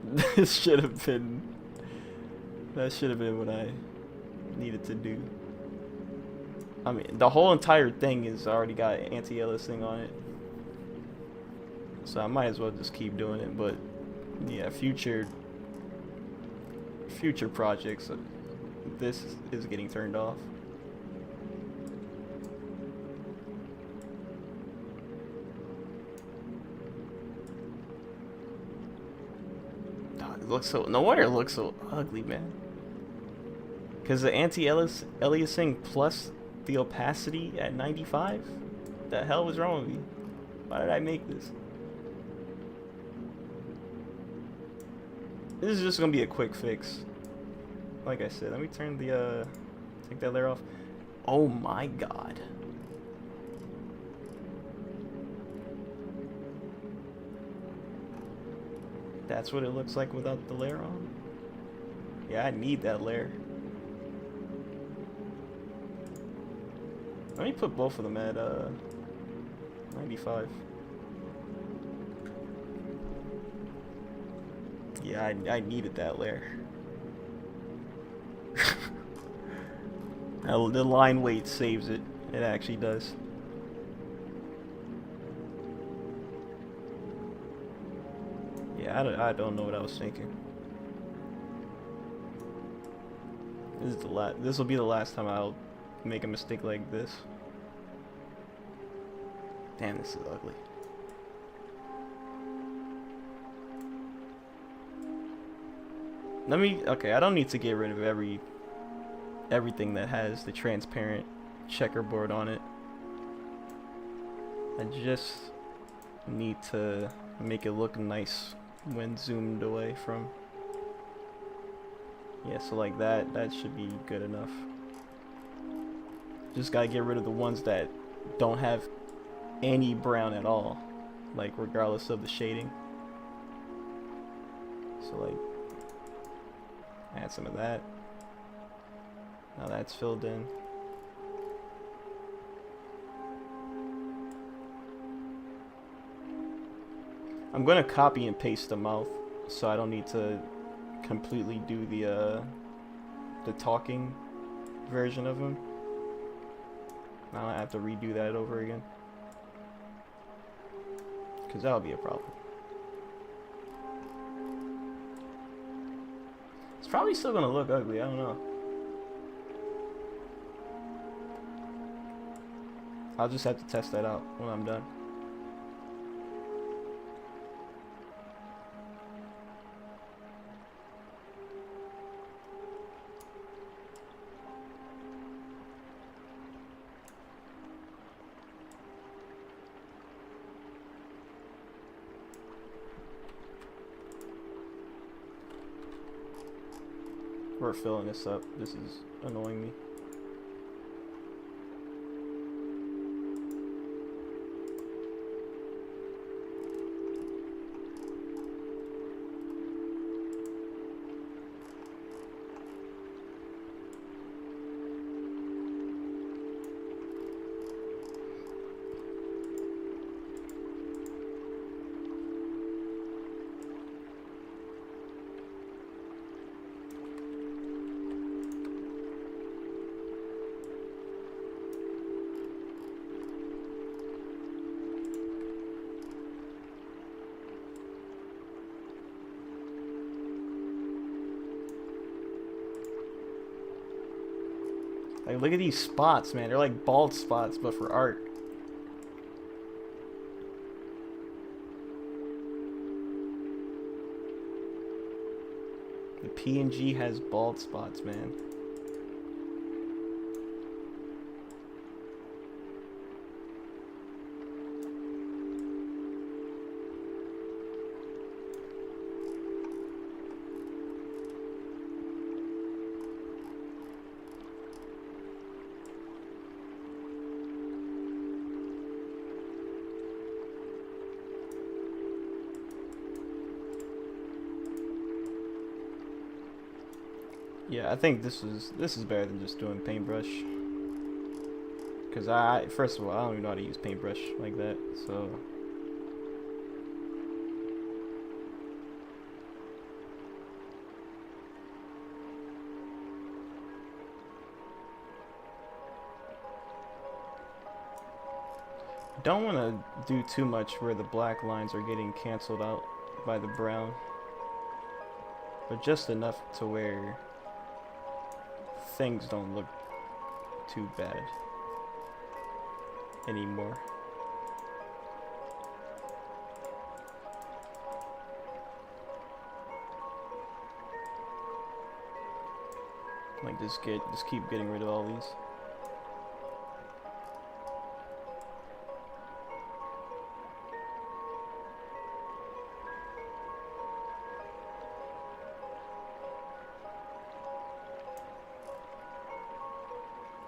Speaker 1: This should have been. That should have been what I needed to do. I mean, the whole entire thing is already got anti-aliasing on it, so I might as well just keep doing it. But yeah, future projects, this is getting turned off. It looks so. No wonder it looks so ugly, man. Because the anti-aliasing plus the opacity at 95? The hell was wrong with me? Why did I make this? This is just gonna be a quick fix. Like I said, let me turn the take that layer off. Oh my god. That's what it looks like without the layer on? Yeah, I need that layer. Let me put both of them at 95. Yeah, I needed that layer. The line weight saves it. It actually does. Yeah, I don't know what I was thinking. This will be the last time I'll make a mistake like this. Damn, this is ugly. Okay, I don't need to get rid of everything that has the transparent checkerboard on it. I just need to make it look nice when zoomed away from. Yeah, so like that should be good enough. Just gotta get rid of the ones that don't have any brown at all, like regardless of the shading. So like, add some of that. Now that's filled in. I'm gonna copy and paste the mouth, so I don't need to completely do the talking version of him. Now I have to redo that over again, because that'll be a problem. It's probably still gonna look ugly, I don't know. I'll just have to test that out when I'm done. We're filling this up. This is annoying me. Like, look at these spots, man. They're like bald spots, but for art. The PNG has bald spots, man. Yeah, I think this is better than just doing paintbrush. Cause first of all, I don't even know how to use paintbrush like that, so. Don't want to do too much where the black lines are getting canceled out by the brown, but just enough to where things don't look too bad anymore. Like just keep getting rid of all these.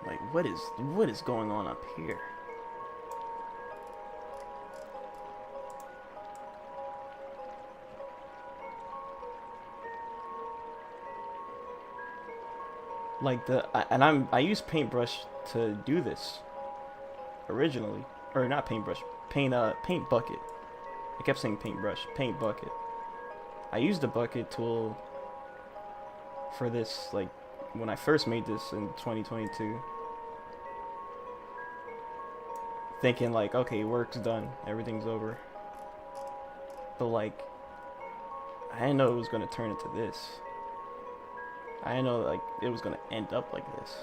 Speaker 1: Like, what is going on up here? Like I use paintbrush to do this originally, or not paintbrush, paint bucket. I kept saying paintbrush, paint bucket. I used the bucket tool for this, like when I first made this in 2022, thinking like, okay, work's done, everything's over. But like, I didn't know it was gonna turn into this. I didn't know like it was gonna end up like this.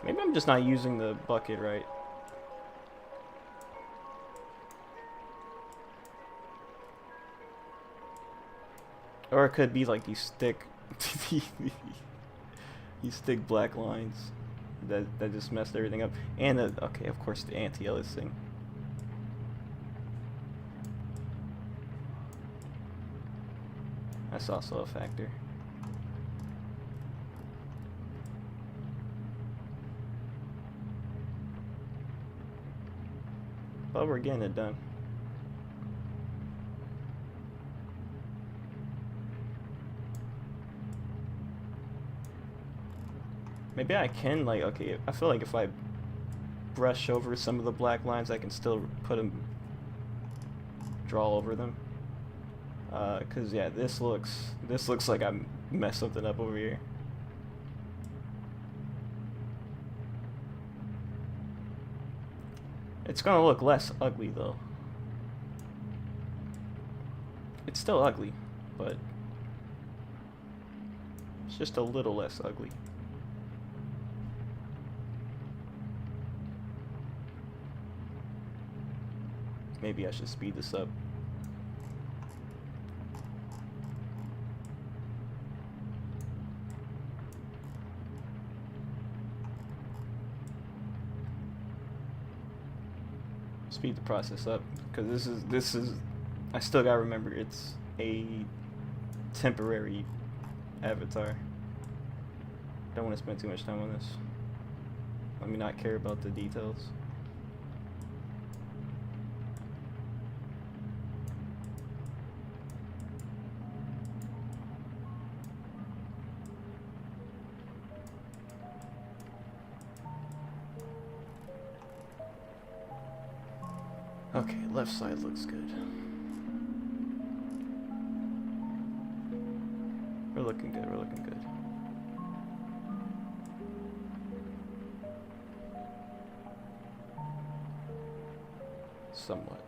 Speaker 1: Maybe I'm just not using the bucket right. Or it could be like these thick, these thick black lines that just messed everything up. And okay, of course the anti-aliasing. That's also a factor. But we're getting it done. Maybe I can, like, okay, I feel like if I brush over some of the black lines, I can still put them, draw over them. Cause yeah, this looks like I messed something up over here. It's gonna look less ugly though. It's still ugly, but it's just a little less ugly. Maybe I should speed this up. Speed the process up, because this is I still gotta remember it's a temporary avatar. Don't want to spend too much time on this. Let me not care about the details. Okay, left side looks good. We're looking good, we're looking good. Somewhat.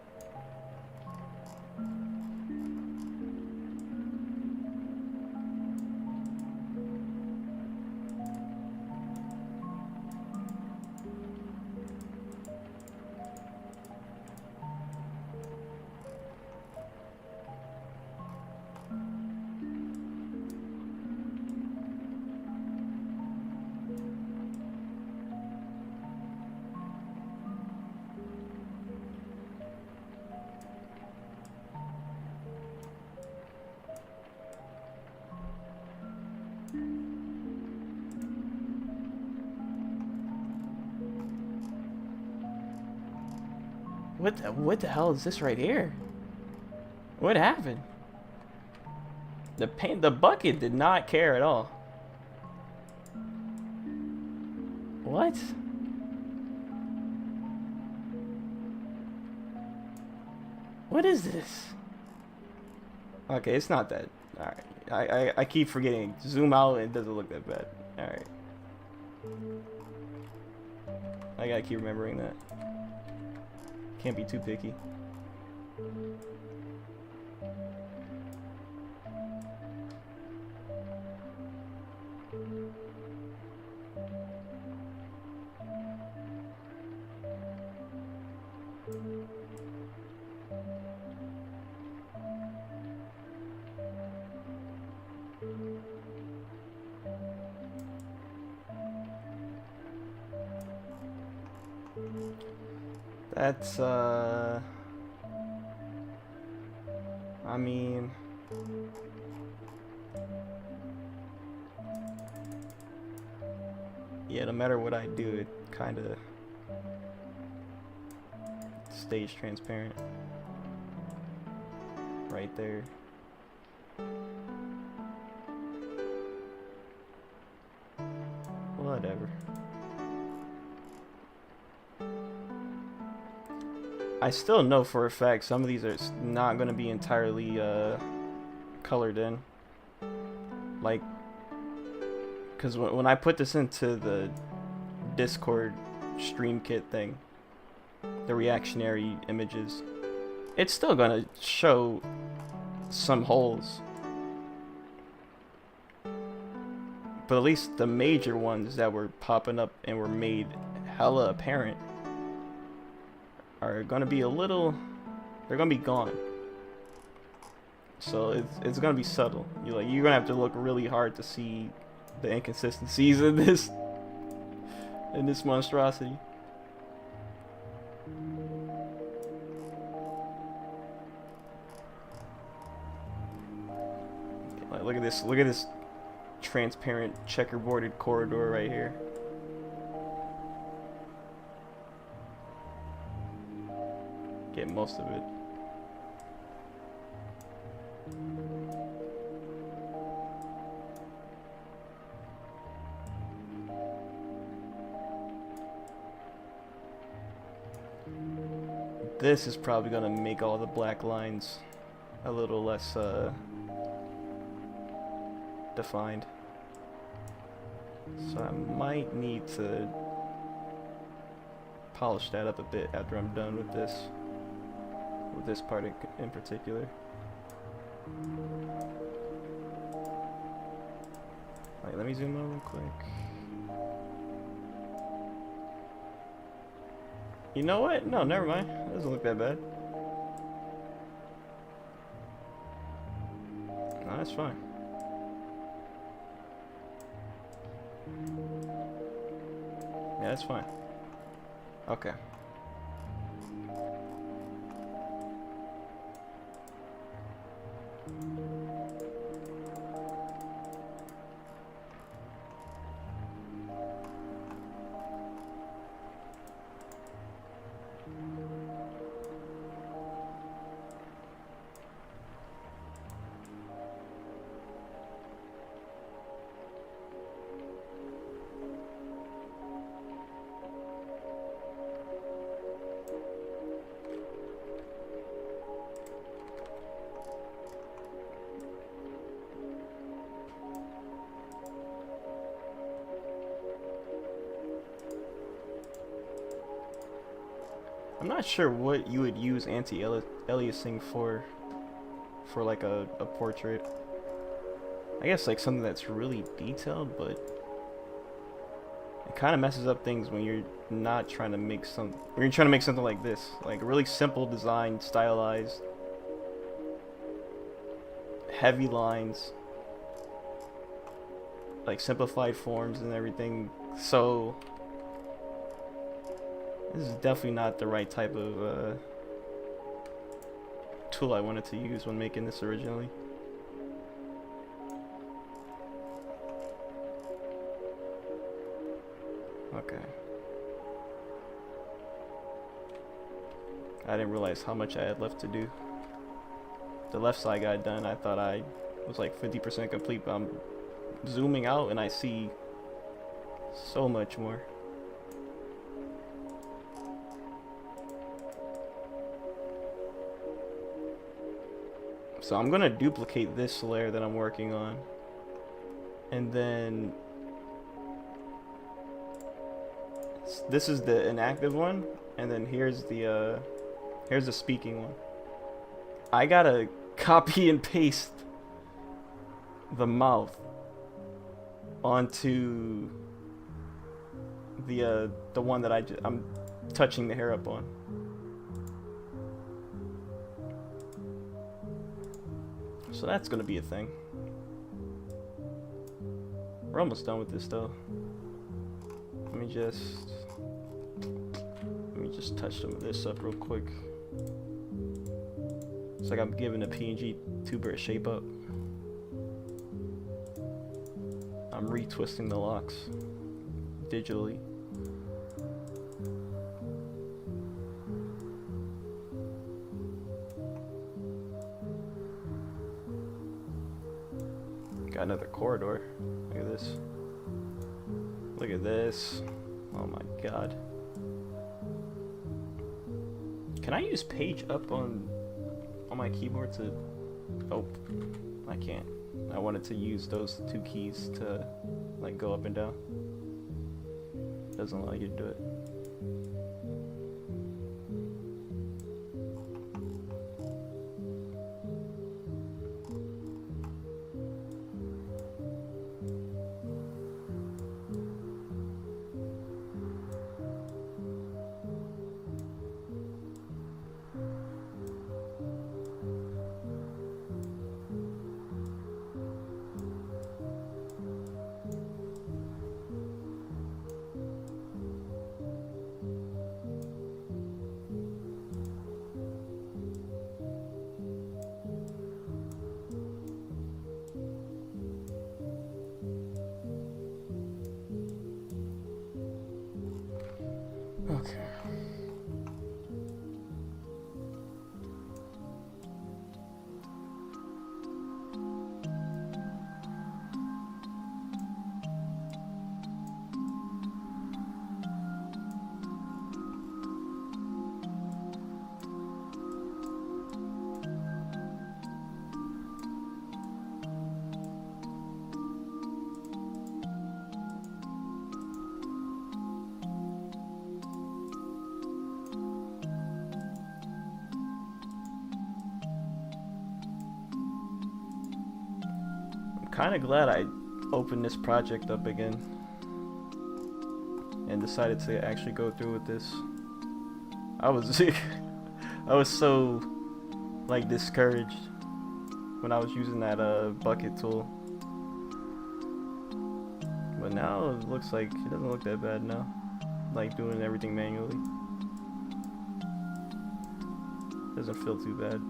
Speaker 1: What the hell is this right here? What happened? The bucket did not care at all. What? What is this? Okay, it's not that. Alright. I keep forgetting. Zoom out and it doesn't look that bad. Alright. I gotta keep remembering that. Can't be too picky. That's, I mean, yeah, no matter what I do, it kind of stays transparent right there. Whatever. I still know for a fact some of these are not going to be entirely colored in. Like, because when I put this into the Discord stream kit thing, the reactionary images, it's still gonna show some holes. But at least the major ones that were popping up and were made hella apparent are gonna be they're gonna be gone. So it's gonna be subtle. You're gonna have to look really hard to see the inconsistencies in this monstrosity. Like, look at this transparent checkerboarded corridor right here. Get most of it. This is probably gonna make all the black lines a little less defined. So I might need to polish that up a bit after I'm done with this part in particular. Like, let me zoom out real quick. You know what? No, never mind. It doesn't look that bad. No, that's fine. Yeah, that's fine. Okay. I'm not sure what you would use anti-aliasing for like a portrait. I guess like something that's really detailed, but it kind of messes up things when you're not trying to make when you're trying to make something like this, like a really simple design, stylized, heavy lines, like simplified forms and everything. So this is definitely not the right type of tool I wanted to use when making this originally. Okay. I didn't realize how much I had left to do. The left side got done. I thought I was like 50% complete, but I'm zooming out and I see so much more. So I'm gonna duplicate this layer that I'm working on, and then this is the inactive one, and then here's the speaking one. I gotta copy and paste the mouth onto the one that I'm touching the hair up on. So that's gonna be a thing. We're almost done with this though. Let me just touch some of this up real quick. It's like I'm giving a PNG tuber a shape up. I'm retwisting the locks digitally. Got another corridor. Look at this. Look at this. Oh my god. Can I use page up on my keyboard to... Oh, I can't. I wanted to use those two keys to like go up and down. Doesn't allow you to do it. kind of glad I opened this project up again and decided to actually go through with this. I was I was so like discouraged when I was using that bucket tool, but now it looks like it doesn't look that bad now, like doing everything manually doesn't feel too bad.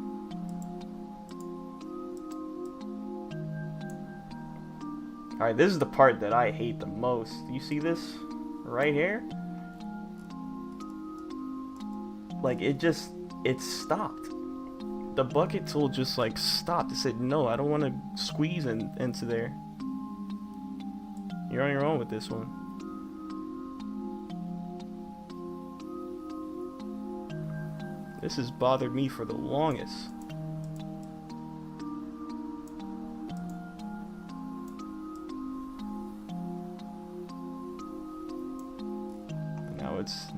Speaker 1: Alright, this is the part that I hate the most. You see this right here? Like it stopped. The bucket tool just like stopped. It said, no, I don't want to squeeze into there. You're on your own with this one. This has bothered me for the longest.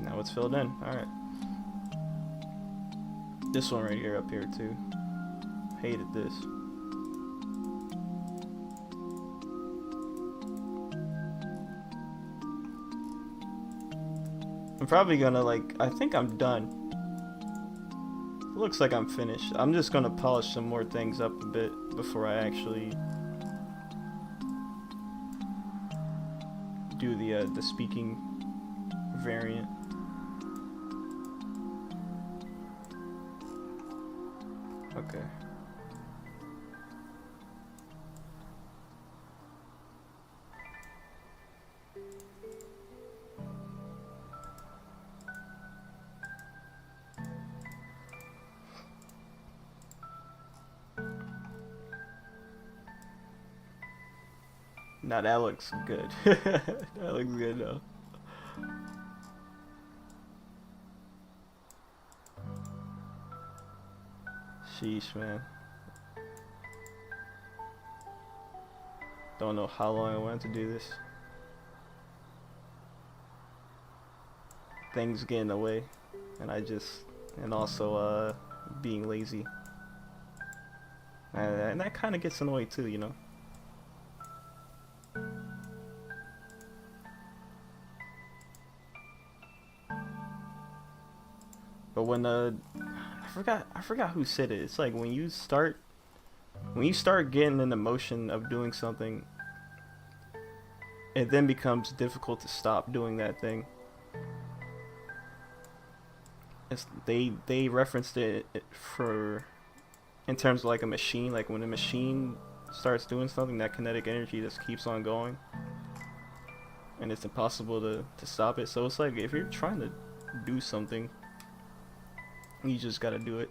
Speaker 1: Now it's filled in. All right. This one right here up here too. Hated this. I'm probably gonna I think I'm done. Looks like I'm finished. I'm just gonna polish some more things up a bit before I actually do the speaking variant. Okay. Now that looks good. That looks good though. Sheesh, man. Don't know how long I wanted to do this. Things get in the way, and also being lazy, and that kind of gets in the way too, you know. But when I forgot who said it. It's like when you start getting in the motion of doing something, it then becomes difficult to stop doing that thing. They referenced it for in terms of like a machine. Like when a machine starts doing something, that kinetic energy just keeps on going, and it's impossible to stop it. So it's like if you're trying to do something, you just gotta do it.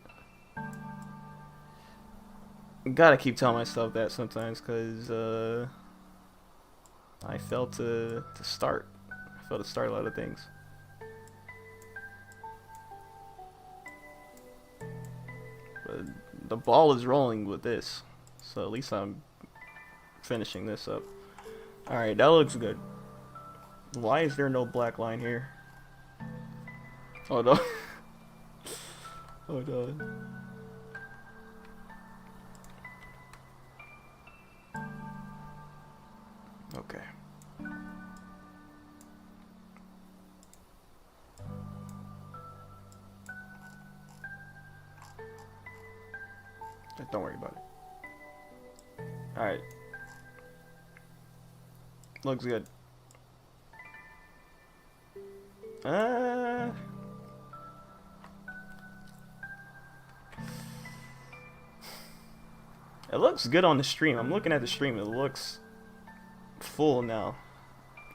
Speaker 1: Gotta keep telling myself that sometimes, cause I fail to start. I fail to start a lot of things. But the ball is rolling with this, so at least I'm finishing this up. All right, that looks good. Why is there no black line here? Oh no. Hold on. Okay. Don't worry about it. Alright. Looks good. It looks good on the stream. I'm looking at the stream. It looks full now.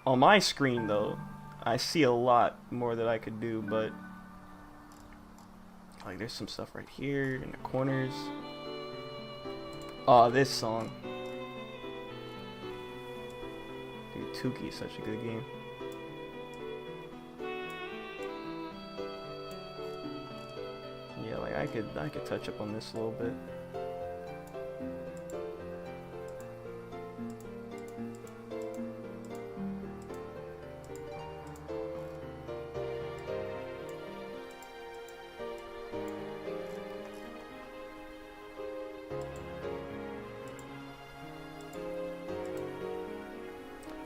Speaker 1: On my screen, though, I see a lot more that I could do, but like there's some stuff right here in the corners. Oh, this song. Dude, Tuki is such a good game. Yeah, like I could touch up on this a little bit.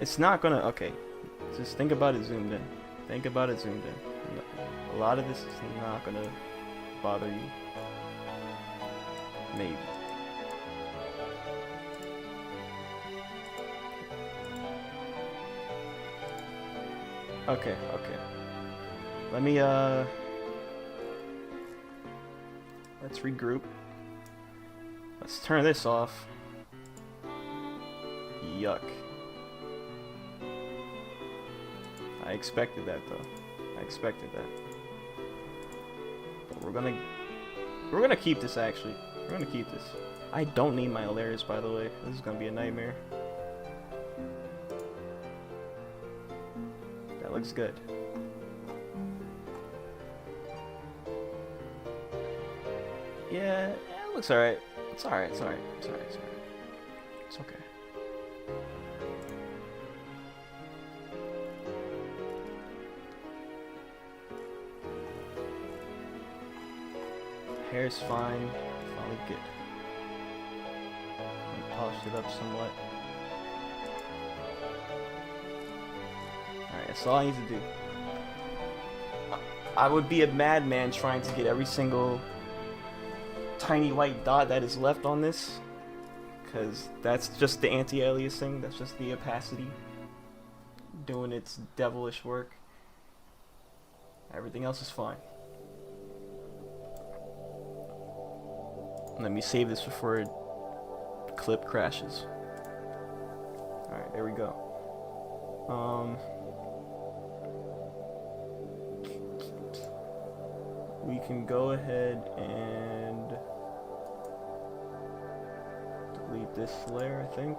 Speaker 1: It's not gonna, okay. Just think about it zoomed in. Think about it zoomed in. A lot of this is not gonna bother you. Maybe. Okay. Let me, let's regroup. Let's turn this off. Yuck. I expected that though. I expected that. But we're gonna keep this actually. We're gonna keep this. I don't need my layers, by the way. This is gonna be a nightmare. That looks good. Yeah, it looks alright. It's alright. It's okay. Hair's fine. Finally good. I polished it up somewhat. Alright, that's all I need to do. I would be a madman trying to get every single tiny white dot that is left on this, because that's just the anti-aliasing, that's just the opacity doing its devilish work. Everything else is fine. Let me save this before it clip crashes. Alright, there we go. We can go ahead and delete this layer, I think.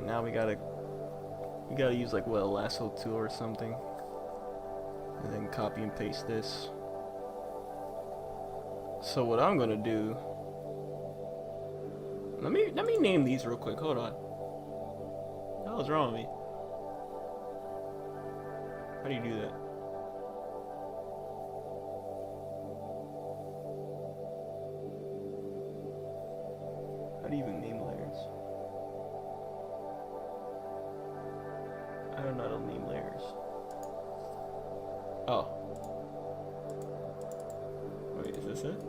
Speaker 1: Now we gotta use like what, a lasso tool or something, and then copy and paste this. So what I'm gonna do, let me name these real quick. Hold on. What the hell is wrong with me? How do you do that? How do you even name layers? I don't know how to name layers. Oh. Wait, is this it?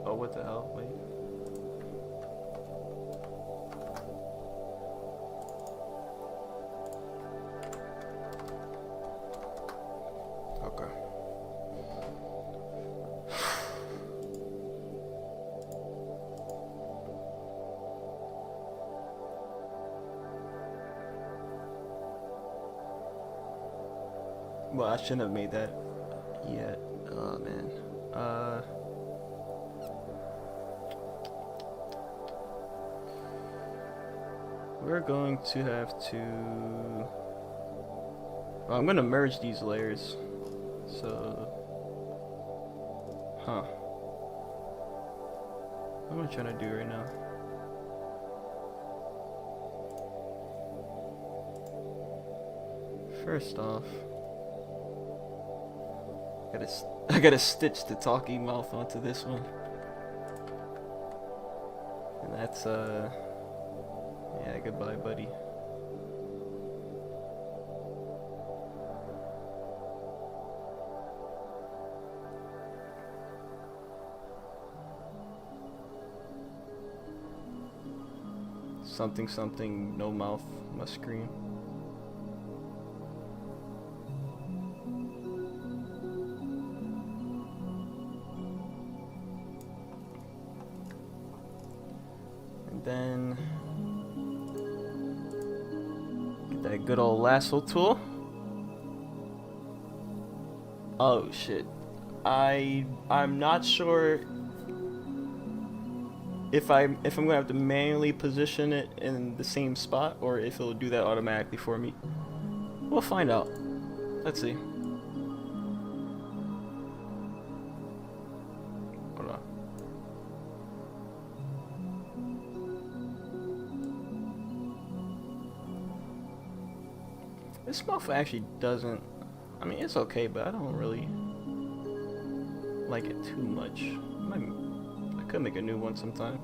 Speaker 1: Oh, what the hell? Wait. Okay. Well, I shouldn't have made that yet. Oh, man. We're going to have to... Well, I'm going to merge these layers. So... Huh. What am I trying to do right now? first off, I gotta stitch the talking mouth onto this one. And that's, yeah, goodbye, buddy. Something, something, no mouth, must scream. And then get that good old lasso tool. Oh shit. I'm not sure if I'm gonna have to manually position it in the same spot or if it'll do that automatically for me. We'll find out. Let's see. Hold on. This mouth actually doesn't, I mean, it's okay, but I don't really like it too much. I could make a new one sometime.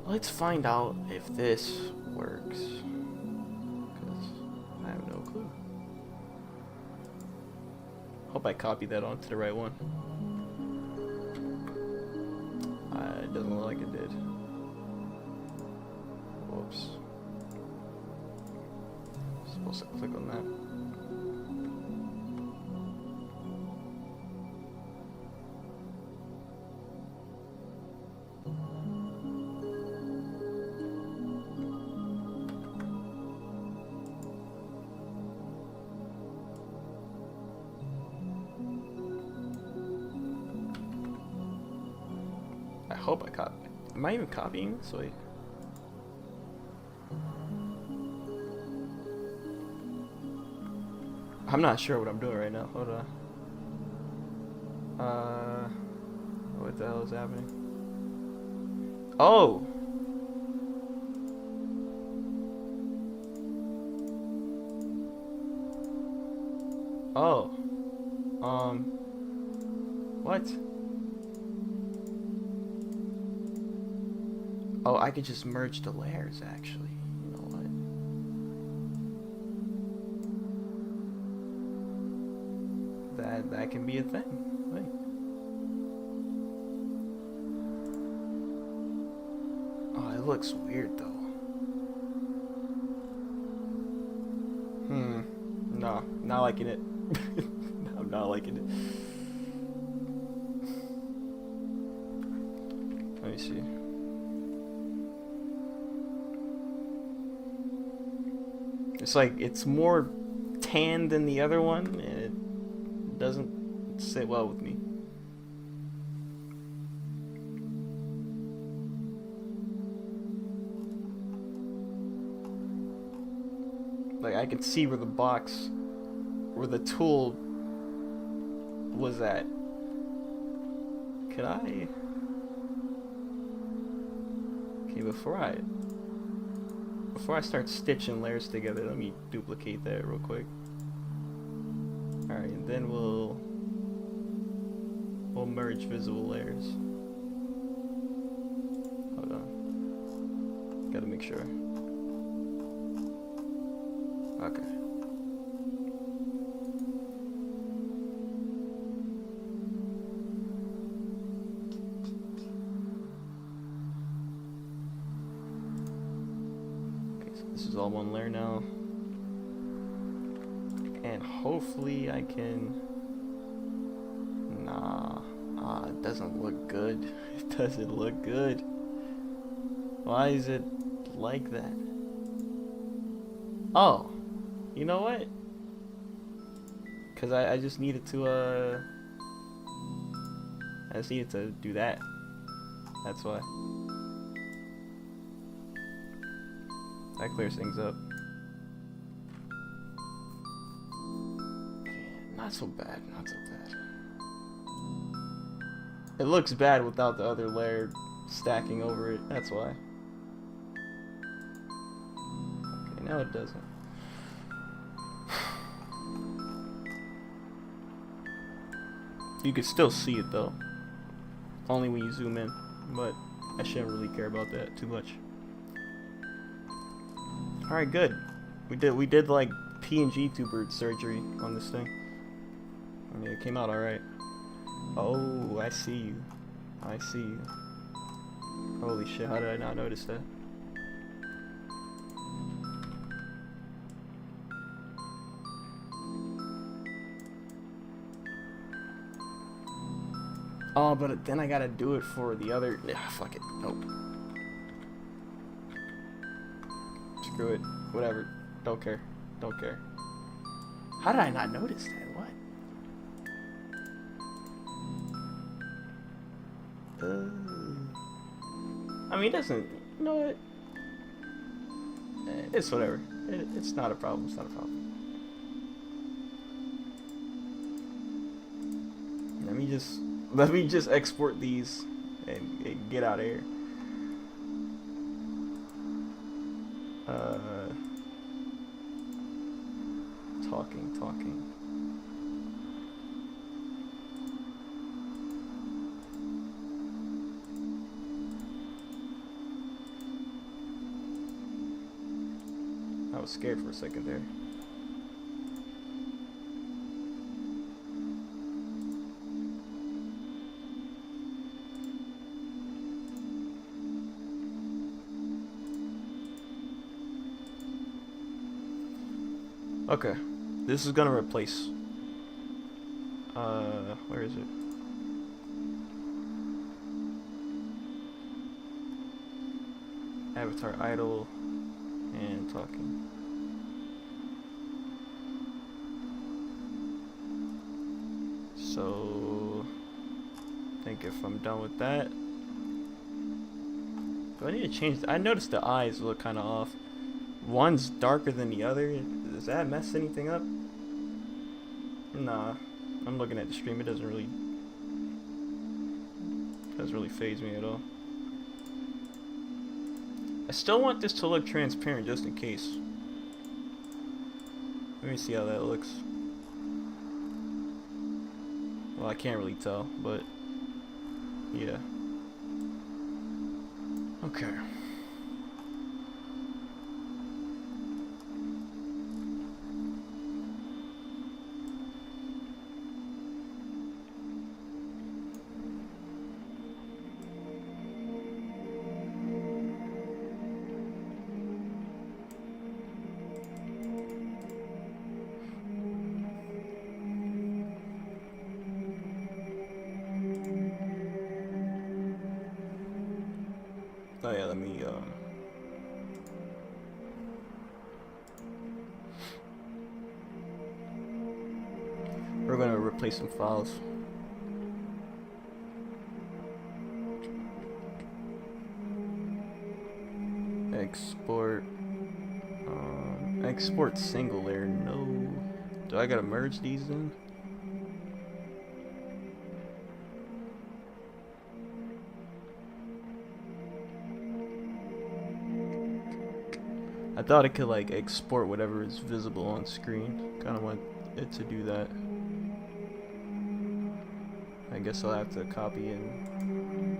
Speaker 1: Let's find out if this works, because I have no clue. Hope I copied that onto the right one. It doesn't look like it did. Whoops. Supposed to click on that. I hope I copy. Am I even copying this? Wait. I'm not sure what I'm doing right now. Hold on. What the hell is happening? Oh! Oh. What? Oh, I could just merge the layers, actually. You know what? That can be a thing. Wait. Oh, it looks weird, though. No, not liking it. I'm not liking it. Let me see. It's like, it's more tan than the other one, and it doesn't sit well with me. Like, I can see where the box, where the tool was at. Can I? Okay, before I start stitching layers together, let me duplicate that real quick. Alright, and then we'll merge visible layers. Hold on. Gotta make sure. Okay. This is all one layer now. And hopefully I can... Nah. It doesn't look good. It doesn't look good. Why is it like that? Oh. You know what? Because I just needed to, I just needed to do that. That's why. That clears things up. Not so bad, not so bad. It looks bad without the other layer stacking over it, that's why. Okay, now it doesn't. You can still see it though. Only when you zoom in. But I shouldn't really care about that too much. Alright, good. We did like PNG tuber surgery on this thing. I mean, it came out alright. Oh, I see you. I see you. Holy shit, how did I not notice that? Oh, but then I gotta do it for the other. Fuck it. Nope. Screw it. Whatever. Don't care. Don't care. How did I not notice that? What? I mean, it doesn't. You know what? It's whatever. It's not a problem. It's not a problem. Let me just export these and get out of here. Talking. I was scared for a second there. Okay, this is gonna replace. Where is it? Avatar idle and talking. So, I think if I'm done with that, do I need to change? I noticed the eyes look kind of off. One's darker than the other. Does that mess anything up? Nah. I'm looking at the stream. It doesn't really faze me at all. I still want this to look transparent just in case. Let me see how that looks. Well, I can't really tell, but yeah. Okay. Oh yeah, let me we're gonna replace some files. Export single layer. No. Do I gotta merge these then? I thought it could like export whatever is visible on screen. Kind of want it to do that. I guess I'll have to copy and.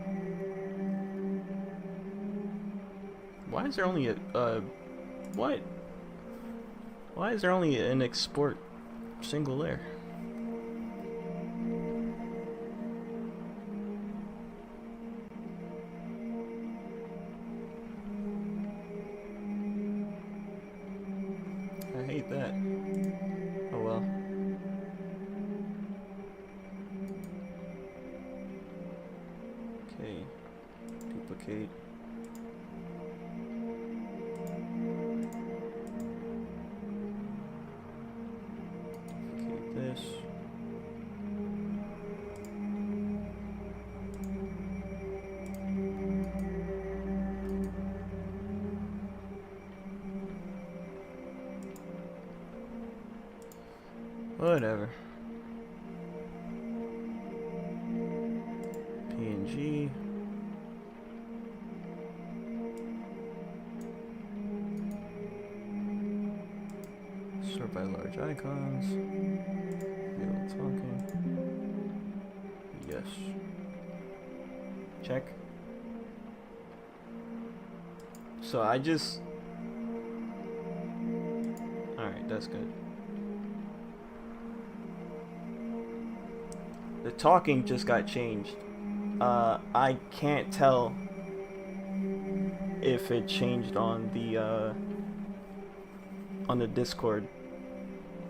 Speaker 1: Why is there only a what? Why is there only an export single layer? I hate that. Oh well. Okay. Duplicate. Duplicate this. Whatever. PNG. Sort by large icons. Relo talking. Yes. Check. So I just... Alright, that's good. The talking just got changed. I can't tell if it changed on the Discord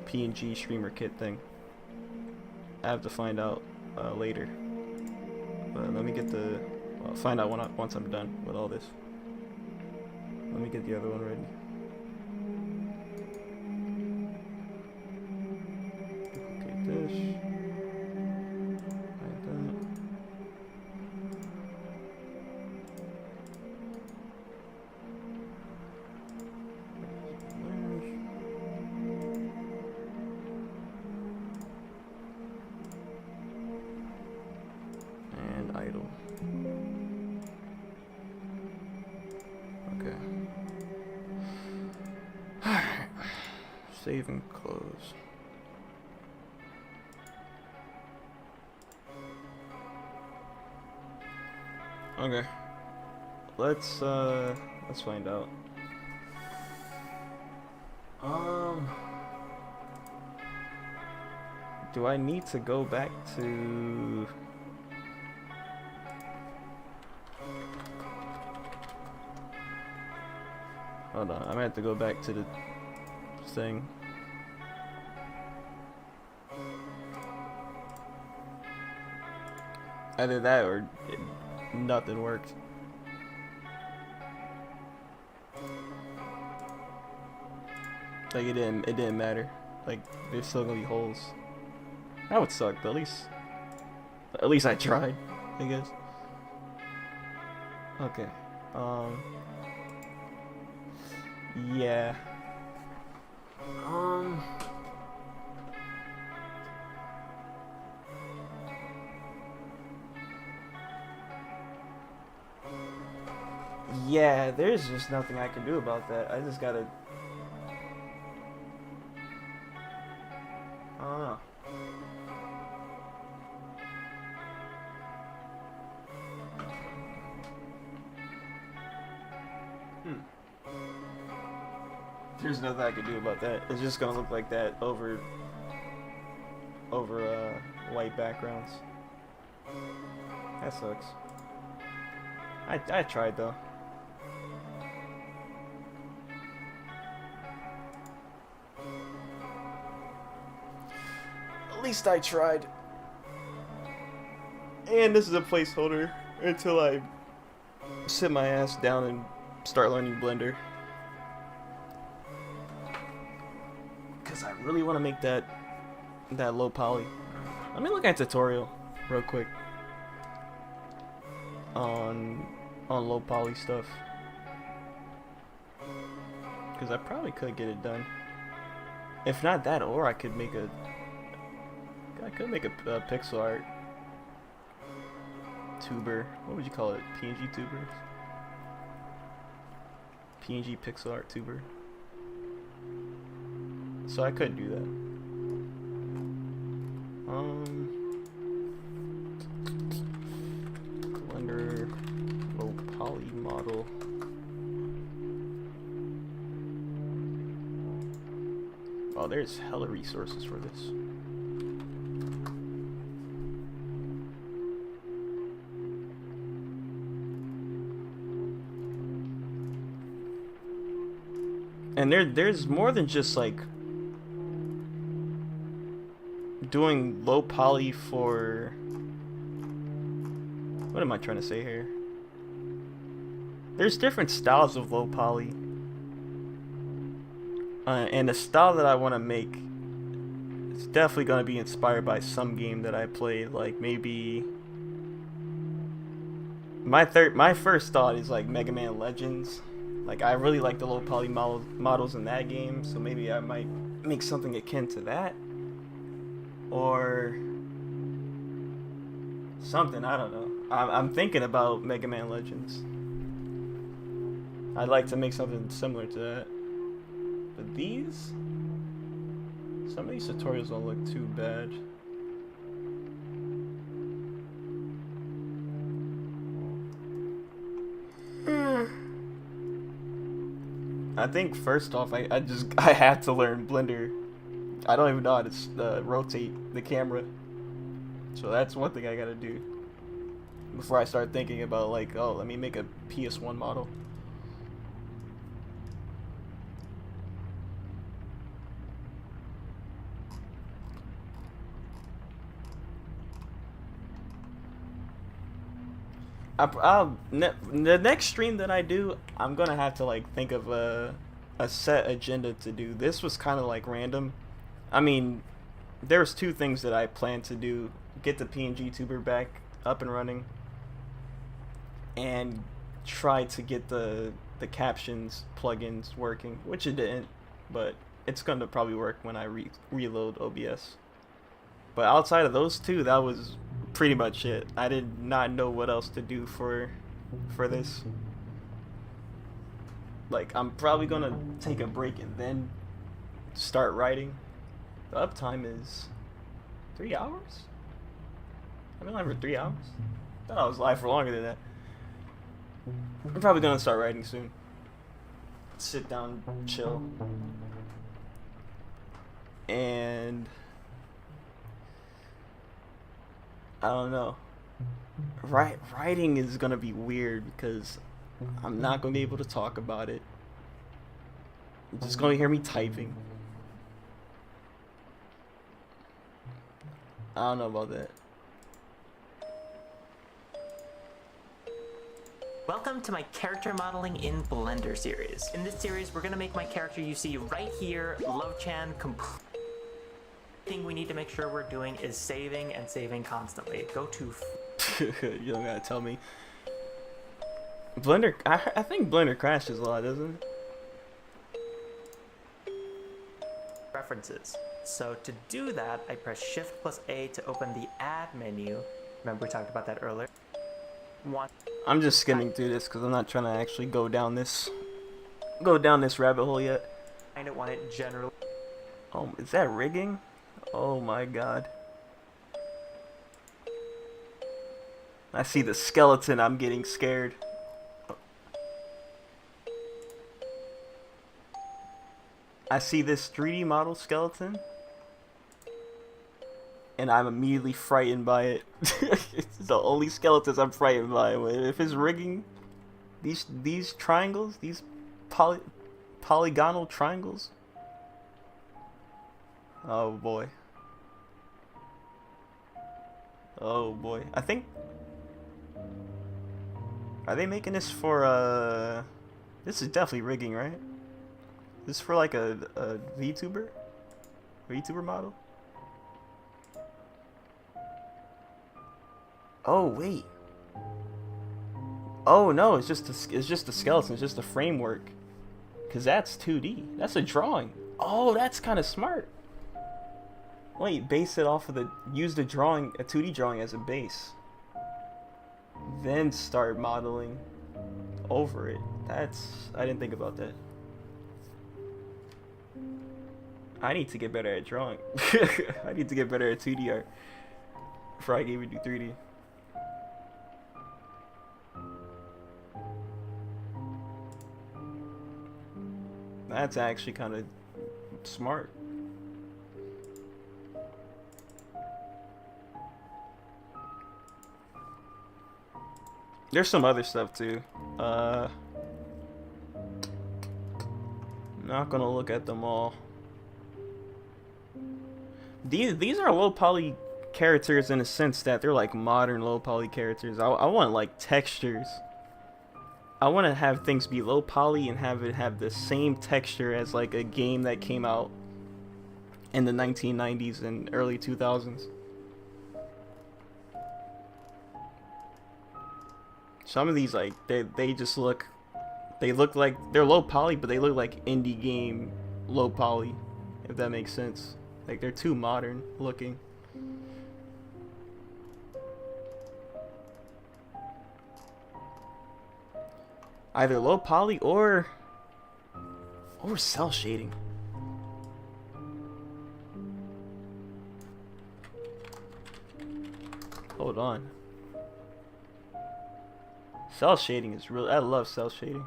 Speaker 1: PNG streamer kit thing. I have to find out later. But let me get the... I'll find out once I'm done with all this. Let me get the other one ready. Duplicate this. Hide that. And idle. Okay. Save and close. Okay. Let's find out. Do I need to go back to... Hold on, I'm gonna have to go back to the thing. Either that or nothing worked. Like it didn't matter. Like there's still gonna be holes. That would suck, but at least I tried, I guess. Okay. Yeah. Yeah, there's just nothing I can do about that. I just gotta... I don't know. There's nothing I can do about that. It's just gonna look like that over white backgrounds. That sucks. I tried though. At least I tried. And this is a placeholder until I sit my ass down and start learning Blender. Because I really want to make that low poly. Let me look at a tutorial real quick on low poly stuff. Because I probably could get it done. If not that, or I could make a pixel art tuber. What would you call it? PNG tuber? PNG pixel art tuber. So I could do that. Blender low poly model. Oh, there's hella resources for this. And there's more than just like doing low poly for... What am I trying to say here? There's different styles of low poly. And the style that I want to make is definitely going to be inspired by some game that I played. Like maybe... My first thought is like Mega Man Legends. Like I really like the low poly models in that game. So maybe I might make something akin to that. Or something, I don't know. I'm thinking about Mega Man Legends. I'd like to make something similar to that. But these? Some of these tutorials don't look too bad. I think first off, I have to learn Blender. I don't even know how to rotate the camera, so that's one thing I gotta do before I start thinking about like, oh, let me make a PS1 model. The next stream that I do, I'm gonna have to like think of a set agenda to do. This was kind of like random. I mean, there's two things that I plan to do: get the PNG tuber back up and running, and try to get the captions plugins working, which it didn't, but it's gonna probably work when I reload OBS. But outside of those two, that was pretty much it. I did not know what else to do for this. Like, I'm probably gonna take a break and then start writing. The uptime is 3 hours? I've been live for 3 hours? I thought I was live for longer than that. I'm probably gonna start writing soon. Sit down, chill. And I don't know. Writing is gonna be weird because I'm not gonna be able to talk about it. You're just gonna hear me typing. I don't know about that.
Speaker 7: Welcome to my character modeling in Blender series. In this series, we're gonna make my character you see right here, Love-chan, complete. Thing we need to make sure we're doing is saving and saving constantly. Go to
Speaker 1: you don't gotta tell me. Blender, I think Blender crashes a lot, doesn't it?
Speaker 7: preferences. So to do that, I press Shift plus A to open the Add menu. Remember we talked about that earlier.
Speaker 1: I'm just skimming through this because I'm not trying to actually go down this rabbit hole yet.
Speaker 7: I don't want it generally.
Speaker 1: Oh, is that rigging? Oh my god. I see the skeleton, I'm getting scared. I see this 3D model skeleton, and I'm immediately frightened by it. It's the only skeletons I'm frightened by. If it's rigging, these triangles, these polygonal triangles. Oh boy. Oh boy. I think. Are they making this for this is definitely rigging, right? This is for like a VTuber? VTuber model? Oh wait. Oh no, it's just a skeleton, it's just a framework. Cause that's 2D. That's a drawing. Oh, that's kind of smart. Wait, base it off of use the drawing, a 2D drawing as a base. Then start modeling over it. I didn't think about that. I need to get better at drawing. I need to get better at 2D art before I can even do 3D. That's actually kind of smart. There's some other stuff too. Not gonna look at them all. These are low poly characters in a sense that they're like modern low poly characters. I want like textures. I want to have things be low poly and have it have the same texture as like a game that came out in the 1990s and early 2000s. Some of these, like, they just look, they look like they're low poly, but they look like indie game low poly, if that makes sense. Like, they're too modern looking. Either low poly or cell shading. Hold on. Cell shading is real. I love cell shading.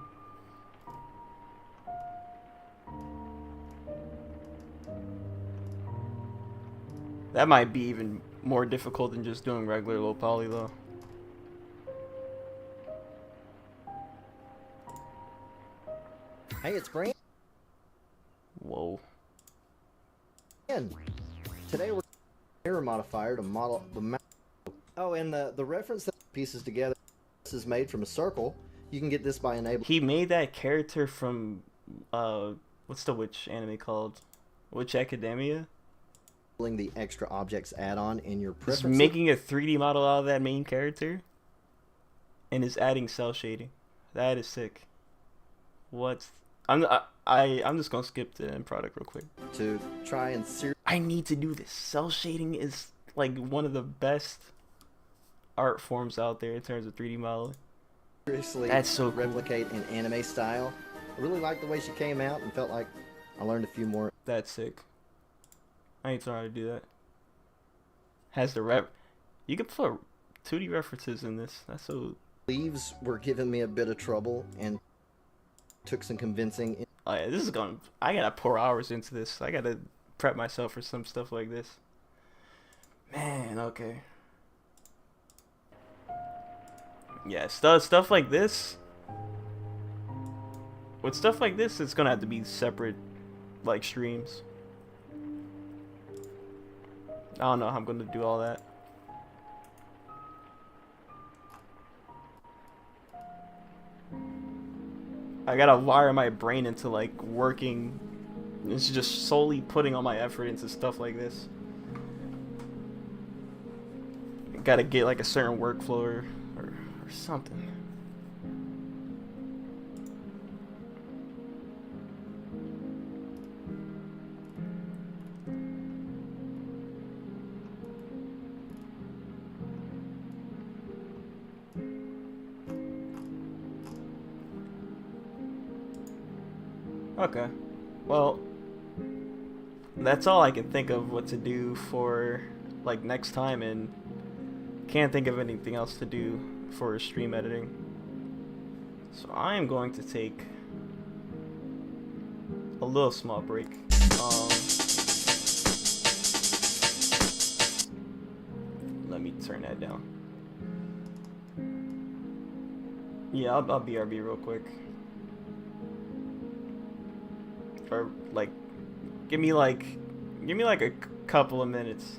Speaker 1: That might be even more difficult than just doing regular low poly though.
Speaker 8: Hey, it's Brand.
Speaker 1: Whoa.
Speaker 8: Today we're mirror modifier to model the mount. Oh, and the reference that pieces together. This is made from a circle. You can get this by enabling
Speaker 1: He made that character from what's the witch anime called? Witch Academia?
Speaker 8: the extra objects add-on in your
Speaker 1: Just
Speaker 8: preferences.
Speaker 1: making a 3D model out of that main character and is adding cell shading. That is sick. What? I'm just gonna skip the end product real quick.
Speaker 8: To try and
Speaker 1: I need to do this. Cell shading is like one of the best art forms out there in terms of 3D modeling.
Speaker 8: seriously
Speaker 1: That's so cool.
Speaker 8: replicate an anime style. I really liked the way she came out and felt like I learned a few more.
Speaker 1: That's sick. I ain't trying to do that. Has the rep. You can put 2D references in this. That's so.
Speaker 8: Leaves were giving me a bit of trouble and took some convincing.
Speaker 1: Oh yeah, this is going. I gotta pour hours into this. I gotta prep myself for some stuff like this. Man, okay. Yeah, stuff like this. With stuff like this, it's gonna have to be separate, like streams. I don't know how I'm gonna do all that. I gotta wire my brain into like working. It's just solely putting all my effort into stuff like this. Gotta get like a certain workflow or something. Okay, well, that's all I can think of what to do for like next time, and can't think of anything else to do for stream editing. So I am going to take a little small break. Let me turn that down. Yeah, I'll BRB real quick. Or like, give me like a couple of minutes.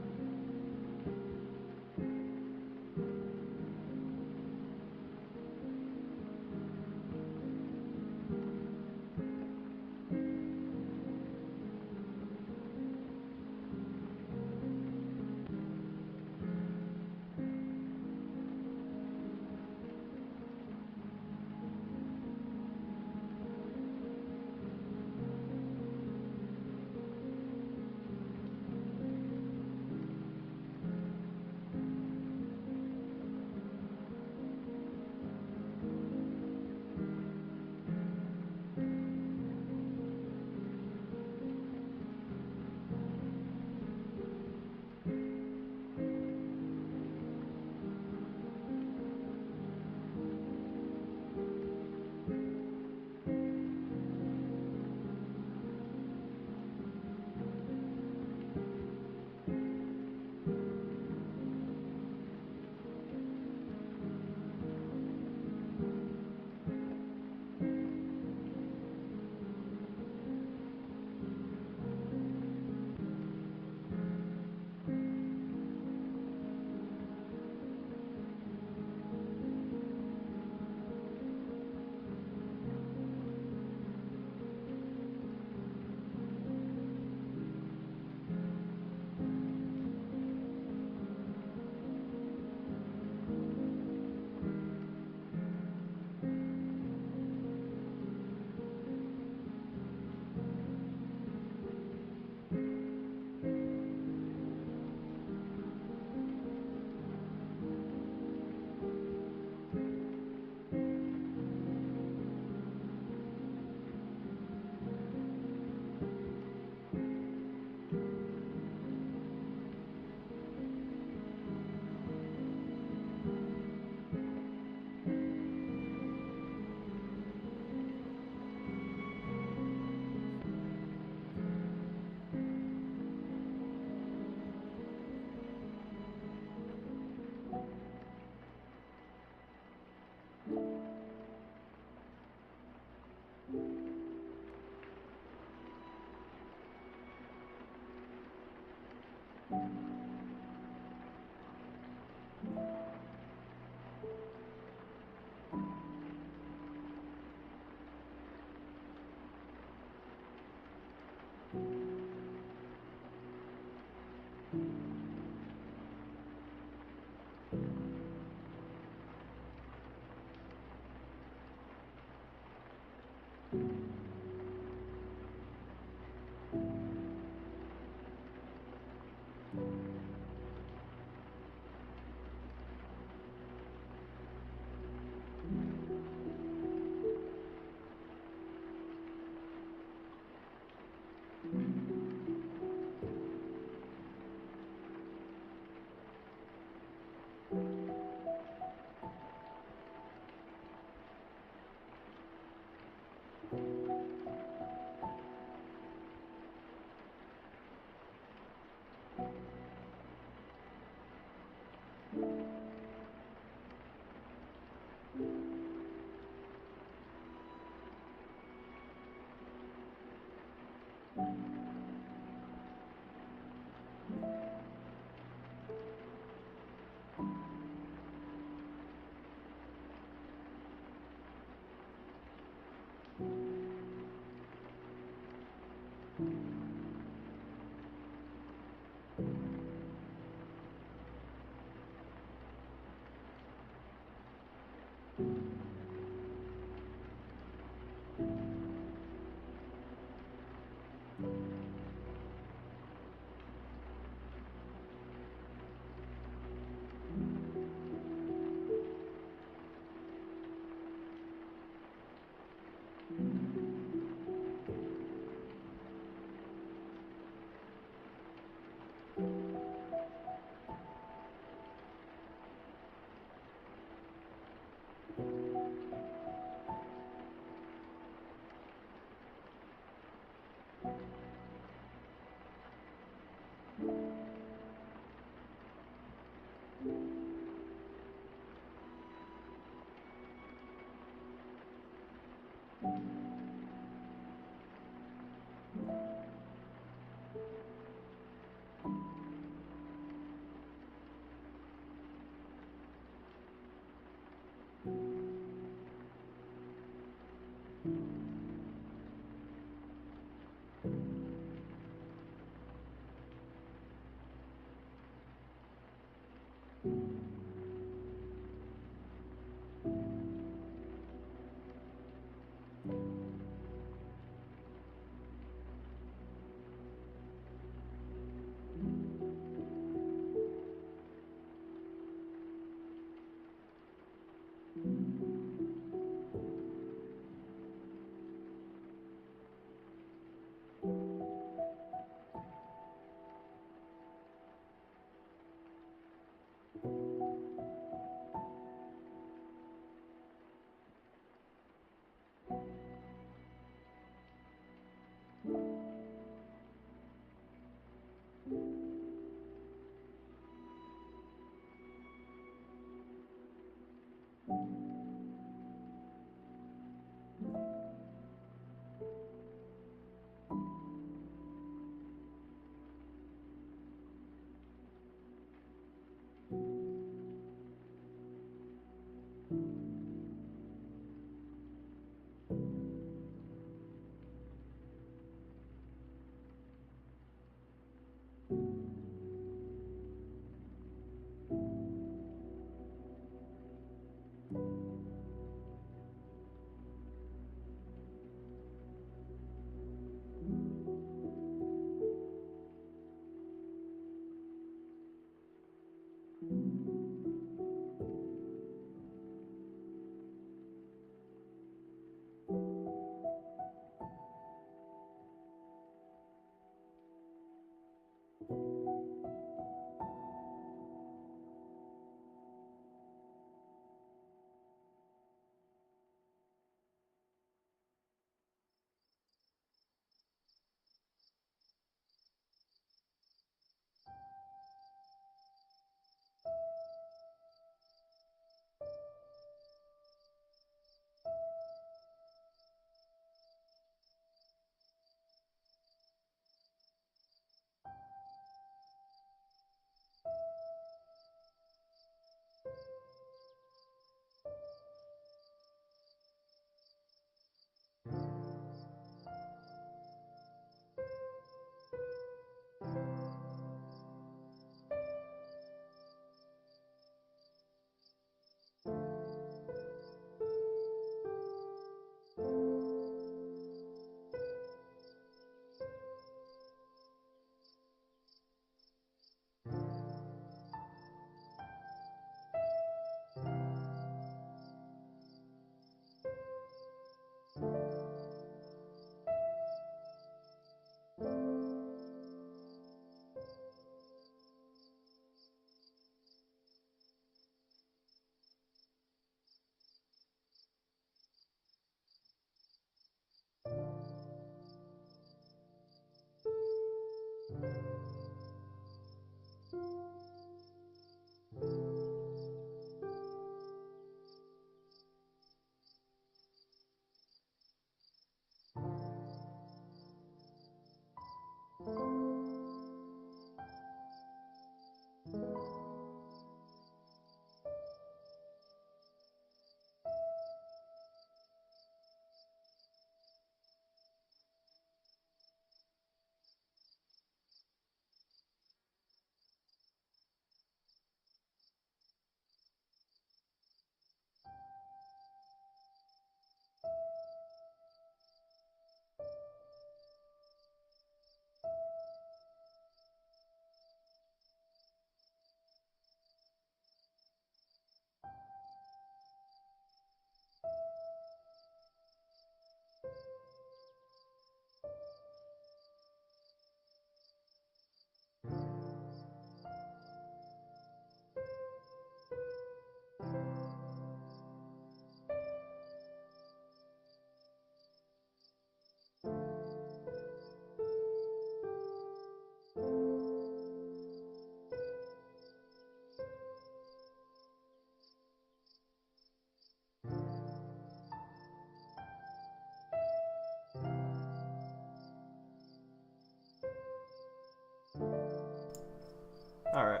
Speaker 1: Alright.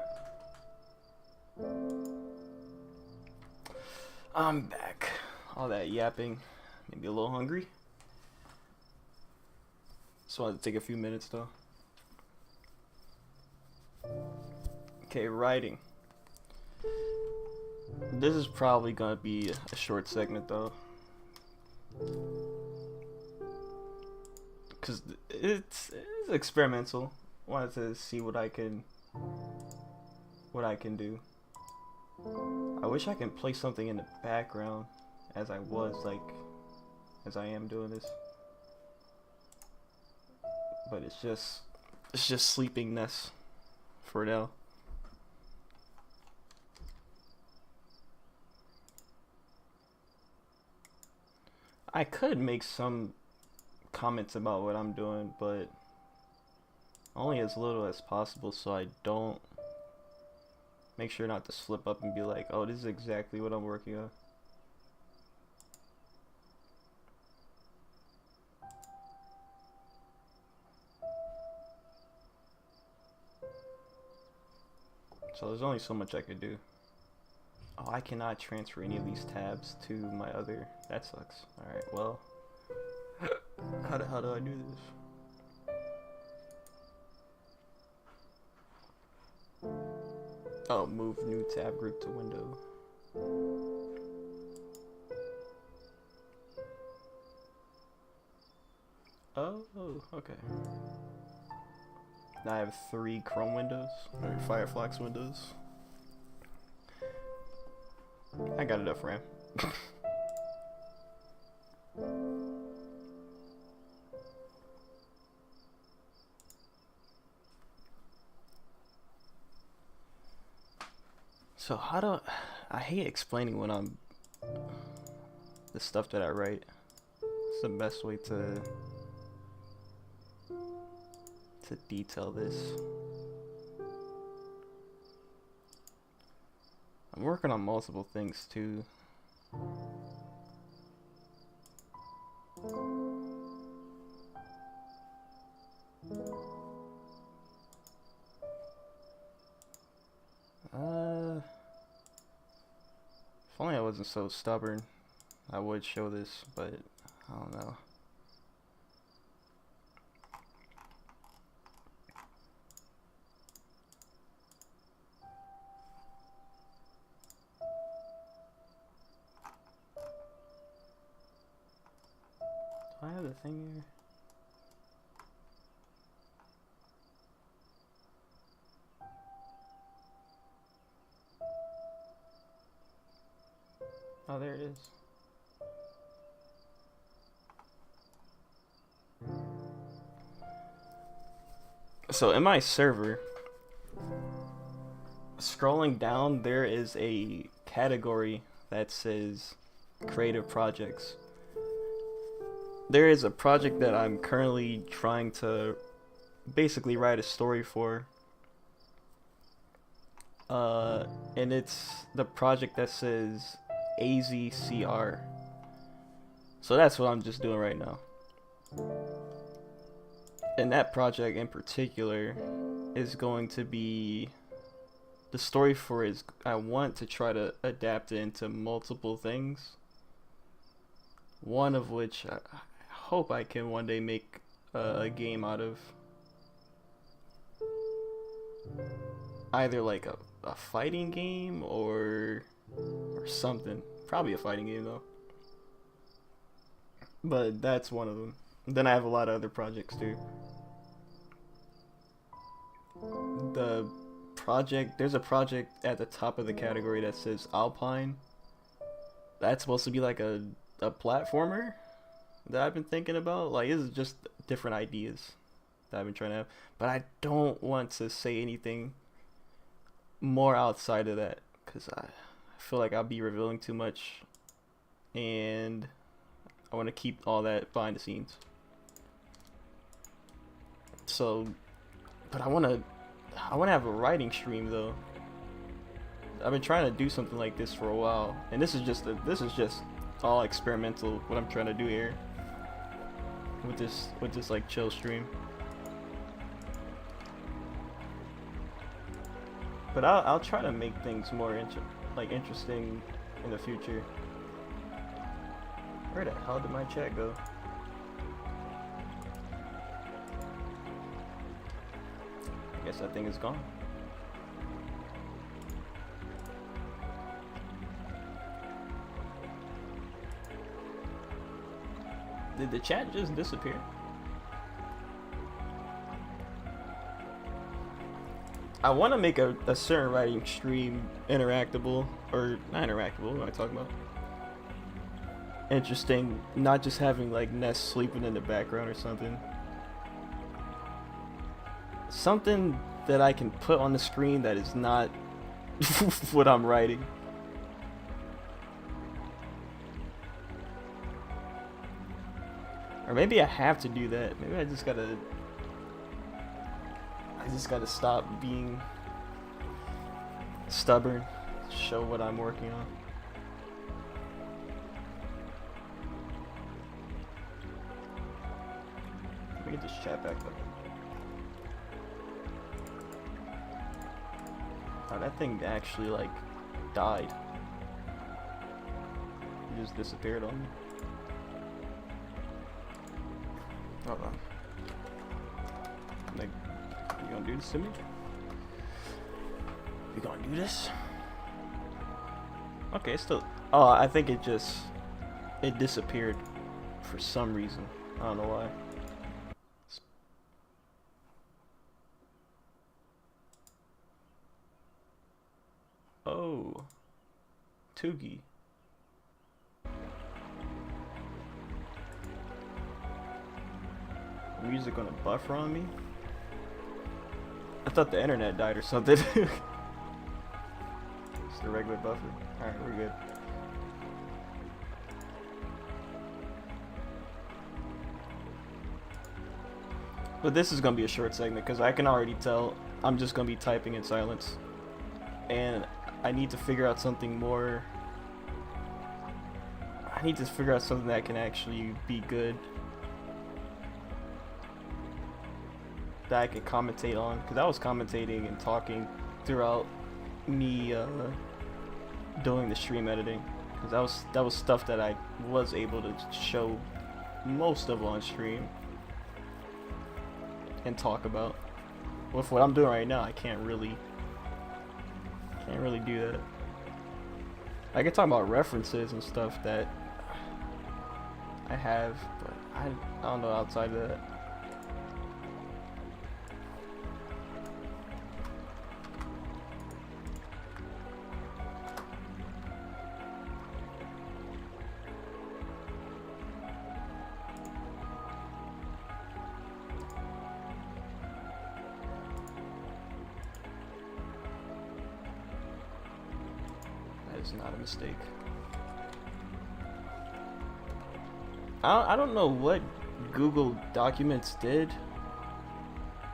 Speaker 1: I'm back. All that yapping made me a little hungry. Just wanted to take a few minutes though. Okay, writing. This is probably gonna be a short segment though, cause it's experimental. Wanted to see what I can do. I wish I can play something in the background as I am doing this, but it's just sleepingness for now. I could make some comments about what I'm doing, but only as little as possible, so I don't make sure not to slip up and be like, oh, this is exactly what I'm working on. So there's only so much I could do. Oh, I cannot transfer any of these tabs to my other. That sucks. Alright, well. How do I do this? Oh, move new tab group to window. Oh, okay. Now I have 3 Chrome windows, or Firefox windows. I got enough RAM. So I hate explaining when the stuff that I write. It's the best way to detail this. I'm working on multiple things too. If only I wasn't so stubborn, I would show this, but I don't know. Do I have the thing here? Oh, there it is. So in my server, scrolling down, there is a category that says creative projects. There is a project that I'm currently trying to basically write a story for. And it's the project that says AZCR. So that's what I'm just doing right now. And that project in particular is going to be, the story for it is, I want to try to adapt it into multiple things. One of which I hope I can one day make a game out of. Either like a fighting game or something. Probably a fighting game though. But that's one of them. Then I have a lot of other projects too. There's a project at the top of the category that says Alpine. That's supposed to be like a platformer that I've been thinking about. Like, it's just different ideas that I've been trying to have. But I don't want to say anything more outside of that, because I feel like I'll be revealing too much, and I want to keep all that behind the scenes. So, but I want to have a writing stream though. I've been trying to do something like this for a while, and this is just all experimental. What I'm trying to do here with this like chill stream. But I'll try to make things more interesting in the future. Where the hell did my chat go? I guess that thing is gone. Did the chat just disappear? I want to make a certain writing stream interactable, or not interactable, what am I talking about? Interesting, not just having like Ness sleeping in the background or something. Something that I can put on the screen that is not what I'm writing. Or maybe I have to do that. Maybe I just gotta stop being stubborn, show what I'm working on. Let me get this chat back up. Oh, that thing actually like died. It just disappeared on me. Hold on. Like, you gonna do this to me? You gonna do this? Okay, it's still. Oh, I think it disappeared for some reason. I don't know why. Oh, Tugi. Music gonna buffer on me? I thought the internet died or something. It's the regular buffer. Alright, we're good. But this is gonna be a short segment because I can already tell I'm just gonna be typing in silence. And I need to figure out something more. I need to figure out something that can actually be good, that I can commentate on, because I was commentating and talking throughout me doing the stream editing, because that was stuff that I was able to show most of on stream and talk about. With what I'm doing right now, I can't really do that. I can talk about references and stuff that I have, but I don't know outside of that. Is not a mistake. I don't know what Google Documents did,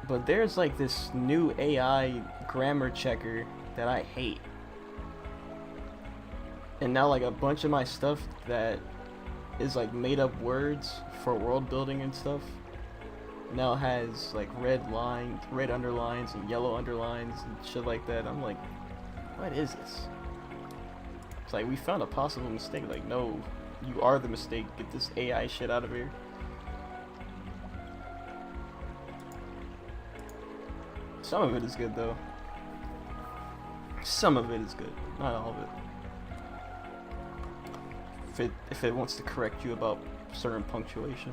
Speaker 1: but there's like this new AI grammar checker that I hate. And now like a bunch of my stuff that is like made up words for world building and stuff now has like red lines, red underlines and yellow underlines and shit like that. I'm like, what is this? It's like, we found a possible mistake. Like, no, you are the mistake. Get this AI shit out of here. Some of it is good, though. Some of it is good. Not all of it. If it wants to correct you about certain punctuation.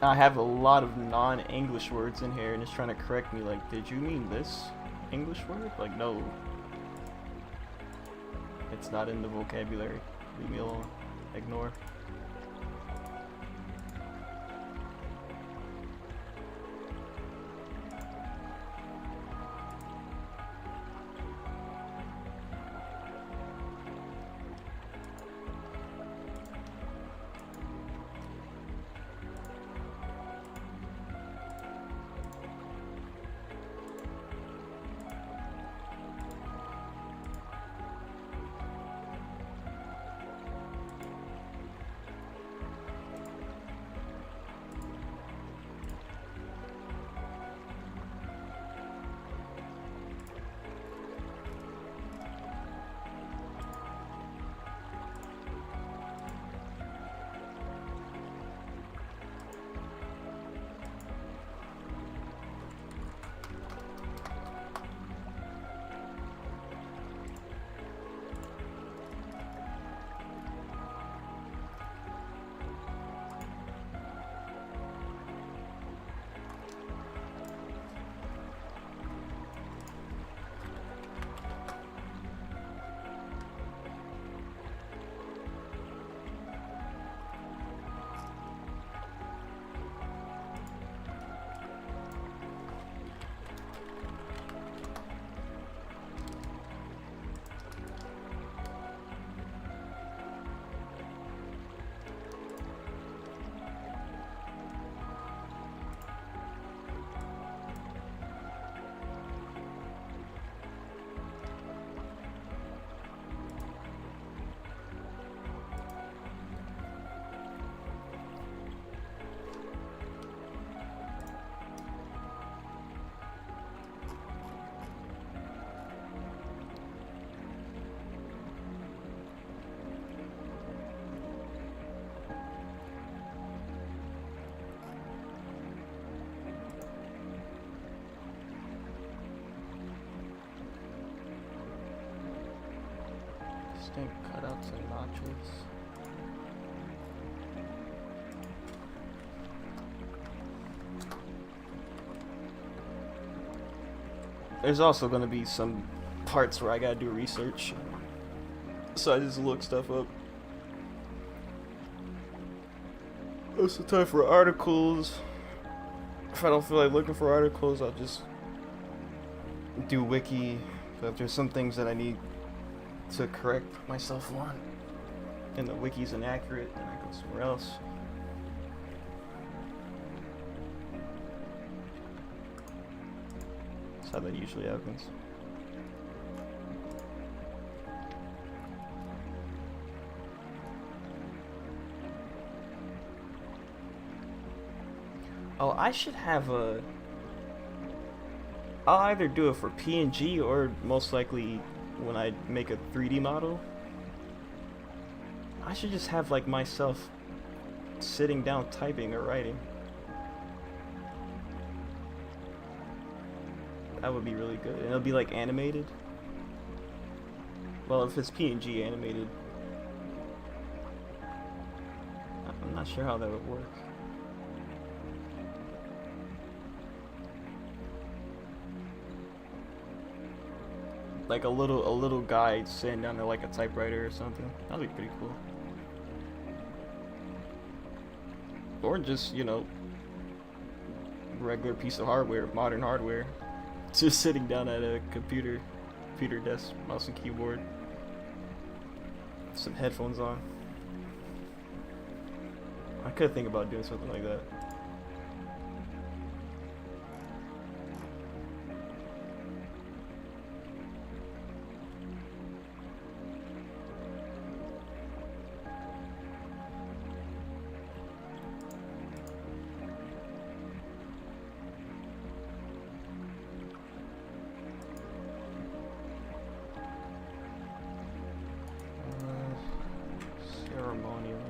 Speaker 1: I have a lot of non-English words in here and it's trying to correct me, like, did you mean this English word? Like, no. It's not in the vocabulary. Leave me alone. Ignore. Distinct cutouts and notches. There's also gonna be some parts where I gotta do research, so I just look stuff up. Most of the time for articles, if I don't feel like looking for articles, I'll just do wiki. But if there's some things that I need to correct myself on, and the wiki's inaccurate, then I go somewhere else. That's how that usually happens. Oh, I should have a... I'll either do it for PNG or most likely when I make a 3D model. I should just have like myself sitting down typing or writing. That would be really good. And it'll be like animated. Well, if it's PNG animated. I'm not sure how that would work. Like a little guy sitting down there like a typewriter or something. That'd be pretty cool. Or just, you know, regular piece of hardware, modern hardware. Just sitting down at a computer desk, mouse and keyboard. Some headphones on. I could think about doing something like that. Ceremonial.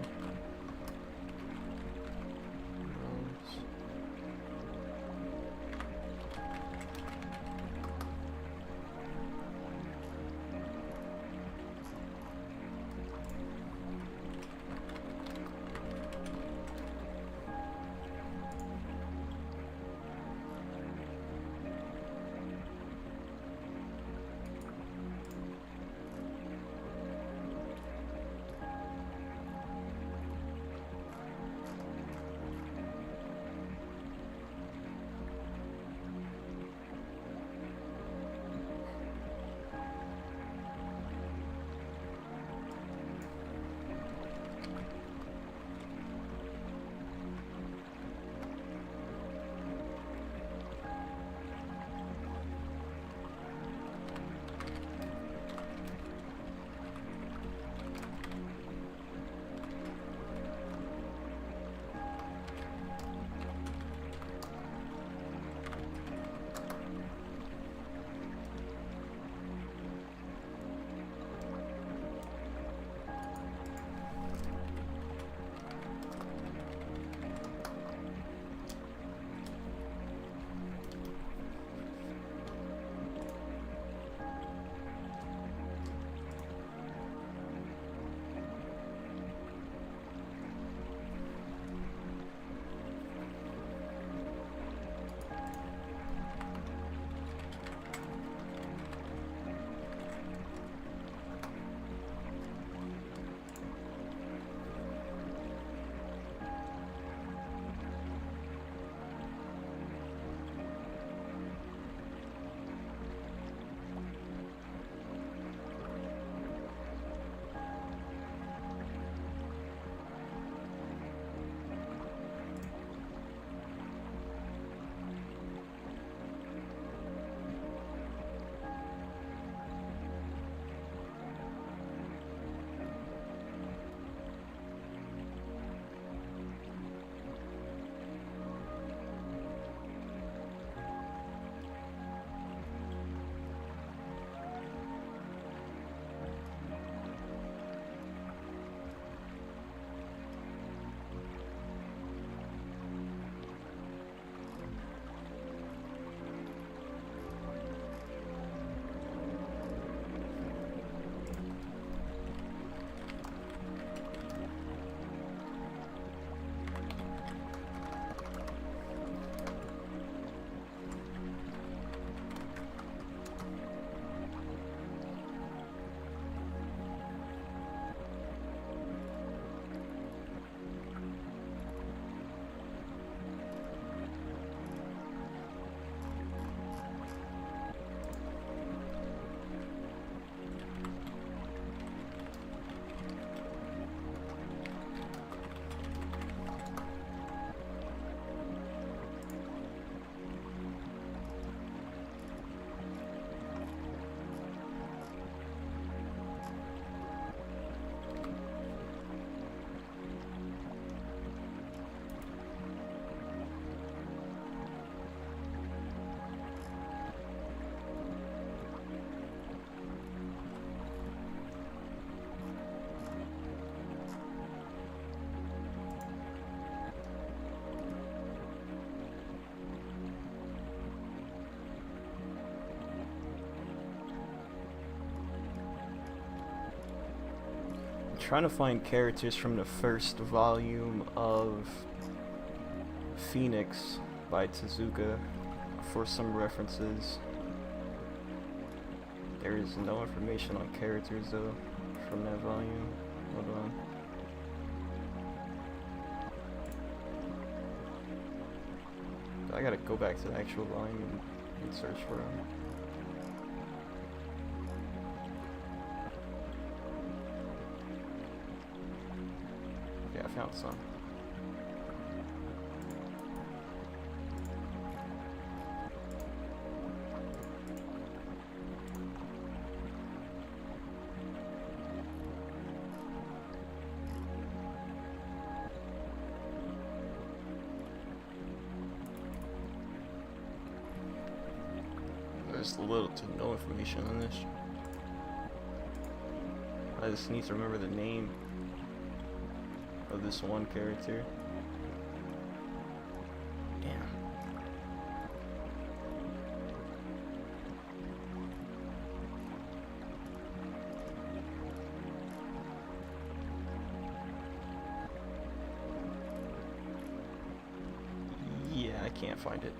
Speaker 1: trying to find characters from the first volume of Phoenix by Tezuka for some references. There is no information on characters though from that volume. Hold on. I gotta go back to the actual volume and search for them. Yeah, I found some. There's little to no information on this. I just need to remember the name of this one character. Damn. Yeah, I can't find it.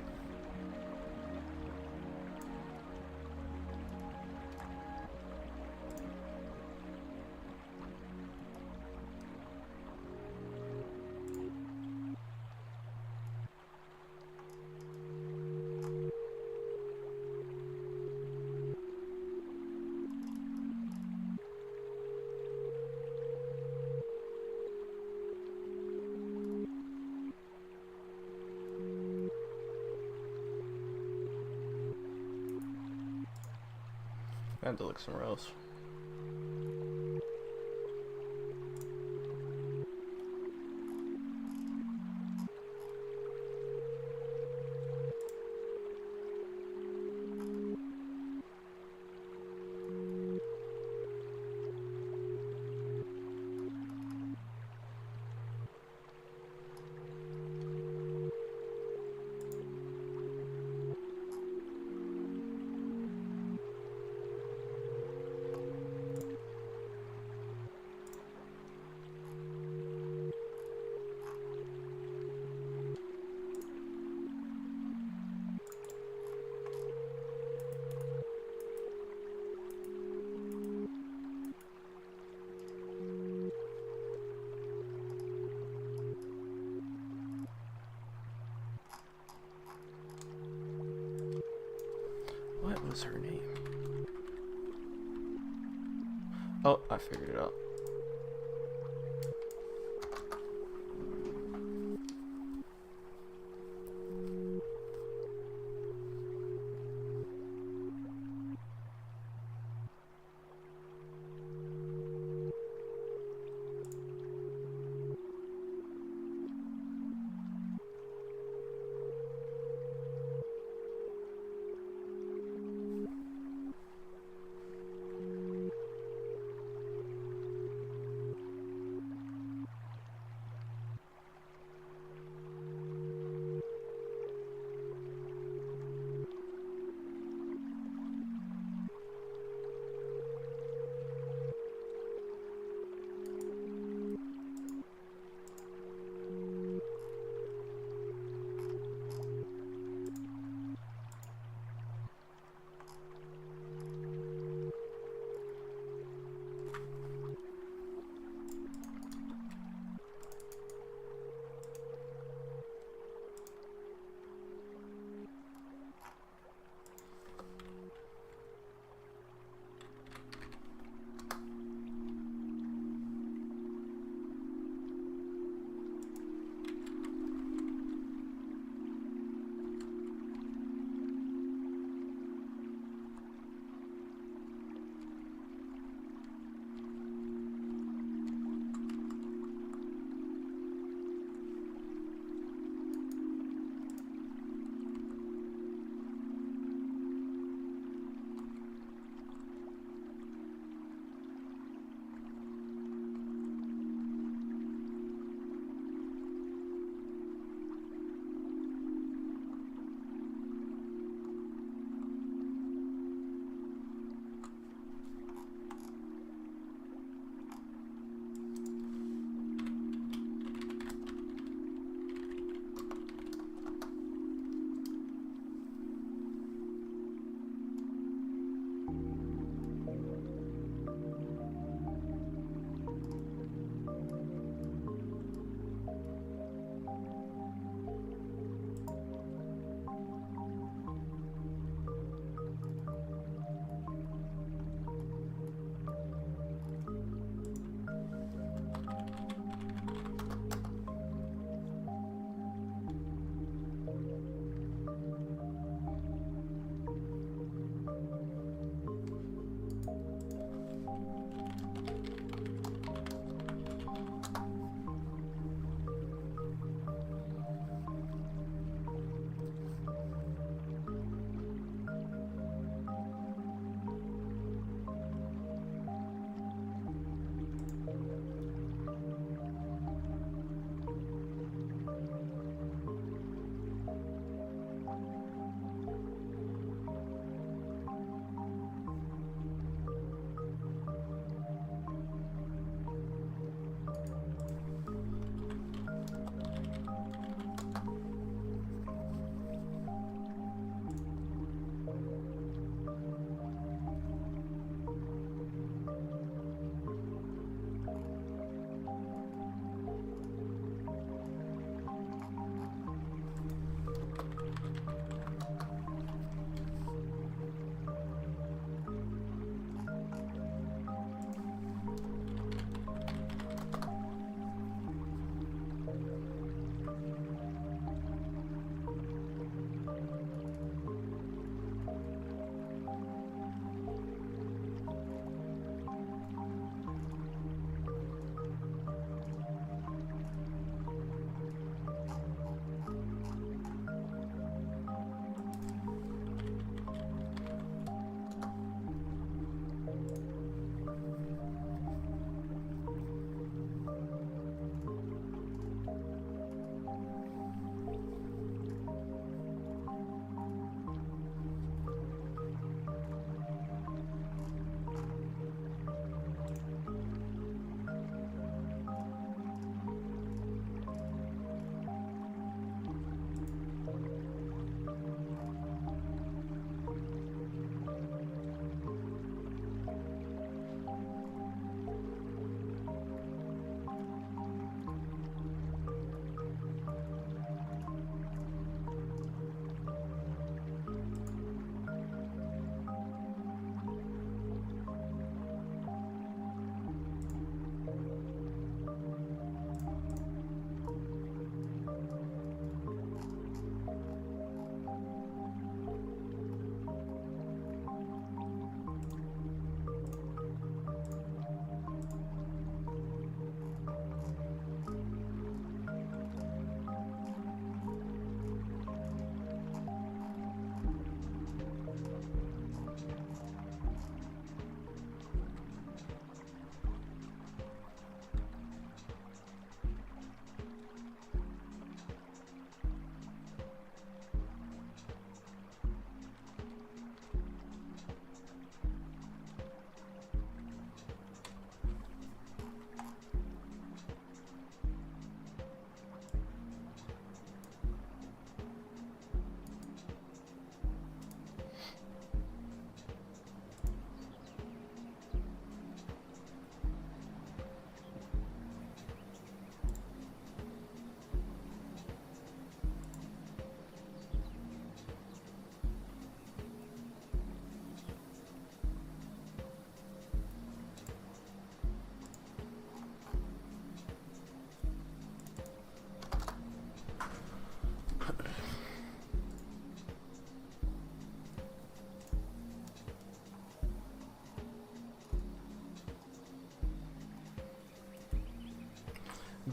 Speaker 1: I have to look somewhere else. What was her name? Oh, I figured it out.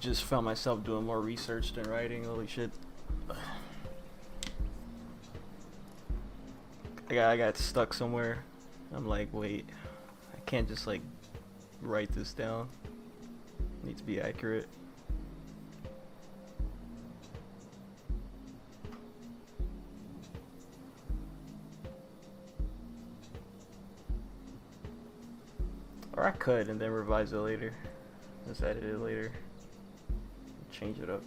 Speaker 1: just found myself doing more research than writing. Holy shit. I got stuck somewhere. I'm like, wait, I can't just like write this down. It needs to be accurate. Or I could and then revise it later. Just edit it later. Change it up.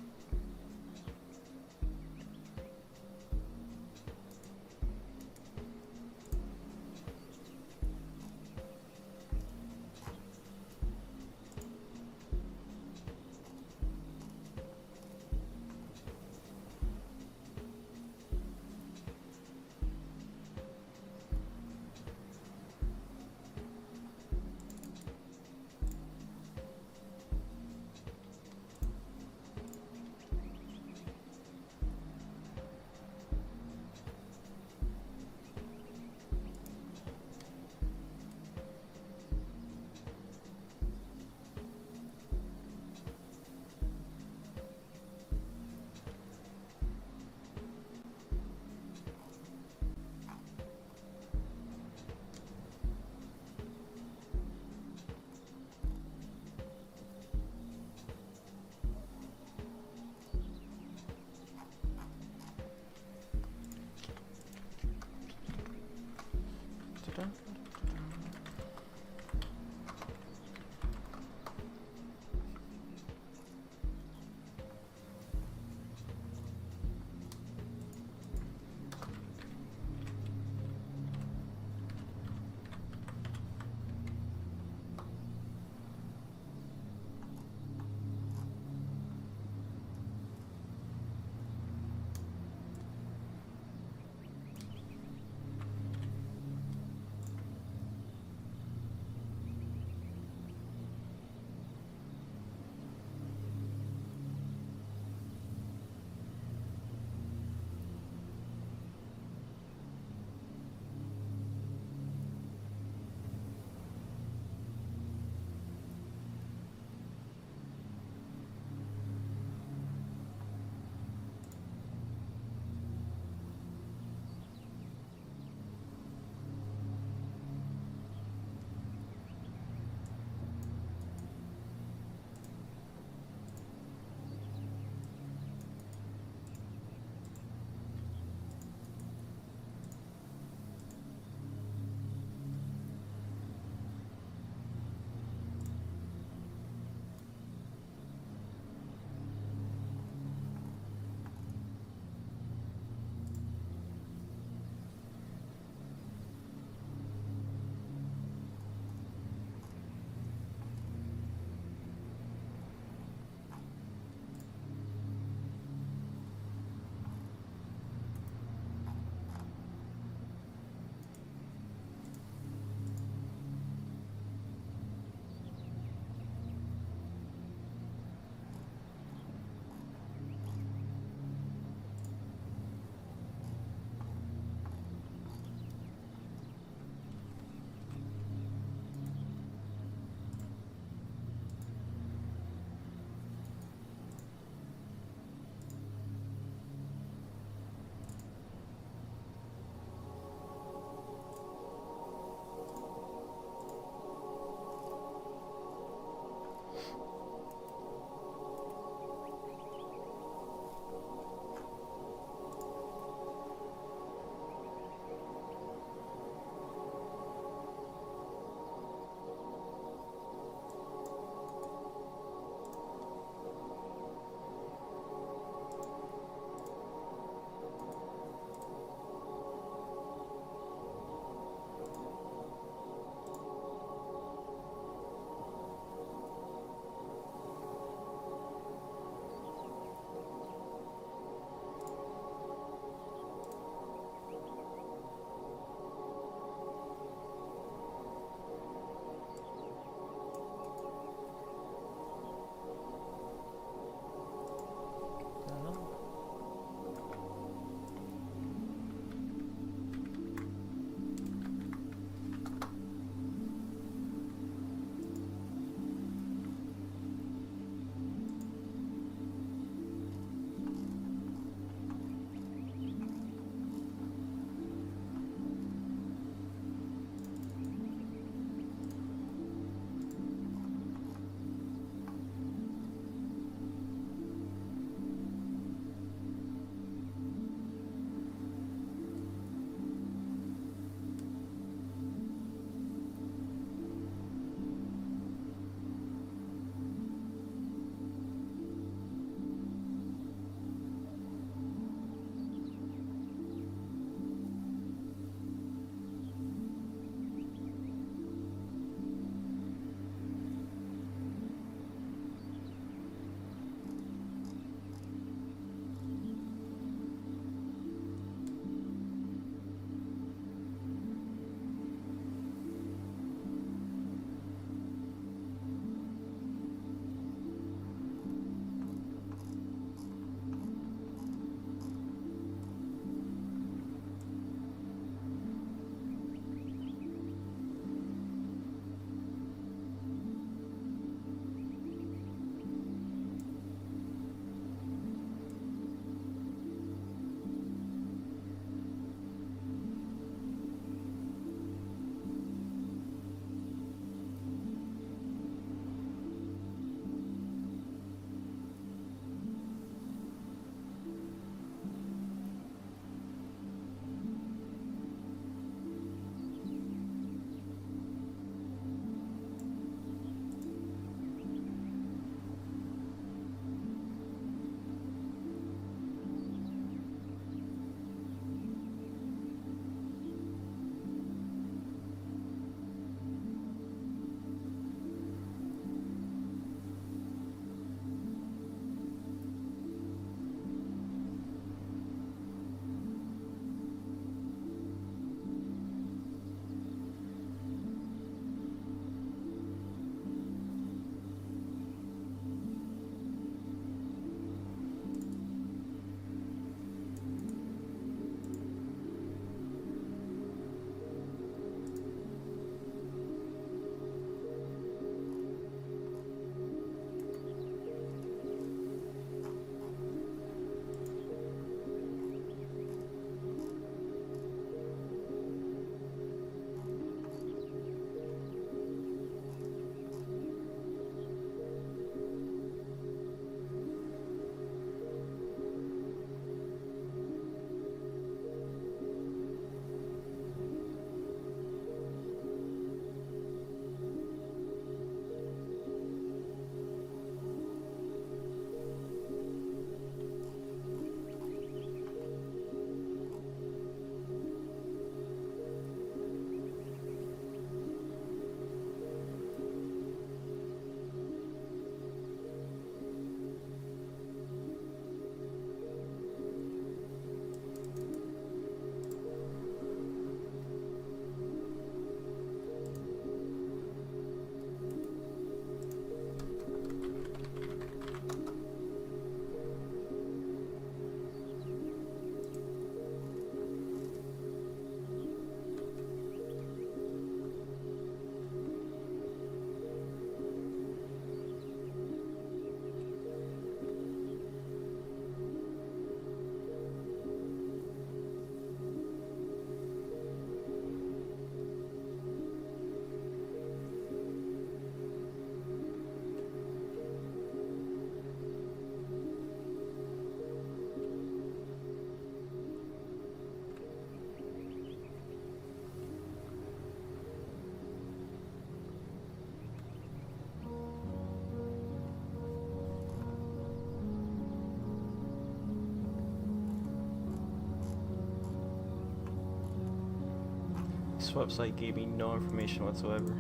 Speaker 1: This website gave me no information whatsoever.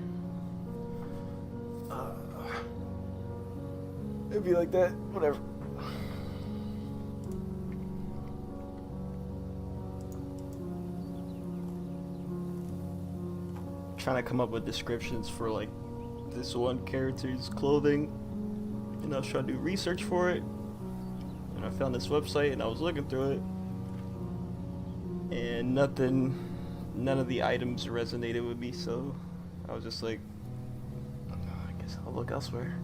Speaker 1: It'd be like that, whatever. Trying to come up with descriptions for like this one character's clothing, and I was trying to do research for it, and I found this website and I was looking through it, and none of the items resonated with me, so I was just like, I guess I'll look elsewhere.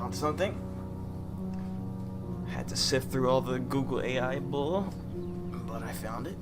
Speaker 1: Found something. Had to sift through all the Google AI bull, but I found it.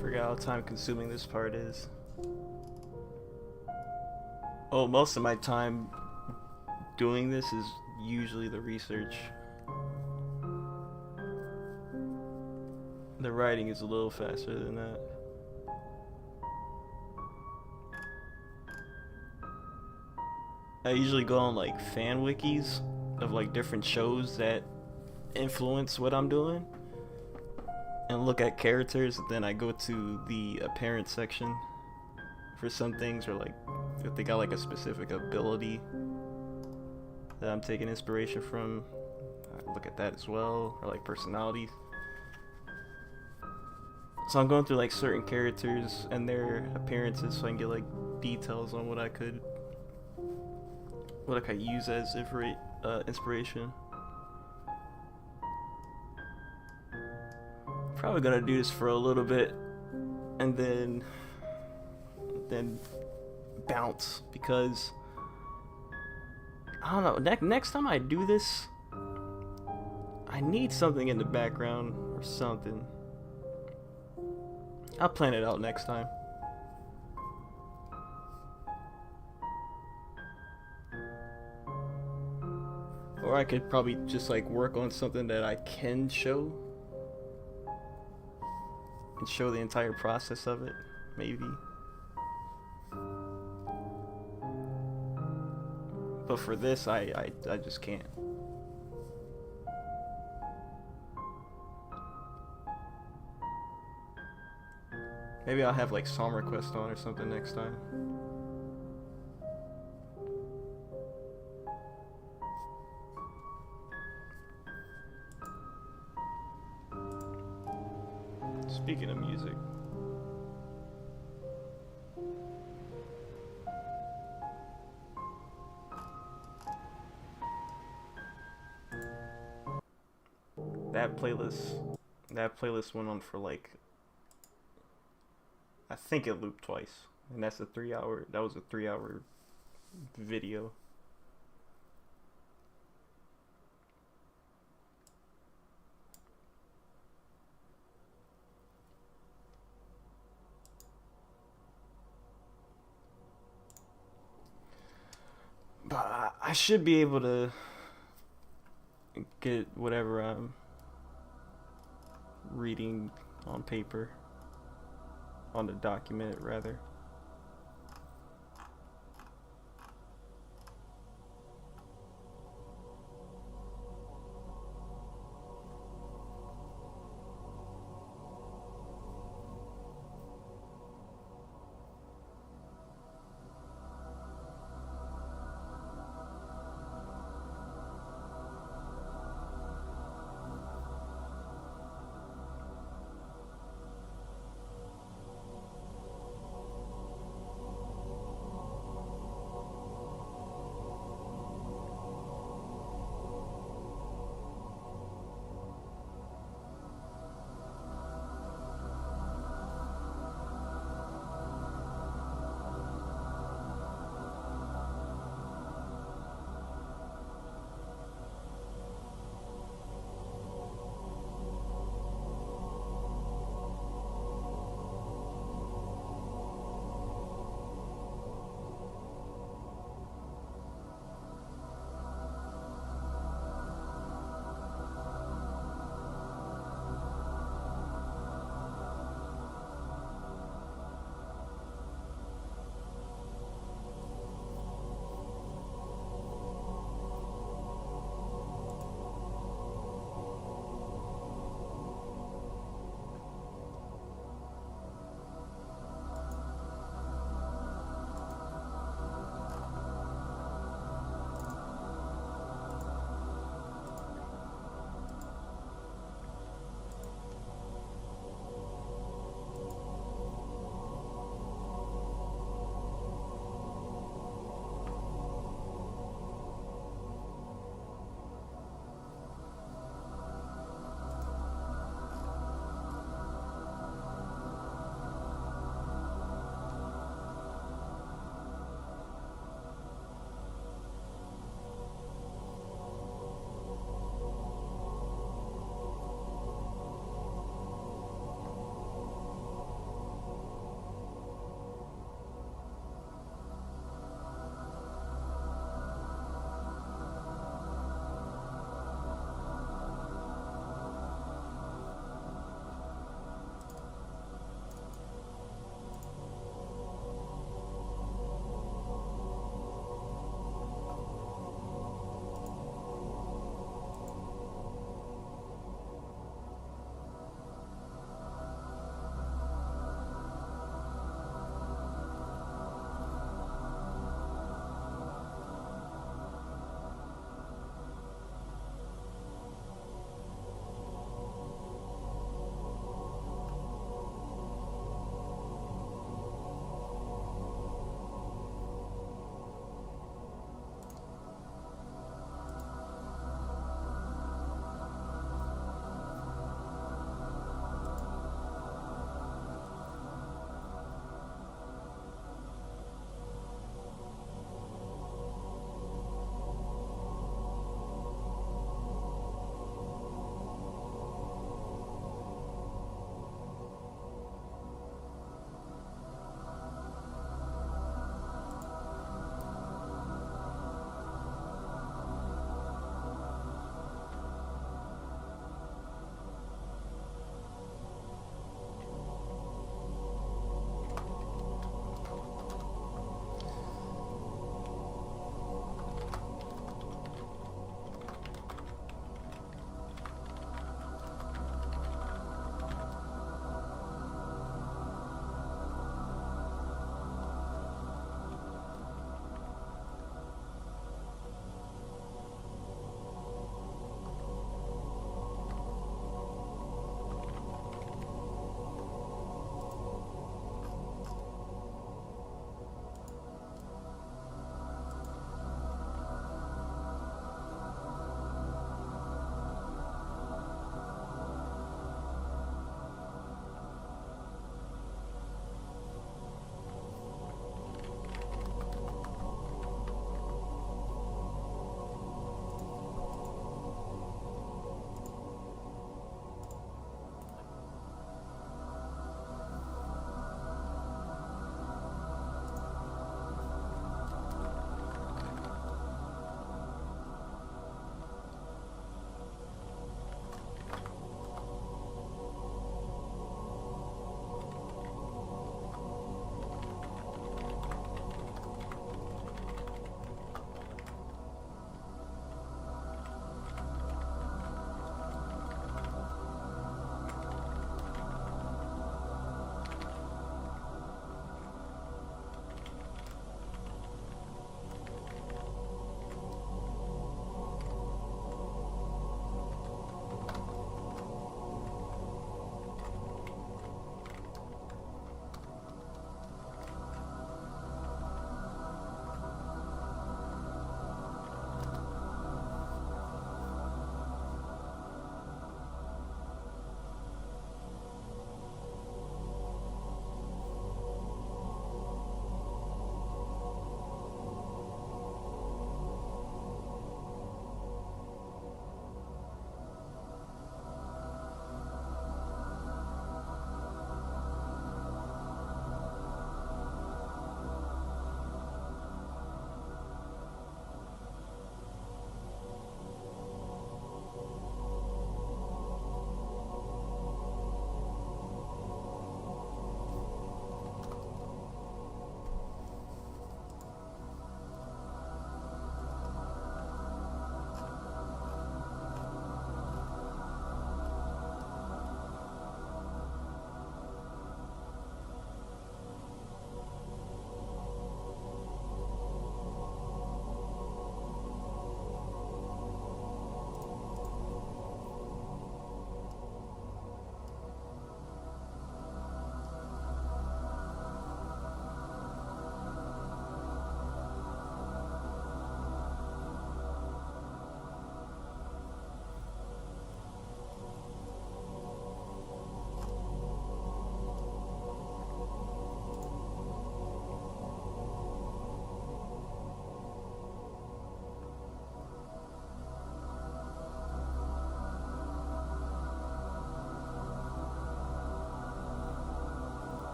Speaker 1: Forgot how time consuming this part is. Oh, most of my time doing this is usually the research. The writing is a little faster than that. I usually go on like fan wikis of like different shows that influence what I'm doing and look at characters. Then I go to the apparent section for some things, or like if they got like a specific ability that I'm taking inspiration from, I look at that as well, or like personalities. So I'm going through like certain characters and their appearances so I can get like details on what I could use as inspiration. Probably gonna do this for a little bit and then bounce, because I don't know, next time I do this I need something in the background or something. I'll plan it out next time. Or I could probably just like work on something that I can show and show the entire process of it, maybe. But for this, I just can't. Maybe I'll have like song request on or something next time. Speaking of music, that playlist went on for like, I think it looped twice, and that was a 3-hour video. But I should be able to get whatever I'm reading on paper, on the document rather.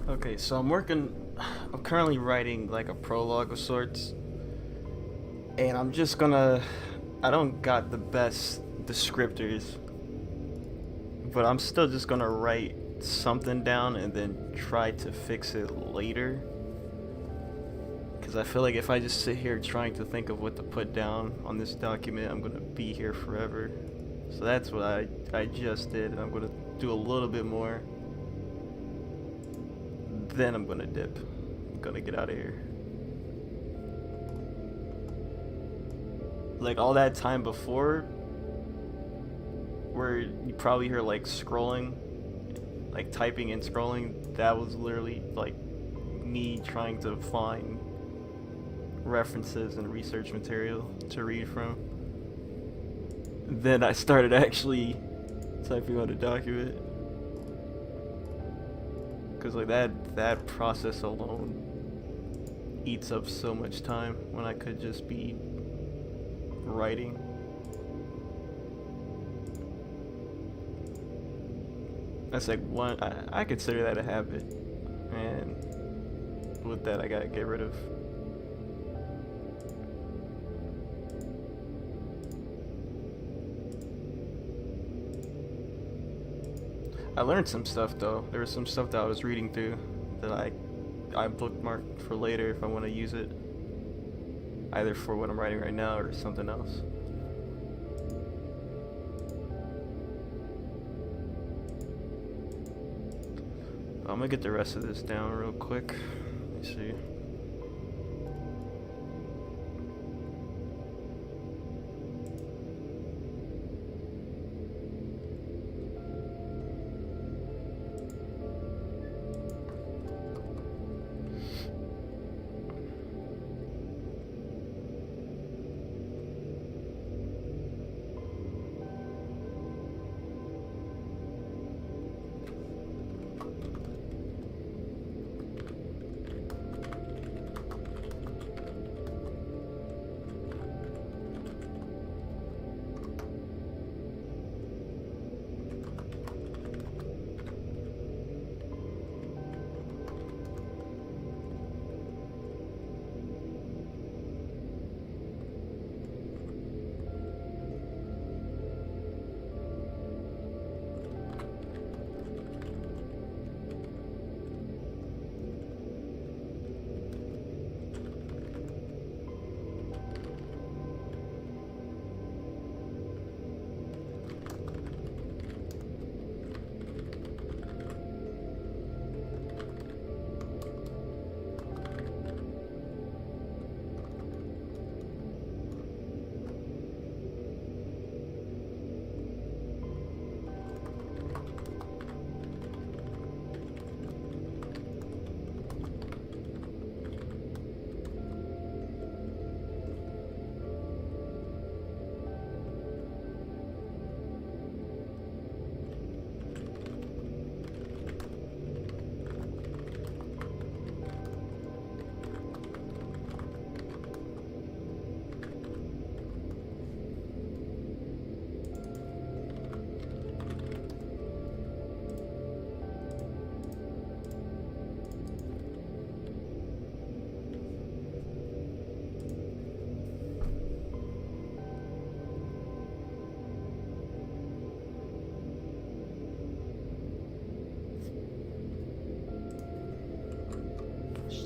Speaker 1: Okay, so I'm currently writing like a prologue of sorts, and I don't got the best descriptors, but I'm still just gonna write something down and then try to fix it later. Because I feel like if I just sit here trying to think of what to put down on this document, I'm gonna be here forever. So that's what I just did, and I'm gonna do a little bit more. Then I'm gonna dip. I'm gonna get out of here. Like all that time before, where you probably hear like scrolling, like typing and scrolling, that was literally like me trying to find references and research material to read from. Then I started actually typing on a document. Cause like that process alone eats up so much time when I could just be writing. That's like one, I consider that a habit, and with that I gotta get rid of. I learned some stuff though. There was some stuff that I was reading through that I bookmarked for later if I want to use it, either for what I'm writing right now or something else. I'm gonna get the rest of this down real quick. Let me see.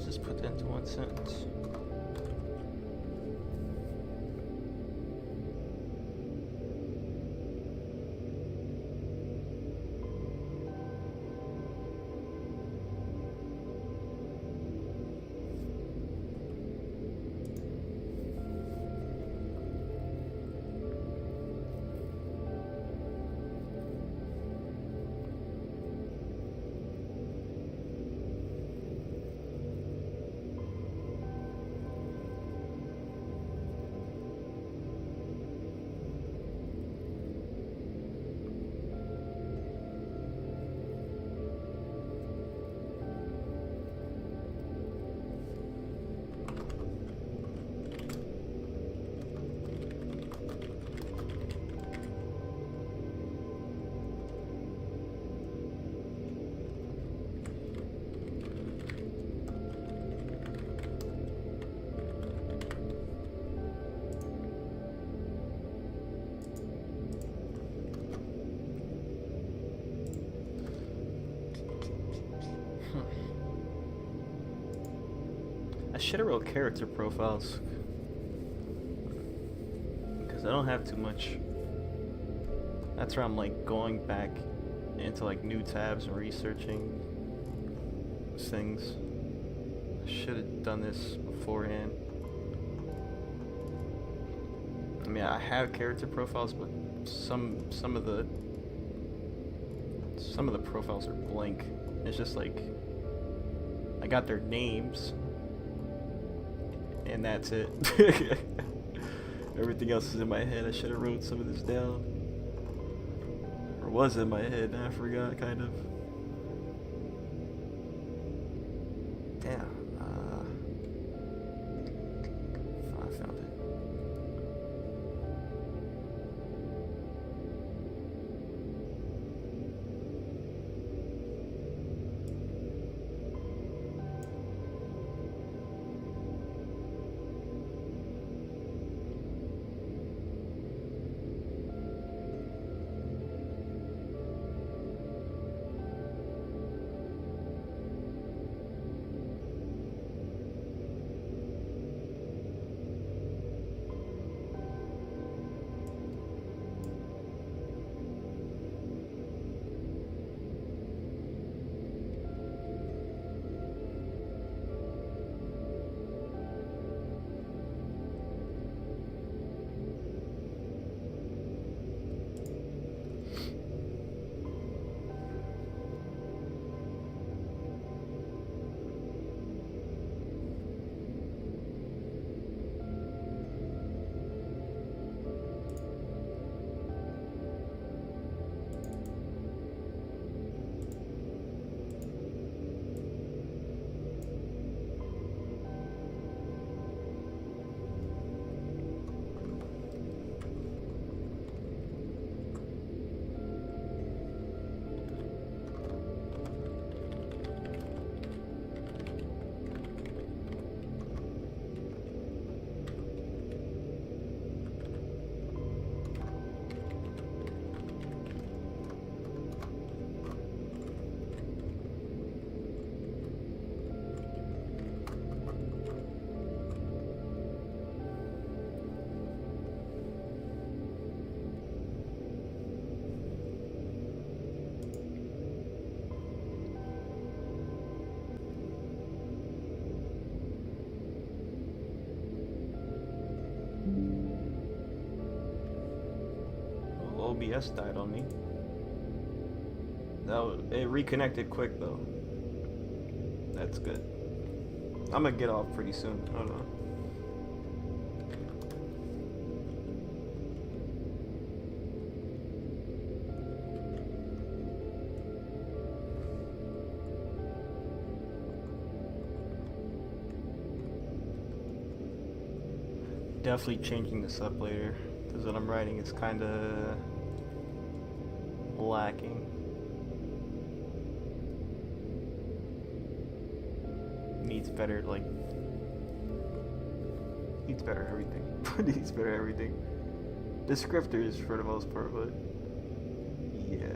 Speaker 1: Just put that into one sentence. I should have wrote character profiles because I don't have too much. That's where I'm like going back into like new tabs and researching things. I should have done this beforehand. I mean, I have character profiles, but some of the profiles are blank. It's just like I got their names and that's it. Everything else is in my head. I should have wrote some of this down. Or was in my head, and I forgot, kind of. Damn. I found it. OBS died on me. It reconnected quick though. That's good. I'm gonna get off pretty soon. Hold on. Definitely changing this up later, because what I'm writing is kind of lacking. Needs better, like, needs better everything. Needs better everything. Descriptors for the most part, but yeah.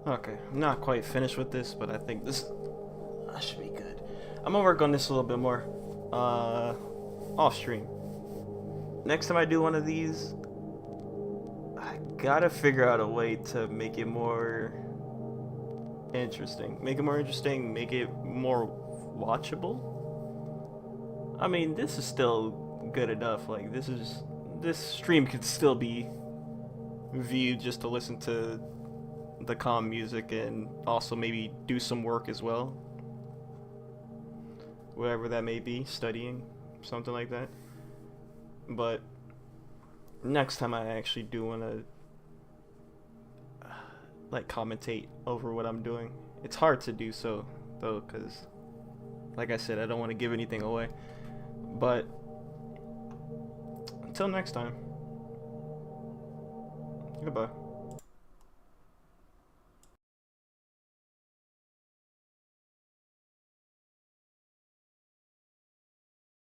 Speaker 1: Okay, I'm not quite finished with this, but I think this I should be good. I'm gonna work on this a little bit more off stream. Next time I do one of these, I gotta figure out a way to make it more interesting. Make it more interesting, make it more watchable. I mean, this is still good enough. Like, this stream could still be viewed just to listen to the calm music and also maybe do some work as well. Whatever that may be, studying, something like that. But next time I actually do want to like commentate over what I'm doing. It's hard to do so though, because like I said, I don't want to give anything away. But until next time, goodbye.